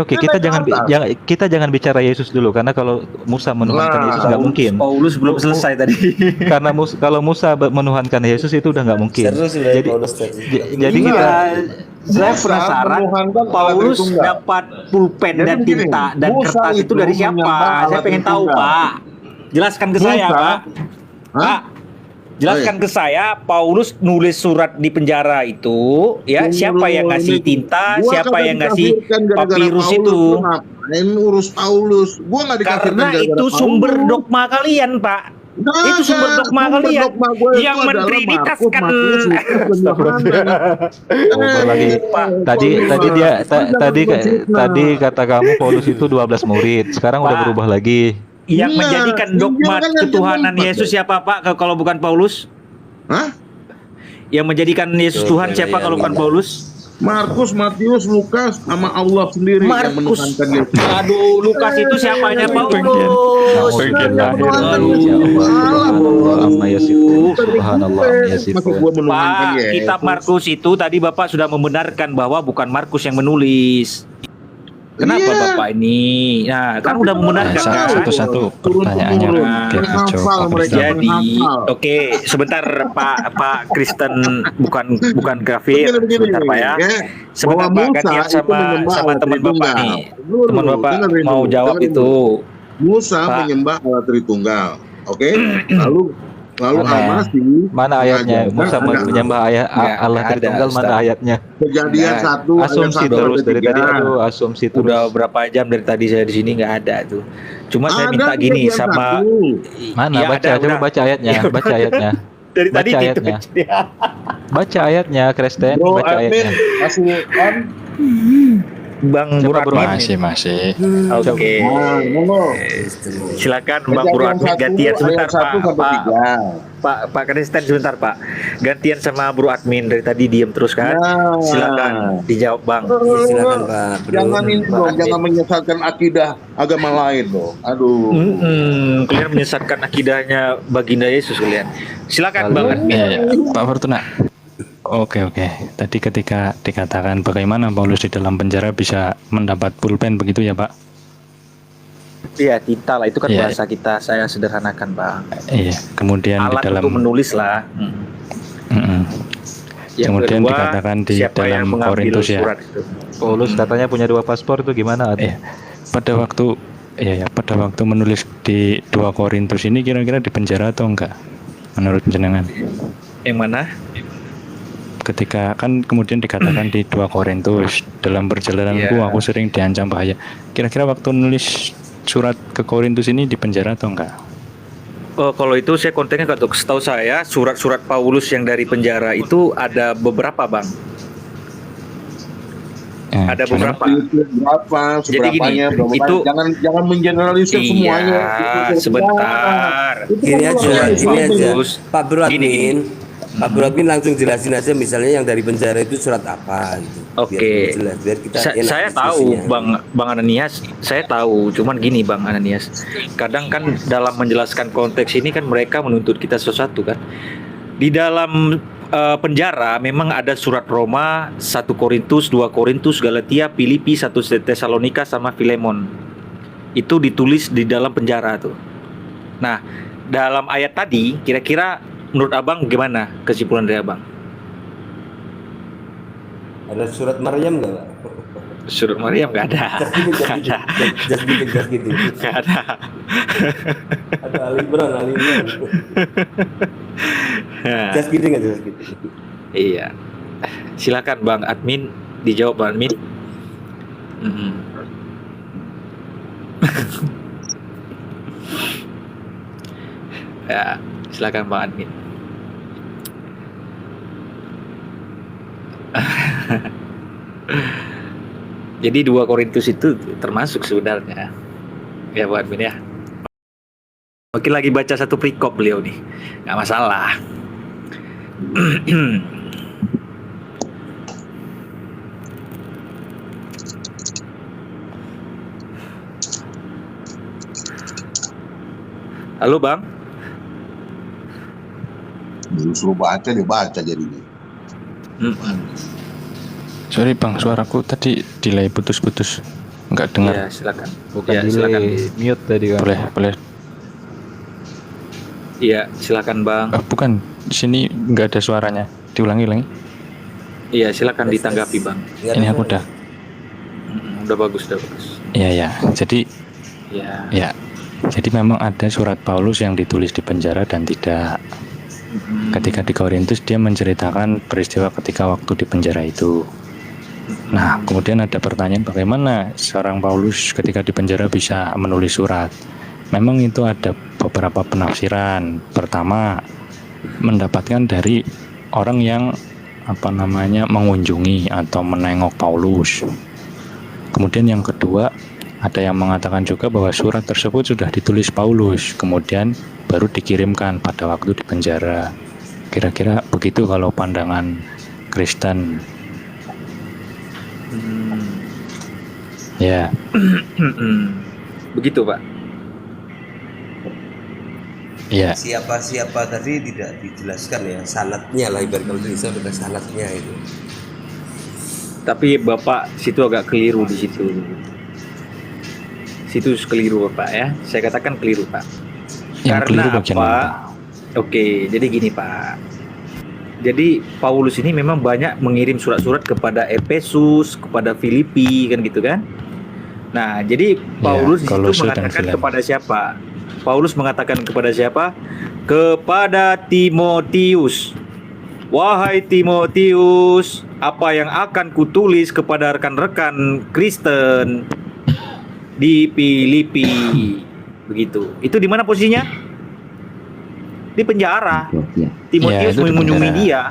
Kita jangan bicara Yesus dulu karena kalau Musa menuhankan Nah, Yesus nggak mungkin. Paulus belum selesai tadi. Karena kalau Musa menuhankan Yesus itu udah nggak mungkin. Seru sudah Jadi Paulus tadi. jadi Iya. kita Saya Musa penasaran menuhankan Paulus Allah Tritunggal. dapat pulpen Jadi dan begini, tinta dan Musa kertas itu itu dari siapa? menyembah Saya Allah pengen tahu, Tritunggal. Pak. Jelaskan ke saya, Musa. Pak. Hah? Pak, jelaskan ke saya, Paulus nulis surat di penjara itu, ya, Tunggu siapa yang dulu, ngasih ini. tinta, Gua siapa kagak yang ngasih dikafirkan gara-gara papirus Paulus. itu? Lu ngapain urus Paulus? Gua nggak dikafirkan Karena gara-gara itu Paulus. sumber dogma kalian, Pak. Nggak, Itu sumber dogma kalian dogma gua itu yang adalah mentrinitaskan. Markus, Lukas, dan Yohanes. Udah lagi. Pak, Tadi kata kamu Paulus itu 12 murid. Sekarang udah Pak. berubah lagi. Yang Iya, menjadikan Injil dogma kan yang ketuhanan keempat, Yesus Pak. siapa, Pak? Kalau bukan Paulus? Hah? Yang menjadikan Yesus Tuh, Tuhan siapa iya, kalau iya. bukan Paulus? Markus, Matius, Lukas, sama Allah sendiri yang Markus. menuhankan Yesus. Aduh, Lukas itu siapanya Paulus? Bagian akhir. Ya Allah, subhanallah amma yasifun. Subhanallah amma Masa yasifun. gua menuhankan Pak, Yesus? kitab Markus itu tadi Bapak sudah membenarkan bahwa bukan Markus yang menulis. Kenapa Iya. Bapak ini? Nah, kan udah membenarkan kan? Satu-satu pertanyaannya Turun-temurun. biar dijawab Menghafal Pak mereka. Kristen. Jadi, Menghafal. oke, sebentar Pak Kristen bukan kafir. Sebentar Pak ya. Sebentar Bahwa Pak, Musa gantian itu sama menyembah sama Allah teman Bapak Tritunggal. nih. Dulu, Teman Bapak dengerin mau dulu, jawab dengerin itu. dulu. Musa Pak. menyembah Allah Tritunggal. Oke? Lalu Mana? Al-Masih Mana ayatnya? Musa mengajarkan menyembah Nggak Allah ada, Tritunggal, mana Ustaz. ayatnya? Kejadian Nggak. 1 ayat Asumsi 1 terus sampai dari tadi, 3. aduh asumsi terus. Udah berapa jam dari tadi saya di sini nggak ada tuh. Cuma saya Ada minta gini kejadian sama 1. Mana Ya, baca, ada, coba udah. baca ayatnya, Ya, baca ayatnya. dari Baca tadi gitu. ayatnya. Baca ayatnya, Kristen, Bro baca Admin ayatnya. masih on. Bang Coba, Bro. Buradmin. Masih. Oke. Nah, monggo. Silakan Bang Kejadian Buradmin 1 gantian sebentar ayat 1 Pak. sampai Pak 3. Pak Kristen sebentar Pak. Gantian sama Bro Admin dari tadi diem terus kan. Nah. Silakan dijawab Bang. Silakan Pak. Bro. Jangan ini Pak dong, Admin. jangan menyesatkan akidah agama lain dong. Aduh. Kalian menyesatkan akidahnya baginda Yesus kalian. Silakan Bang Admin. Ya, Pak Fortuna. Oke. Tadi ketika dikatakan bagaimana Paulus di dalam penjara bisa mendapat pulpen begitu ya Pak? Iya, tinta lah itu kan Iya. bahasa kita, saya sederhanakan Bang. Iya. Kemudian Alat di dalam untuk menulis lah. Mm-mm. Yang Kemudian kedua, dikatakan di siapa yang dalam mengambil Korintus ya. surat itu? Paulus katanya punya 2 paspor tuh gimana? Iya. Pada waktu menulis di 2 Korintus ini kira-kira di penjara atau enggak? Menurut jenengan? Yang mana? Ketika kan kemudian dikatakan di 2 Korintus dalam perjalananku Iya. aku sering diancam bahaya. Kira-kira waktu nulis surat ke Korintus ini di penjara atau enggak? Oh, kalau itu saya kontennya kalau setahu saya surat-surat Paulus yang dari penjara itu ada beberapa Bang. Ada gimana? beberapa. Itu berapa, Jadi gini, seberapanya, berapa itu kali. jangan mengeneralisir semuanya. Iya, sebentar. Itu Gini kan aja, proses gini aja. Bagus. Pak Bro Gini, Admin, Pak Bro Admin langsung jelasin aja misalnya yang dari penjara itu surat apa gitu. Oke. Biar jelas, biar kita enak Saya tahu diskusinya. Bang Ananias, saya tahu. Cuman gini Bang Ananias, kadang kan dalam menjelaskan konteks ini kan mereka menuntut kita sesuatu kan. Di dalam penjara memang ada surat Roma, 1 Korintus, 2 Korintus, Galatia, Filipi, 1 Tesalonika sama Filemon. Itu ditulis di dalam penjara tuh. Nah, dalam ayat tadi kira-kira menurut Abang gimana kesimpulan dari Abang? Ada surat Maryam nggak Pak? Surat Maryam nggak ada. Nggak ada. Just gitu. Nggak ada. Ada Ali Imran. Nah, Just gitu nggak just gitu. iya. Silakan Bang Admin dijawab Bang Admin. Mm-mm. Ya, silakan Bang Admin. Jadi 2 Korintus itu termasuk sebenarnya. Ya Bang Admin ya. Mungkin lagi baca satu perikop beliau nih. Nggak masalah. Halo Bang. Suruh baca dia baca jadinya. Sorry Bang, suaraku tadi delay putus-putus. Enggak dengar. Ya, silakan. Bukan Ya, delay, silakan. mute tadi kan. Boleh. Iya, silakan Bang. Bukan, di sini enggak ada suaranya. Diulangi. Iya, silakan ditanggapi Bang. Ini aku udah. Udah bagus. Iya. Jadi Ya. Jadi memang ada surat Paulus yang ditulis di penjara dan tidak. Ketika di Korintus dia menceritakan peristiwa ketika waktu di penjara itu. Nah, kemudian ada pertanyaan bagaimana seorang Paulus ketika di penjara bisa menulis surat. Memang itu ada beberapa penafsiran. Pertama, mendapatkan dari orang yang mengunjungi atau menengok Paulus. Kemudian yang kedua, ada yang mengatakan juga bahwa surat tersebut sudah ditulis Paulus, kemudian baru dikirimkan pada waktu di penjara. Kira-kira begitu kalau pandangan Kristen. Ya. Begitu Pak. Ya. Siapa tadi tidak dijelaskan ya sanadnya lah, ibarat kalau bisa ada sanadnya itu. Tapi Bapak situ agak keliru di situ. Situ keliru Pak ya. Saya katakan keliru Pak. Yang keliru bagian apa? mana? Oke, jadi gini Pak. Jadi Paulus ini memang banyak mengirim surat-surat kepada Efesus, kepada Filipi kan gitu kan. Nah, jadi Paulus di situ Kolose dan mengatakan Filemon. kepada siapa? Paulus mengatakan kepada siapa? Kepada Timotius. Wahai Timotius, apa yang akan kutulis kepada rekan-rekan Kristen di Filipi. Begitu. Itu di mana posisinya? Di penjara. Timotius Ya, itu di mengunjungi penjara. dia.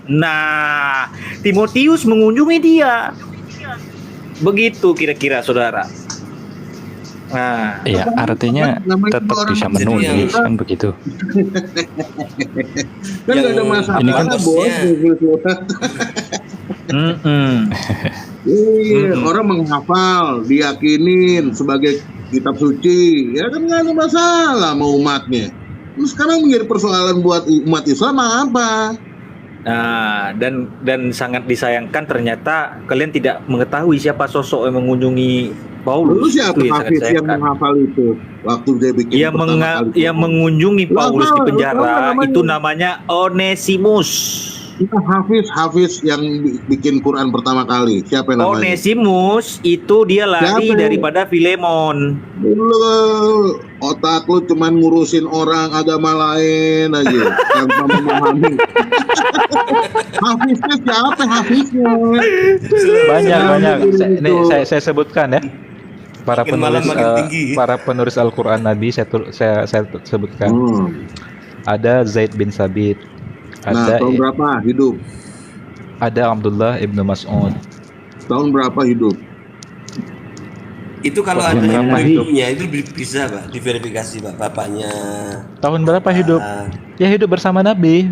Nah, Timotius mengunjungi dia. Begitu kira-kira saudara. Nah, Ya, artinya Namanya tetap orang bisa jadi menulis yang- kan begitu. Kan nggak ada masalah. ini kan bos. Iya, orang menghafal, diyakinin sebagai kitab suci, ya kan nggak ada masalah mau umatnya. Terus sekarang menjadi persoalan buat umat Islam apa? Nah, dan sangat disayangkan ternyata kalian tidak mengetahui siapa sosok yang mengunjungi Paulus. Lalu siapa Itu yang sangat Hafiz yang disayangkan. menghafal itu waktu dia bikin Yang, pertama kali? yang mengunjungi Lu Paulus apa? di penjara Lu apa namanya? itu namanya Onesimus. Kita Hafiz yang bikin Quran pertama kali. Siapa yang namanya? Onesimus itu dia lari Siapa? daripada Filemon. Lu otak lu cuman ngurusin orang agama lain aja tanpa memahami. Hafiznya siapa Hafiznya? Banyak. Itu. Ini saya sebutkan ya. Para Makin malam penulis makin tinggi. para penulis Al-Qur'an Nabi saya sebutkan. Ada Zaid bin Sabit. Nah, Ada tahun berapa hidup? ada Abdullah ibnu Mas'ud. Tahun berapa hidup? Itu kalau Tahun ada yang berapa ibunya itu bisa Pak diverifikasi Pak bapaknya. Tahun berapa hidup? Ah, Ya hidup bersama Nabi.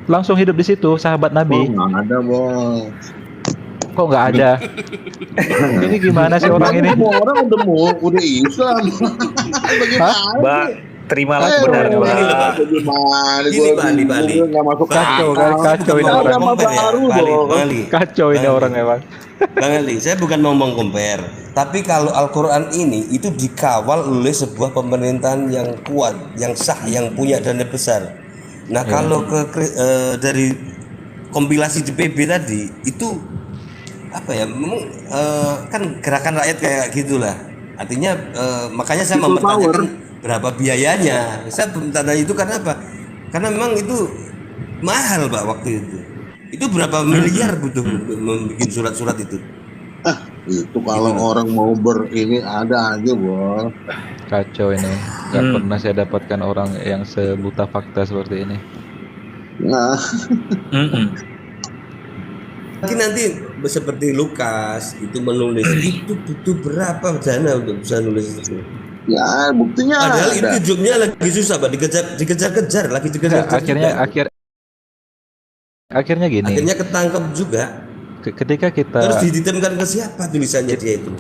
Langsung hidup di situ, sahabat Oh, Nabi. nggak ada, bos. Kok nggak ada? Ini gimana sih orang ini? Semua orang udah Islam. Bagaimana? Bang, terimalah kebenaran Bang. Bang. Gimana? Ini Bali. Gue nggak masuk Kacau kan? Kacau ini Orang orang. sama baru dong. Kacau ini orang emang. Bang Ali, saya bukan mau compare, tapi kalau Al-Quran ini itu dikawal oleh sebuah pemerintahan yang kuat, yang sah, yang punya dana besar. Nah kalau dari kompilasi DPB tadi itu apa ya? Memang kan gerakan rakyat kayak gitulah. Artinya makanya saya People mempertanyakan power. berapa biayanya. Saya bertanya itu karena apa? Karena memang itu mahal Pak waktu itu. Itu berapa miliar butuh membuat surat-surat itu? Itu kalau orang mau ini ada aja, Bos. Kacau ini. Gak pernah saya dapatkan orang yang sebuta fakta seperti ini. Nah, Mungkin nanti seperti Lukas itu menulis itu butuh berapa dana untuk bisa nulis itu. ya buktinya Padahal ada. itu hidupnya lagi susah Pak, dikejar-kejar, lagi dikejar-kejar. Akhirnya gini. Akhirnya ketangkep juga. Ketika kita Terus dititipkan ke siapa tulisannya dia itu?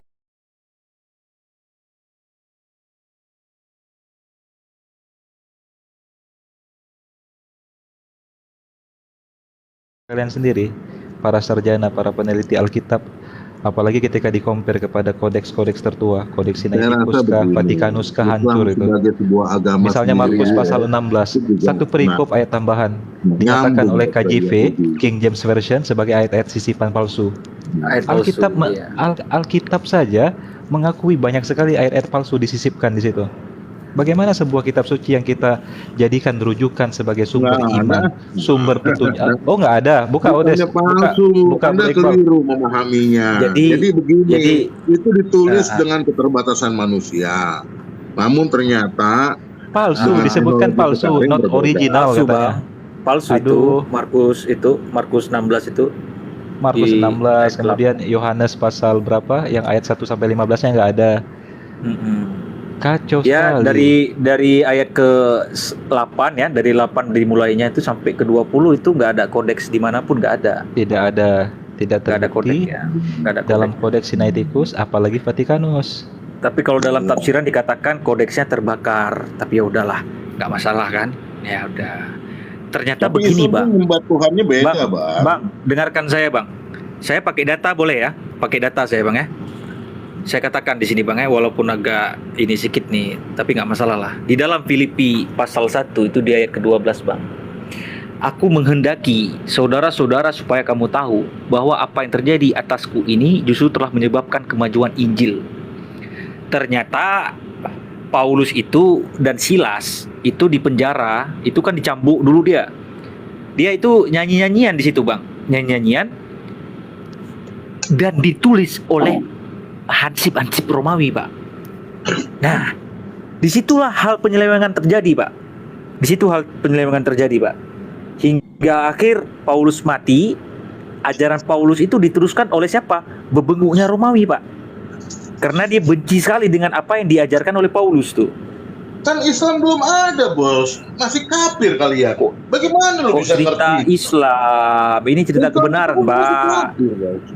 kalian sendiri, para sarjana, para peneliti Alkitab, apalagi ketika di-compare kepada kodeks-kodeks tertua, kodeks Sinaiticus kah, Vatikanus kah, hancur itu. Misalnya Markus pasal 16, satu perikop ayat tambahan dinyatakan oleh KJV, King James Version, sebagai ayat-ayat sisipan palsu. Alkitab saja mengakui banyak sekali ayat-ayat palsu disisipkan di situ. Bagaimana sebuah kitab suci yang kita jadikan rujukan sebagai sumber iman, sumber petunjuk? Oh, nggak ada. Buka Odes, buka Anda keliru memahaminya. Jadi begini, itu ditulis dengan keterbatasan manusia. Namun ternyata palsu, disebutkan palsu, not original katanya. Palsu itu Markus 16 itu. Markus 16, kemudian Yohanes pasal berapa? Yang ayat 1 sampai 15-nya nggak ada. Kacau Ya, sekali. dari ayat ke-8 ya, dari 8 dimulainya itu sampai ke-20 itu nggak ada kodeks dimanapun, nggak ada. Tidak ada Nggak ada kodeks terbukti ya. Nggak ada dalam kodeks. kodeks Sinaiticus, apalagi Vatikanus. Tapi kalau dalam tafsiran dikatakan kodeksnya terbakar, tapi ya udahlah, nggak masalah kan? Ya udah. Ternyata Tapi begini, Islam Bang. menyembah Tuhannya beda, Bang, dengarkan saya, Bang. Saya pakai data boleh ya? Pakai data saya, Bang ya. Saya katakan di sini, Bang ya, walaupun agak ini sedikit nih, tapi nggak masalah lah. Di dalam Filipi pasal 1 itu di ayat ke-12, Bang. Aku menghendaki saudara-saudara supaya kamu tahu bahwa apa yang terjadi atasku ini justru telah menyebabkan kemajuan Injil. Ternyata Paulus itu dan Silas itu di penjara, itu kan dicambuk dulu dia. Dia itu nyanyi-nyanyian di situ, Bang. Nyanyi-nyanyian dan ditulis oleh hansip-hansip Romawi, Pak. Nah, disitulah hal penyelewengan terjadi, Pak. Disitu hal penyelewengan terjadi, Pak. Hingga akhir Paulus mati, ajaran Paulus itu diteruskan oleh siapa? Bebenguknya Romawi, Pak. Karena dia benci sekali dengan apa yang diajarkan oleh Paulus tuh. Kan Islam belum ada, Bos. Masih kafir kali ya. Bagaimana lu bisa cerita ngerti? Islam? Ini cerita kebenaran, Pak.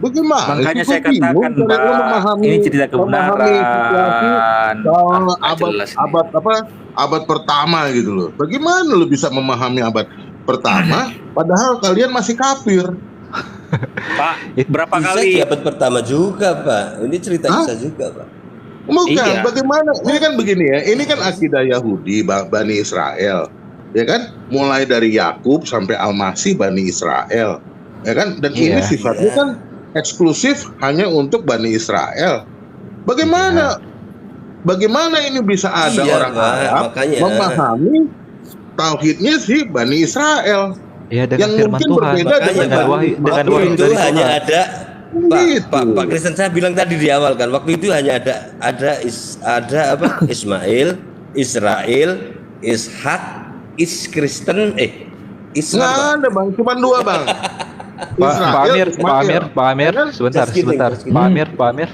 Bagaimana? Makanya Itu saya bingung katakan, cara lu Pak, ini cerita kebenaran. Abad pertama gitu loh. Bagaimana lu bisa memahami abad pertama padahal kalian masih kafir? Pak, berapa Isa kali? di abad pertama juga Pak. Ini cerita Isa juga Pak. Bukan, Iya. bagaimana? Ini kan begini ya. Ini kan akidah Yahudi, Bani Israel, ya kan? Mulai dari Yakub sampai Al-Masih Bani Israel, ya kan? Dan ini sifatnya kan eksklusif hanya untuk Bani Israel. Bagaimana? Bagaimana ini bisa ada Iya, orang Pak, Arab makanya. memahami tauhidnya si Bani Israel? Ya, dengan Yang firman mungkin Tuhan, berbeda dengan wahyu Waktu itu dari hanya Tuhan. ada Gitu. Pak Kristen, saya bilang tadi di awal kan, waktu itu hanya ada apa? Ismail, Israel, Ishak, Kristen, Ishak. Nggak ada bang, cuma dua bang. Pak Amir, sebentar. Just kidding. Pak Amir.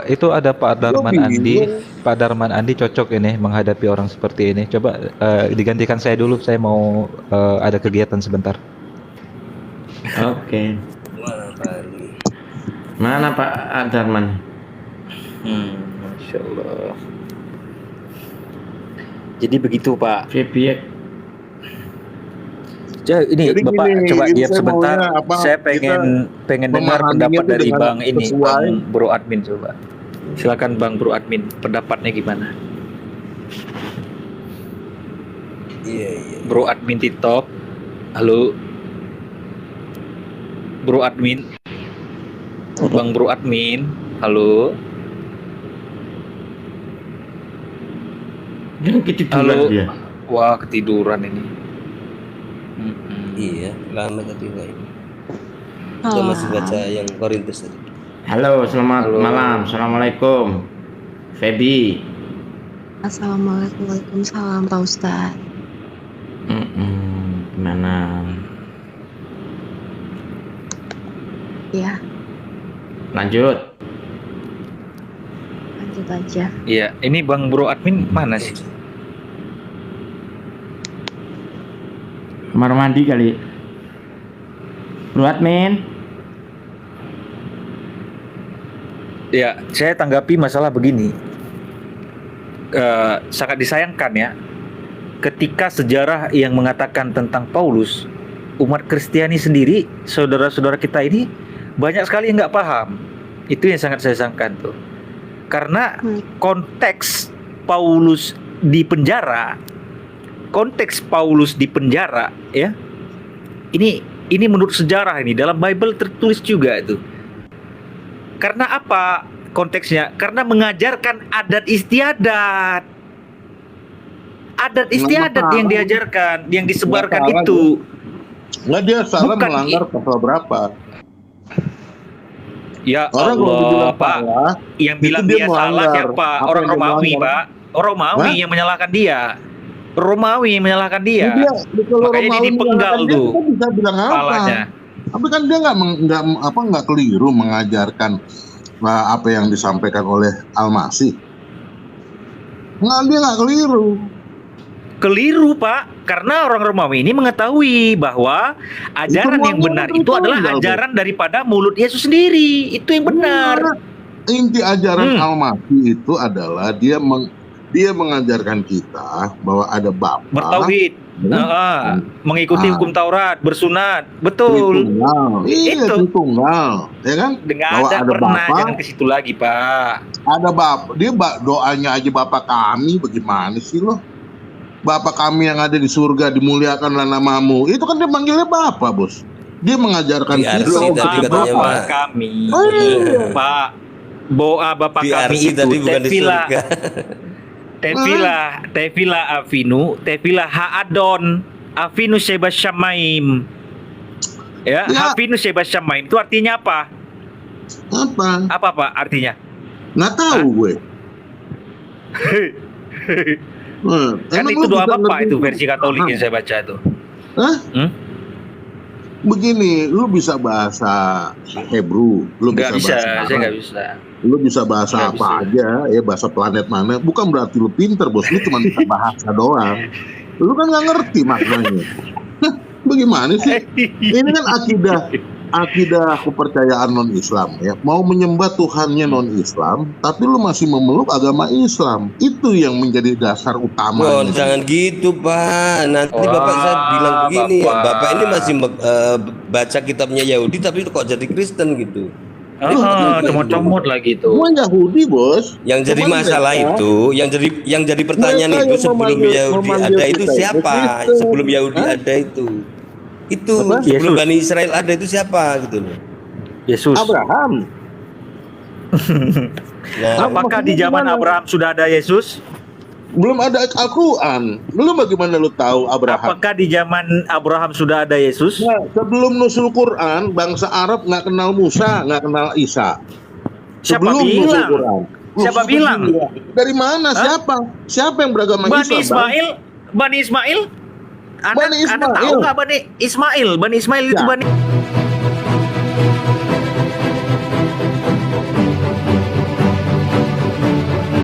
Itu ada Pak Darman Andi. Pak Darman Andi cocok ini menghadapi orang seperti ini. Coba digantikan saya dulu. Saya mau ada kegiatan sebentar. Oke. Mana Pak Darman? Masya Allah. Jadi begitu, Pak. Feedback. Ini Jadi Bapak gini, coba ini diam saya sebentar. maunya apa, Saya kita pengen dengar memahaminya pendapat itu dari dengan Bang ini, sesuai. Bang Bro Admin coba. Silakan Bang Bro Admin, pendapatnya gimana? Iya. Bro Admin TikTok. Halo. Bro admin. Bang Bro admin. Halo. Dia ketiduran Halo. dia. Wah, ketiduran ini. Iya, lama tadi Pak. Kita masih baca yang Korintus tadi. Halo, selamat Halo. malam. Assalamualaikum. Feby. Assalamualaikum, waalaikumsalam Pak Ustadz. Gimana? Ya, Lanjut. lanjut aja. Iya, ini Bang Bro admin mana sih? Kamar mandi kali. Bro admin. Ya, saya tanggapi masalah begini. Sangat disayangkan ya, ketika sejarah yang mengatakan tentang Paulus, umat Kristiani sendiri, saudara-saudara kita ini banyak sekali yang nggak paham. Itu yang sangat saya sayangkan tuh. Karena konteks Paulus di penjara, ya, ini menurut sejarah ini dalam Bible tertulis juga itu. Karena apa konteksnya? Karena mengajarkan adat istiadat. Adat istiadat yang diajarkan, yang disebarkan Nggak salah itu. Nggak, dia salah Bukan melanggar pasal berapa? Ya Orang kalau Allah, dibilang Pak. salah, Yang itu bilang dia dia salah melanggar. siapa? Apa Orang yang dia Romawi, melanggar? Pak. Orang Romawi Hah? yang menyalahkan dia. Romawi yang menyalahkan dia. Kalau Makanya dia Romawi dipenggal menyalahkan dia, tuh kita bisa bilang apa? kepalanya. Tapi kan dia nggak keliru mengajarkan apa yang disampaikan oleh Al-Masih. Dia nggak keliru. Keliru, Pak, karena orang Romawi ini mengetahui bahwa ajaran yang benar itu adalah ajaran daripada mulut Yesus sendiri. Itu yang benar. Inti ajaran Al-Masih itu adalah dia mengajarkan kita bahwa ada Bapa, Bertauhid, mengikuti hukum Taurat, bersunat, betul. Tritunggal. Iya, Itu. Tritunggal, ya kan? Nggak Bahwa ada pernah, Bapa, jangan ke situ lagi, Pak. ada Bapa. Dia doanya aja Bapa kami, bagaimana sih lo? Bapa kami yang ada di surga, dimuliakanlah namamu. Itu kan dia manggilnya Bapa, Bos. Dia mengajarkan DRC kita tadi katanya, Bapa Pak. kami, iya. Pak. Boa Bapa kami DRC itu tadi bukan di Tefila, surga. Tefila Avinu, Tefila Haadon, Avinu Sheba Shamaim. Ya, Ya. Avinu Sheba Shamaim itu artinya apa? Apa? Apa Pak artinya? Nggak tahu gue. Kan Emang itu lu doa bisa Bapak ngerti itu versi Katolik paham? yang saya baca itu. Hah? Hmm? Begini, lu bisa bahasa Hebrew, lu Nggak bisa, bahasa saya Arab, nggak bisa. lu bisa bahasa Nggak apa bisa. aja, ya bahasa planet mana. Bukan berarti lu pinter, Bos. Lu cuma bisa bahasa doang. Lu kan nggak ngerti maknanya. Hah, bagaimana sih? Ini kan akidah kepercayaan non-Islam ya. Mau menyembah Tuhannya non-Islam, tapi lu masih memeluk agama Islam. Itu yang menjadi dasar Oh, utamanya. jangan gitu, Pak. Nanti Wah, Bapak saya bilang begini, Bapak. Bapak ini masih baca kitabnya Yahudi tapi kok jadi Kristen gitu. Comot-comot lagi tuh. Semua Yahudi, Bos. Yang jadi Cuman masalah mereka- itu, yang jadi pertanyaan mereka itu yang sebelum Yahudi memanggil ada itu kita siapa? Kristen. Sebelum Yahudi Hah? ada itu. Itu Apa? sebelum Yesus. Bani Israel ada itu siapa gitu loh. Yesus. Abraham. Nah, Apakah di Maksudnya zaman gimana? Abraham sudah ada Yesus? Belum ada Al-Quran. Belum bagaimana lu tahu Abraham? Apakah di zaman Abraham sudah ada Yesus? Nah, sebelum nusul Quran, bangsa Arab nggak kenal Musa, nggak kenal Isa. Siapa Sebelum nusul bilang? Quran. Siapa bilang? Dari mana? Hah? Siapa? Siapa yang beragama Bani Islam? Bang? Ismail? Bani Ismail? Anda Bani tahu Ismail. nggak Bani Ismail? Bani Ismail itu Ya. Bani